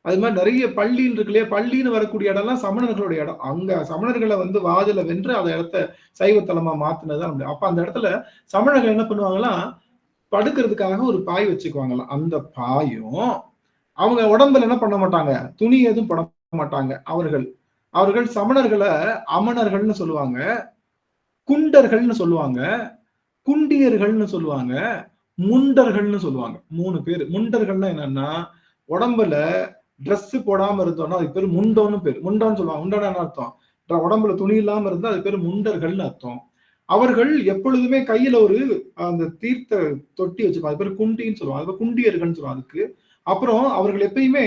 அது மாதிரி நிறைய பள்ளின்னு இருக்கு இல்லையா. பள்ளின்னு வரக்கூடிய இடம்லாம் சமணர்களுடைய இடம். அங்க சமணர்களை வந்து வாதில வென்று அந்த இடத்த சைவத்தலமா மாத்தினதான். அப்ப அந்த இடத்துல சமணர்கள் என்ன பண்ணுவாங்களாம், படுக்கிறதுக்காக ஒரு பாய் வச்சுக்குவாங்களாம். அந்த பாயும் அவங்க உடம்புல என்ன பண்ண மாட்டாங்க, துணி எதுவும் போட மாட்டாங்க. அவர்கள் சமணர்களை அமணர்கள்னு சொல்லுவாங்க, குண்டர்கள்னு சொல்லுவாங்க, குண்டியர்கள்னு சொல்லுவாங்க, முண்டர்கள்னு சொல்லுவாங்க. 3 பேர். முண்டர்கள்னா என்னன்னா, உடம்புல ட்ரெஸ் போடாம இருந்தோம்னா அது பேர் முண்டோன்னு பேர். முண்டோன்னு சொல்லுவாங்க. முண்டோன்னு என்ன அர்த்தம், உடம்புல துணி இல்லாம இருந்தா அது பேர் முண்டர்கள்னு அர்த்தம். அவர்கள் எப்பொழுதுமே கையில ஒரு அந்த தீர்த்த தொட்டி வச்சுப்பாங்க, அது பேர் குண்டின்னு சொல்லுவாங்க, அது குண்டியர்கள்னு சொல்லுவாங்க அதுக்கு. அப்புறம் அவர்கள் எப்பயுமே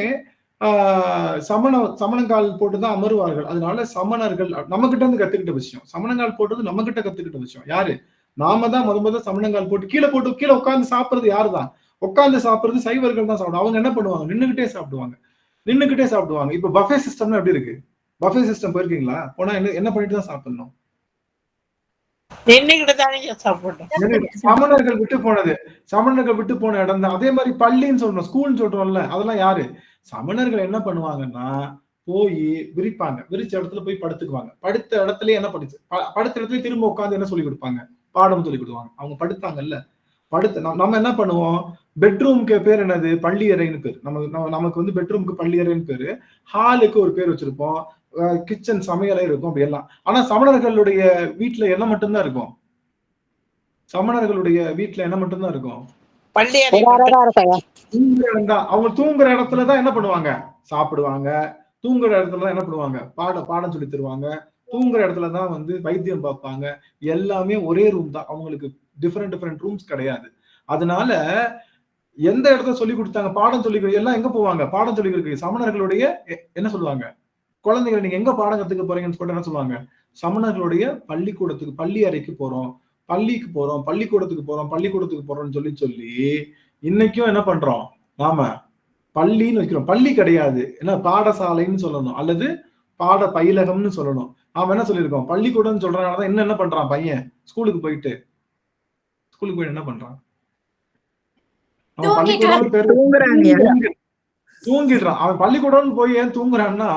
சமணங்கால் போட்டுதான் அமருவார்கள். அதனால சமணர்கள் நம்ம கிட்ட இருந்து கத்துக்கிட்ட விஷயம். சமணங்கால் போட்டது நம்ம கிட்ட கத்துக்கிட்ட விஷயம். யாரு, நாம தான் முத சமணங்கால் போட்டு கீழே உட்கார்ந்து சாப்பிடுறது. யாருதான் உட்கார்ந்து சாப்பிடுறது, சைவர்கள் தான் சாப்பிடுவாங்க. அவங்க என்ன பண்ணுவாங்க, நின்னுகிட்டே சாப்பிடுவாங்க. இப்ப பஃபே சிஸ்டம்னா எப்படி இருக்கு, பஃபே சிஸ்டம் போயிருக்கீங்களா, போனா என்ன பண்ணிட்டு தான் சாப்பிடணும், சமணர்கள் விட்டு போன இடம் தான். அதே மாதிரி பள்ளின்னு சொல்றோம், ஸ்கூல்னு சொல்றோம்ல, அதெல்லாம் யாரு, சமணர்கள் என்ன பண்ணுவாங்கன்னா போய் விரிப்பாங்க, விரிச்ச இடத்துல போய் படுத்துக்குவாங்க. படுத்த இடத்துலயே என்ன படுத்த இடத்துல திரும்ப உட்காந்து என்ன சொல்லி கொடுப்பாங்க, பாடம் சொல்லி கொடுப்பாங்க. அவங்க படுத்தாங்கல்ல, நம்ம என்ன பண்ணுவோம், பெட்ரூம்க்கு பேர் என்னது, பள்ளி அறைன்னு பேர். நமக்கு வந்து பெட்ரூமுக்கு பள்ளி அறைன்னு பேரு, ஹாலுக்கு ஒரு பேர் வச்சிருப்போம், கிச்சன் சமையலை இருக்கும், அப்படி எல்லாம். ஆனா சமணர்களுடைய வீட்டுல என்ன மட்டும்தான் இருக்கும், அவங்க தூங்குற இடத்துலதான் என்ன பண்ணுவாங்க, சாப்பிடுவாங்க. தூங்குற இடத்துலதான் என்ன பண்ணுவாங்க, பாடம் சொல்லி தருவாங்க. தூங்குற இடத்துலதான் வந்து வைத்தியம் பார்ப்பாங்க. எல்லாமே ஒரே ரூம் தான் அவங்களுக்கு, டிஃபரெண்ட் ரூம்ஸ் கிடையாது. அதனால எந்த இடத்த சொல்லி கொடுத்தாங்க, பாடம் சொல்லி எல்லாம் எங்க போவாங்க, பாடம் சொல்லி கொடுக்க சமணர்களுடைய என்ன சொல்லுவாங்க, குழந்தைகள் நீங்க எங்க பாடம் கத்துக்க போறீங்கன்னு சொல்லிட்டு என்ன சொல்லுவாங்க, சமணர்களுடைய பள்ளிக்கூடத்துக்கு, பள்ளி அறைக்கு போறோம், பள்ளிக்கூடத்துக்கு போறோம்னு சொல்லி இன்னைக்கும் என்ன பண்றோம், நாம பள்ளின்னு வைக்கிறோம். பள்ளி கிடையாது, என்ன பாடசாலைன்னு சொல்லணும், அல்லது பாட பயிலகம்னு சொல்லணும். நாம என்ன சொல்லியிருக்கோம், பள்ளிக்கூடம்னு சொல்றதுனாலதான் என்ன பண்றான் பையன், ஸ்கூலுக்கு போயிட்டு என்ன பண்றான், அவன் பள்ளிக்கூடம் தூங்கிடுறான். அவன் பள்ளிக்கூடம்னு போய் ஏன் தூங்குறான்னா,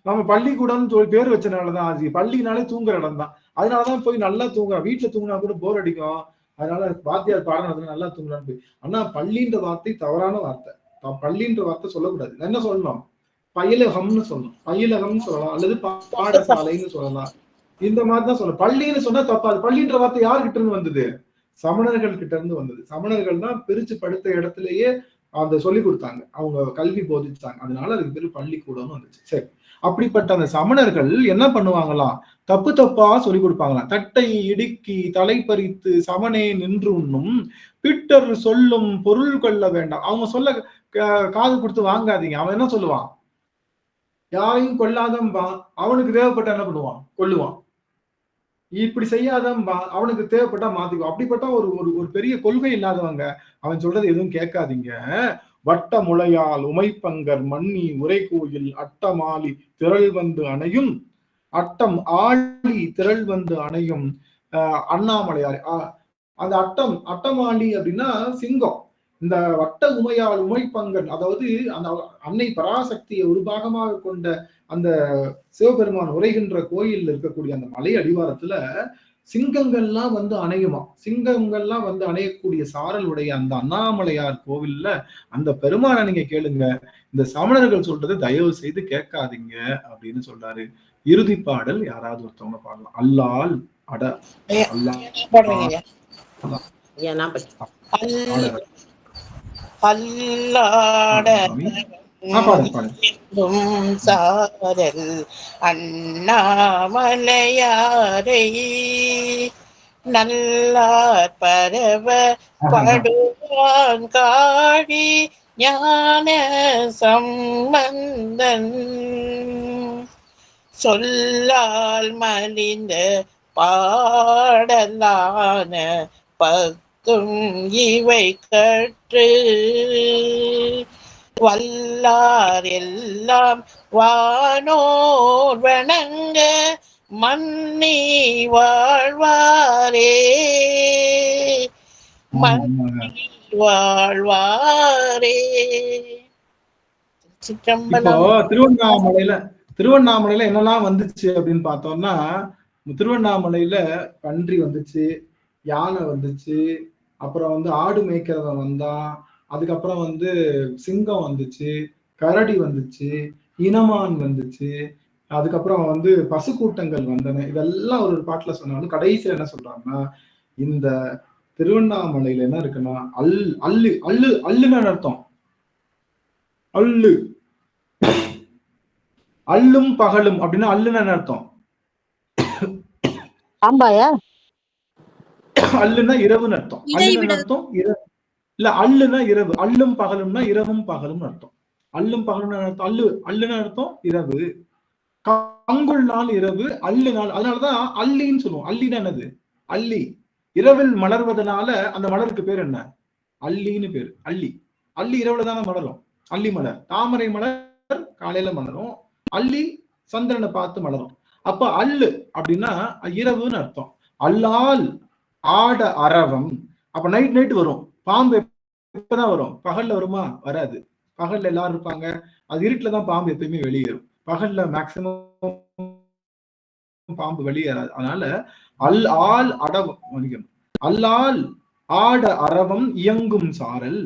நம்ம பள்ளிக்கூடம்னு சொல்லி பேர் வச்சனாலதான், அது பள்ளினாலே தூங்குற இடம் தான். அதனாலதான் போய் நல்லா தூங்குறான். வீட்டுல தூங்கினா கூட போர் அடிக்கும், அதனால வாத்தியார் பாடம் நடத்தினா நல்லா தூங்குறான்னு போய். ஆனா பள்ளின்ற வார்த்தை தவறான வார்த்தை. பள்ளின்ற வார்த்தை சொல்லக்கூடாது. என்ன சொல்லணும், பயிலகம்னு சொல்லணும். பயிலகம்னு சொல்லலாம், அல்லது பாடசாலைன்னு சொல்லலாம். இந்த மாதிரிதான் சொல்லணும். பள்ளின்னு சொன்னா தப்பா. அது பள்ளின்ற வார்த்தை யாருகிட்ட இருந்து வந்தது, சமணர்கள் கிட்ட இருந்து வந்தது. சமணர்கள் தான் பிரிச்சு படுத்த இடத்துலயே அந்த சொல்லி கொடுத்தாங்க, அவங்க கல்வி போதிச்சாங்க. அதனால அதுக்கு பேரு பள்ளிக்கூடம்னு வந்துச்சு. சரி, அப்படிப்பட்ட அந்த சமணர்கள் என்ன பண்ணுவாங்களாம், தப்பா சொல்லி கொடுப்பாங்களாம். தட்டை இடுக்கி தலை பறித்து சமனே நின்று உண்ணும் பிட்டர் சொல்லும் பொருள் கொள்ள வேண்டாம். அவங்க சொல்ல காது கொடுத்து வாங்காதீங்க. அவன் என்ன சொல்லுவான், யாரையும் கொல்லாதம்பா, அவனுக்கு தேவைப்பட்ட என்ன பண்ணுவான், கொல்லுவான். இப்படி செய்யாதம்பா, அவனுக்கு தேவைப்பட்டா மாத்திக்குவான். அப்படிப்பட்ட ஒரு பெரிய கொள்கை இல்லாதவங்க. அவன் சொல்றது எதுவும் கேட்காதீங்க. வட்ட முளையால் உமைப்பங்கர் மண்ணி உரை கோயில் அட்டமாலி திரள் வந்து அணையும், அட்டம் ஆழி திரள் வந்து அணையும் அண்ணாமலையார். அந்த அட்டமாலி அப்படின்னா சிங்கம். இந்த வட்ட உமையால் உமைப்பங்கன், அதாவது அந்த அன்னை பராசக்தியை ஒரு பாகமாக கொண்ட அந்த சிவபெருமான் உரைகின்ற கோயில் இருக்கக்கூடிய அந்த மலை அடிவாரத்துல சிங்கங்கள்லாம் வந்து அணையுமா. சிங்கங்கள்லாம் வந்து அணையக்கூடிய சாரல் உடைய அந்த அண்ணாமலையார் கோவில்ல அந்த பெருமானை நீங்க கேளுங்க, இந்த சமணர்கள் சொல்றது தயவு செய்து கேட்காதீங்க அப்படின்னு சொல்றாரு. இறுதி பாடல் யாராவது ஒருத்தவங்க பாடலாம். அல்லால் அட சாரல் அண்ணாமலையாரை நல்லார் பரவ படுவாங்காழி ஞான சம்பந்தன் சொல்லால் மலிந்த பாடலான பத்தும் இவை கற்று வல்லார் எல்லாம் வானோர் வணங்க மன்னி வாழ்வாரே மன்னி வாழ்வாரே. இப்போ திருவண்ணாமலையில என்னெல்லாம் வந்துச்சு அப்படின்னு பார்த்தோம்னா, திருவண்ணாமலையில பன்றி வந்துச்சு, யானை வந்துச்சு, அப்புறம் வந்து ஆடு மேய்க்கிறவன் வந்தான், அதுக்கப்புறம் வந்து சிங்கம் வந்துச்சு, கரடி வந்துச்சு, இனமான் வந்துச்சு, அதுக்கப்புறம் வந்து பசு கூட்டங்கள் வந்தன. இதெல்லாம் ஒரு பாட்டுல சொன்னாலும் கடைசியில என்ன சொல்றாங்கன்னா, இந்த திருவண்ணாமலையில என்ன இருக்குன்னா அல்லுன்னு அர்த்தம். அல்லும் பகலும் அப்படின்னா அல்லுன்னு அர்த்தம். அல்லுன்னா இரவுன்னு அர்த்தம். அல்லுன்னு அர்த்தம் இரவு இல்ல, அல்லுன்னா இரவு. அல்லும் பகலும்னா இரவும் பகலும் அர்த்தம். அல்லும் பகலும் அர்த்தம். அல்லுன்னு அர்த்தம் இரவு. கங்குள் நாள் இரவு, அல்லு நாள். அதனாலதான் அல்லின்னு சொல்லுவோம். அல்லின்னா என்னது? அல்லி இரவில் மலர்வதனால அந்த மலருக்கு பேர் என்ன? அல்லின்னு பேரு. அல்லி இரவுல தானே மலரும். அல்லி மலர். தாமரை மலர் காலையில மலரும், அல்லி சந்திரனை பார்த்து மலரும். அப்ப அல்லு அப்படின்னா இரவுன்னு அர்த்தம். அல்லால் ஆட அரவம். அப்ப நைட் வரும். பாம்பு எப்பதான் வரும்? பகல்ல வருமா? வராது. பகல்ல எல்லாரும் இருப்பாங்க. அது இருட்டுலதான் பாம்பு எப்பயுமே வெளியேறும். பகல்ல மேக்சிமம் பாம்பு வெளியேறாது. அதனால அல்லால் ஆட அரவம் இயங்கும் சாரல்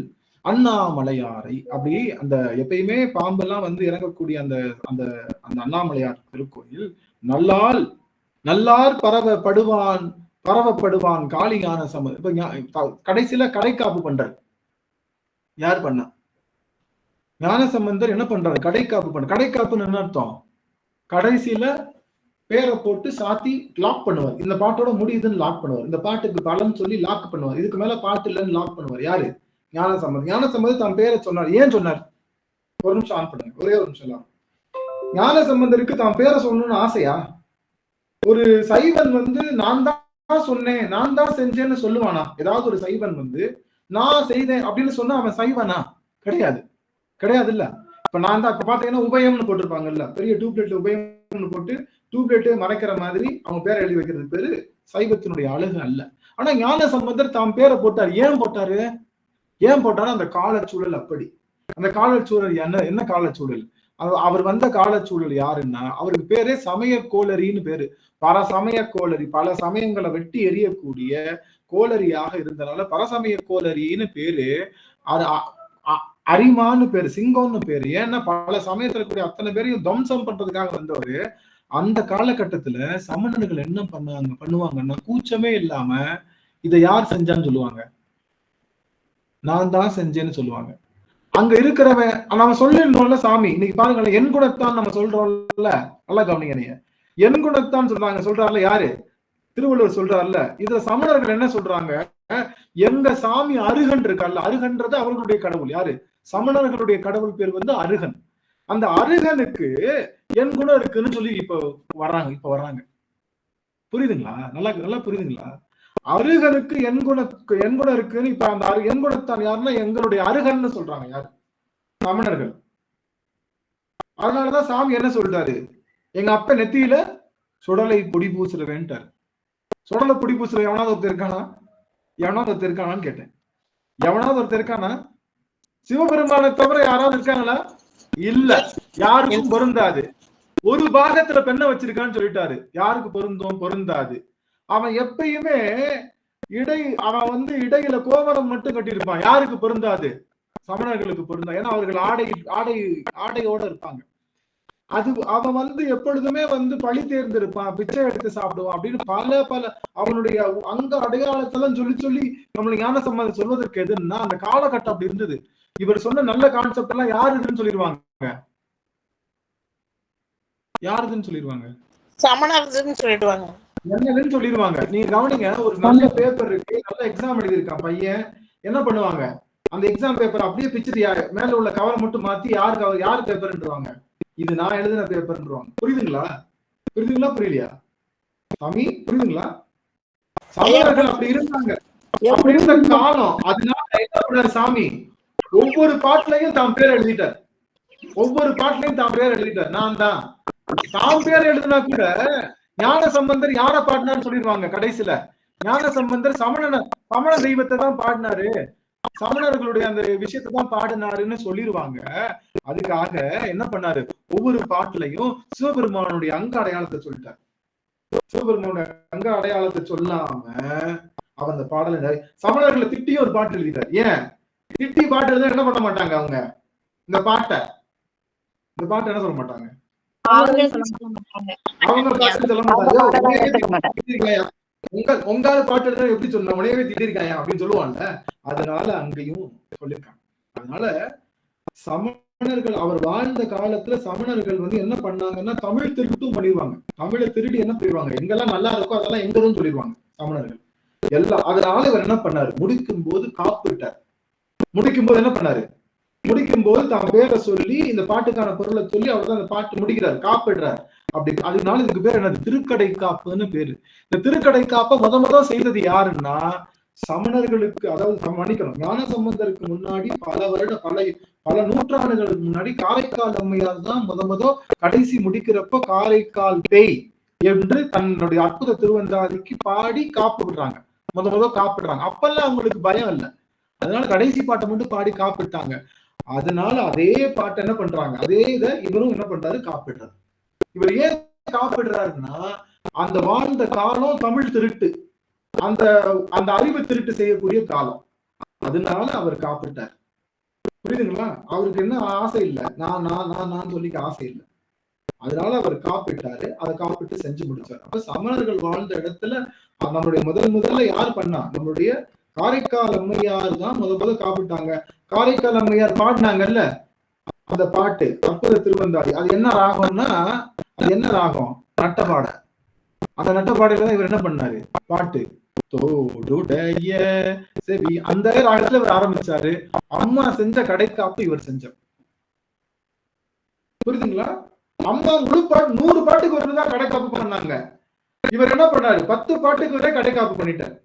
அண்ணாமலையாரை. அப்படி அந்த எப்பயுமே பாம்பெல்லாம் வந்து இறங்கக்கூடிய அந்த அந்த அந்த அண்ணாமலையார் திருக்கோயில் நல்லார் பரவப்படுவான் காளி ஞான சம. இப்ப கடைசியில கடைக்காப்பு பண்றாரு. யார் பண்ணா? ஞான சம்பந்தர் என்ன பண்றாரு? கடைக்காப்பு பண்ற. கடைக்காப்புன்னு என்ன அர்த்தம்? கடைசியில பேரை போட்டு சாத்தி லாக் பண்ணுவார். இந்த பாட்டோட முடியுதுன்னு லாக் பண்ணுவார். இந்த பாட்டுக்கு பலன் சொல்லி லாக் பண்ணுவார். இதுக்கு மேல பாட்டு இல்லைன்னு லாக் பண்ணுவார். யாரு? ஞான சம்பந்தர். ஞான சம்பந்தர் தன் பேரை சொன்னார். ஏன் சொன்னார்? ஒரு நிமிஷம் ஆன் பண்ணுங்க, ஒரே ஒரு நிமிஷம். ஞான சம்பந்தருக்கு தான் பேரை சொல்லணும்னு ஆசையா? ஒரு சைவன் வந்து நான் தான் சொன்னேன், நான் தான் செஞ்சேன்னு சொல்லுவானா? ஏதாவது ஒரு சைவன் வந்து நான் செய்தேன் அப்படின்னு சொன்னா அவன் சைவனா? கிடையாது இல்ல. இப்ப நான் தான் இப்ப பாத்தீங்கன்னா உபயம்னு போட்டிருப்பாங்கல்ல, பெரிய டியூப்லைட் உபயம்னு போட்டு டியூப்லைட்டே மறைக்கிற மாதிரி அவங்க பேரை எழுதி வைக்கிறது பேரு சைவத்தினுடைய அழகு அல்ல. ஆனா ஞான சம்பந்தர் தாம் பேரை போட்டார். ஏன் போட்டாரு? அந்த காலச்சூழல் அப்படி. அந்த காலச்சூழல் என்ன காலச்சூழல்? அவர் வந்த காலச்சூழல் யாருன்னா, அவருக்கு பேரே சமய கோளரின்னு பேரு. பரசமய கோளரி. பல சமயங்களை வெட்டி எறியக்கூடிய கோளரியாக இருந்தனால பரசமய கோளரின்னு பேரு. அது அரிமான்னு பேரு, சிங்கம்னு பேரு. ஏன்னா பல சமயத்துல கூடிய அத்தனை பேரையும் துவம்சம் பண்றதுக்காக வந்தவரு. அந்த காலகட்டத்துல சமணர்கள் என்ன பண்ணுவாங்கன்னா, கூச்சமே இல்லாம இதை யார் செஞ்சான்னு சொல்லுவாங்க, நான் தான் செஞ்சேன்னு சொல்லுவாங்க. அங்க இருக்கிறவன் நம்ம சொல்லிருந்தோம்ல சாமி. இன்னைக்கு பாருங்களேன், என் குணத்தான் நம்ம சொல்றோம்ல, நல்லா கவனிங்க. நீங்க என் குணத்தான் சொல்றாருல யாரு? திருவள்ளுவர் சொல்றாருல. இதுல சமணர்கள் என்ன சொல்றாங்க? எங்க சாமி அருகன் இருக்கார்ல, அருகன்றது அவர்களுடைய கடவுள். யாரு? சமணர்களுடைய கடவுள் பேர் வந்து அருகன். அந்த அருகனுக்கு என் குணம் இருக்குன்னு சொல்லி இப்ப வர்றாங்க. புரியுதுங்களா? நல்லா புரியுதுங்களா? அருகனுக்கு என் குணம் இருக்குன்னு இப்ப அந்த என் குணத்தான் யாருன்னா எங்களுடைய அருகன்னு சொல்றாங்க. யாரு? சமணர்கள். அதனாலதான் சாமி என்ன சொல்றாரு? எங்க அப்ப நெத்தியில சுடலை பொடி பூசுறவேன்ட்டாரு. சுடலை பொடி பூசுற எவனாவது ஒருத்தர் இருக்கானான்னு கேட்டேன். எவனாவது ஒருத்தர் இருக்கானா? சிவபெருமானை தவிர யாராவது இருக்காங்களா? இல்ல, யாருக்கும் பொருந்தாது. ஒரு பாகத்துல பெண்ணை வச்சிருக்கான்னு சொல்லிட்டாரு. யாருக்கு பொருந்தாது. அவன் எப்பயுமே அவன் வந்து இடையில கோவரம் மட்டும் கட்டியிருப்பான். யாருக்கு பொருந்தாது? சமணர்களுக்கு பொருந்தா. ஏன்னா அவர்கள் ஆடையோட இருப்பாங்க. அவன் வந்து எப்பொழுதுமே வந்து பழி தேர்ந்திருப்பான், பிச்சை எடுத்து சாப்பிடுவான் அப்படின்னு பல அவனுடைய அங்க அடையாளத்தெல்லாம் சொல்லி நம்மளுக்கு ஞான சம்பந்தம் சொல்வதற்கு எதுன்னா அந்த காலகட்டம் அப்படி இருந்தது. இவர் சொன்ன நல்ல கான்செப்ட் எல்லாம் யாருன்னு சொல்லிடுவாங்க, சமணர்னு சொல்லிடுவாங்க, என்னன்னு சொல்லிடுவாங்க. நீங்க கவனிங்க, ஒரு நல்ல பேப்பர் இருக்கு, நல்ல எக்ஸாம் எழுதியிருக்கான் பையன். என்ன பண்ணுவாங்க? அந்த எக்ஸாம் பேப்பர் அப்படியே பிச்சுட்டு மேல உள்ள கவர் மட்டும் மாத்தி யாரு பேப்பர்ன்றாங்க, இது நான் எழுதின பேப்பர்ன்றாங்க. புரியுதுங்களா? புரியலையா சாமி? புரியுதுங்களா? சமணர்கள் அப்படி இருந்தாங்க. அப்படி இருந்த காலம். அதனால என்ன சாமி ஒவ்வொரு பாட்டுலையும் தாம் பேர் எழுதிட்டார். ஒவ்வொரு பாட்டுலையும் தாம் பேர் எழுதிட்டார். நான் தான் தாம் பேர் எழுதினா கூட ஞான சம்பந்தர் யார பாடினான்னு சொல்லிடுவாங்க. கடைசியில ஞான சம்பந்தர் சமண தெய்வத்தை தான் பாடினாரு, சமணர்களுடைய அந்த விஷயத்தை தான் பாடினாருன்னு சொல்லிடுவாங்க. அதுக்காக என்ன பண்ணாரு, ஒவ்வொரு பாட்டுலையும் சிவபெருமானுடைய அங்க அடையாளத்தை சொல்லிட்டார். சிவபெருமானுடைய அங்க அடையாளத்தை சொல்லாம அவர் அந்த பாடலை சமணர்களை திட்டியும் ஒரு பாட்டு எழுதிட்டார். ஏன் திட்டி பாட்டு எழுத என்ன பண்ண மாட்டாங்க அவங்க, இந்த பாட்டை என்ன சொல்ல மாட்டாங்க, அவங்க பாட்டு சொல்ல மாட்டாங்க. உங்கால பாட்டு எழுத எப்படி சொன்ன உனையவே திட்டிருக்காயா அப்படின்னு சொல்லுவாங்க. அதனால அங்கேயும் சொல்லியிருக்காங்க. அதனால சமணர்கள் அவர் வாழ்ந்த காலத்துல சமணர்கள் என்ன பண்ணாங்கன்னா தமிழ் திருட்டும் பண்ணிடுவாங்க. தமிழை திருடி என்ன பண்ணிடுவாங்க, எங்கெல்லாம் நல்லா இருக்கோ அதெல்லாம் எங்கதும் சொல்லிடுவாங்க சமணர்கள் எல்லாம். அதனால இவர் என்ன பண்ணாரு, முடிக்கும் போது காப்பிட்டார். முடிக்கும் போது என்ன பண்ணாரு, முடிக்கும் போது தான் பேரை சொல்லி இந்த பாட்டுக்கான பொருளை சொல்லி அவர் தான் அந்த பாட்டு முடிக்கிறார், காப்பிடுறாரு. அப்படி அதனால இதுக்கு பேர் என்னது, திருக்கடை காப்புன்னு பேரு. இந்த திருக்கடை காப்பை முத செய்தது யாருன்னா சமணர்களுக்கு, அதாவது மன்னிக்கணும், ஞான சம்பந்தருக்கு முன்னாடி பல நூற்றாண்டுகளுக்கு முன்னாடி காரைக்கால் அம்மையார் தான் முத கடைசி முடிக்கிறப்ப காரைக்கால் பேய் என்று தன்னுடைய அற்புத திருவந்தாதிக்கு பாடி காப்பு விடுறாங்க. முத காப்பிடுறாங்க. அப்பெல்லாம் அவங்களுக்கு பயம் இல்லை, அதனால கடைசி பாட்டை மட்டும் பாடி காப்பிட்டாங்க. அதனால அதே பாட்டை என்ன பண்றாங்க, அதே இதை இவரும் என்ன பண்றாரு, காப்பிடுறாரு. இவர் ஏன் காப்பிடுறாருன்னா அந்த வாழ்ந்த காலம் தமிழ் திருட்டு, அந்த அறிவு திருட்டு செய்யக்கூடிய காலம். அதனால அவர் காப்பிட்டார். புரியுதுங்களா? அவருக்கு என்ன ஆசை இல்லை, நான் சொல்லிக்க ஆசை இல்லை. அதனால அவர் காப்பிட்டாரு. அதை காப்பிட்டு செஞ்சு முடிச்சார். அப்ப சமணர்கள் வாழ்ந்த இடத்துல நம்மளுடைய முதல்ல யார் பண்ணா, நம்மளுடைய காரைக்கால் அம்மையார் தான் முத காப்பிட்டாங்க. காரைக்கால் அம்மையார் பாடினாங்கல்ல அந்த பாட்டு அற்புத திருவந்தாதி, அது என்ன ராகம்னா, அது என்ன ராகம், நட்டப்பாட. அந்த நட்டப்பாடையில தான் இவர் என்ன பண்ணாரு, பாட்டு தோடுடைய செவி அந்த ராகத்துல இவர் ஆரம்பிச்சாரு. அம்மா செஞ்ச கடைக்காப்பு இவர் செஞ்சார். புரியுதுங்களா? அம்மா முழு பாட்டு 100 பாட்டுக்கு ஒருதான் கடைக்காப்பு பண்ணாங்க. இவர் என்ன பண்ணாரு, 10 பாட்டுக்கு ஒரே கடைக்காப்பு பண்ணிட்டார்.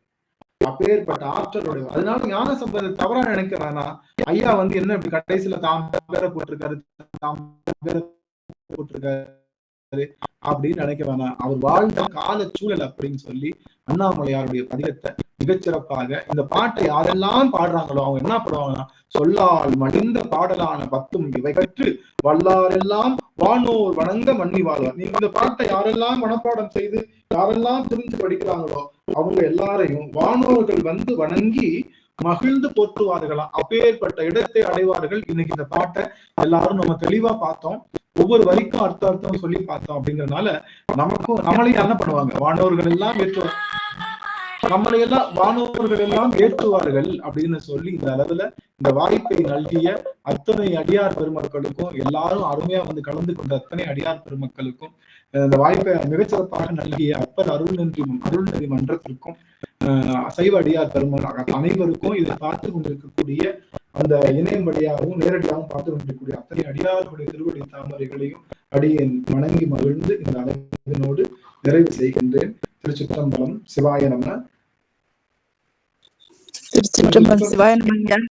அப்பேற்பட்ட ஆற்றலுடைய. அதனால ஞான சம்பந்தர் தவறா நினைக்கிறானா, ஐயா என்ன இப்படி கடைசியில தாம் பேரை போட்டிருக்காரு அப்படின்னு நினைக்க வேணாம். அவர் வாழ்ந்த கால சூழல் அப்படின்னு சொல்லி அண்ணாமலையாருடைய பதிகத்தை மிகச்சிறப்பாக இந்த பாட்டை யாரெல்லாம் பாடுறாங்களோ அவங்க என்ன பண்ணுவாங்கன்னா, சொல்லால் மடிந்த பாடலான பத்தும் இவை கற்று வல்லாரெல்லாம் வானோர் வணங்க மன்னி வாழ்வார். நீங்க இந்த பாட்டை யாரெல்லாம் மனப்பாடம் செய்து யாரெல்லாம் புரிஞ்சு படிக்கிறாங்களோ அவங்க எல்லாரையும் வானோர்கள் வணங்கி மகிழ்ந்து போற்றுவார்களாம். அப்பேற்பட்ட இடத்தை அடைவார்கள். இன்னைக்கு இந்த பாட்டை எல்லாரும் நம்ம தெளிவா பார்த்தோம். ஒவ்வொரு வரிக்கும் அர்த்தம் சொல்லி பார்த்தோம். அப்படிங்கறதுனால நம்மளையும் என்ன பண்ணுவாங்க, வானோர்கள் எல்லாம் ஏற்றுவார், நம்மளையெல்லாம் வானோர்கள் எல்லாம் ஏற்றுவார்கள் அப்படின்னு சொல்லி இந்த அளவுல இந்த வாய்ப்பை நல்கிய அத்தனை அடியார் பெருமக்களுக்கும், எல்லாரும் அருமையா கலந்து கொண்ட அத்தனை அடியார் பெருமக்களுக்கும், இந்த வாய்ப்பை மிகச்சிறப்பாக நல்கிய அப்பர் அருள்நெறி மன்றத்திற்கும், சைவ அடியார் பெருமக்கள் அனைவருக்கும், இதை பார்த்து கொண்டிருக்கக்கூடிய அந்த இணையம் வழியாகவும் நேரடியாகவும் பார்த்து கொண்டிருக்கக்கூடிய அத்தனை அடியார்களுடைய திருவடி தாமரைகளையும் அடியேன் வணங்கி மகிழ்ந்து இந்த அளவினோடு நிறைவு செய்கின்றேன். திருச்சிற்றம்பலம். சிவாய நம. திருச்சிற்றம்பலம். சிவாய நம.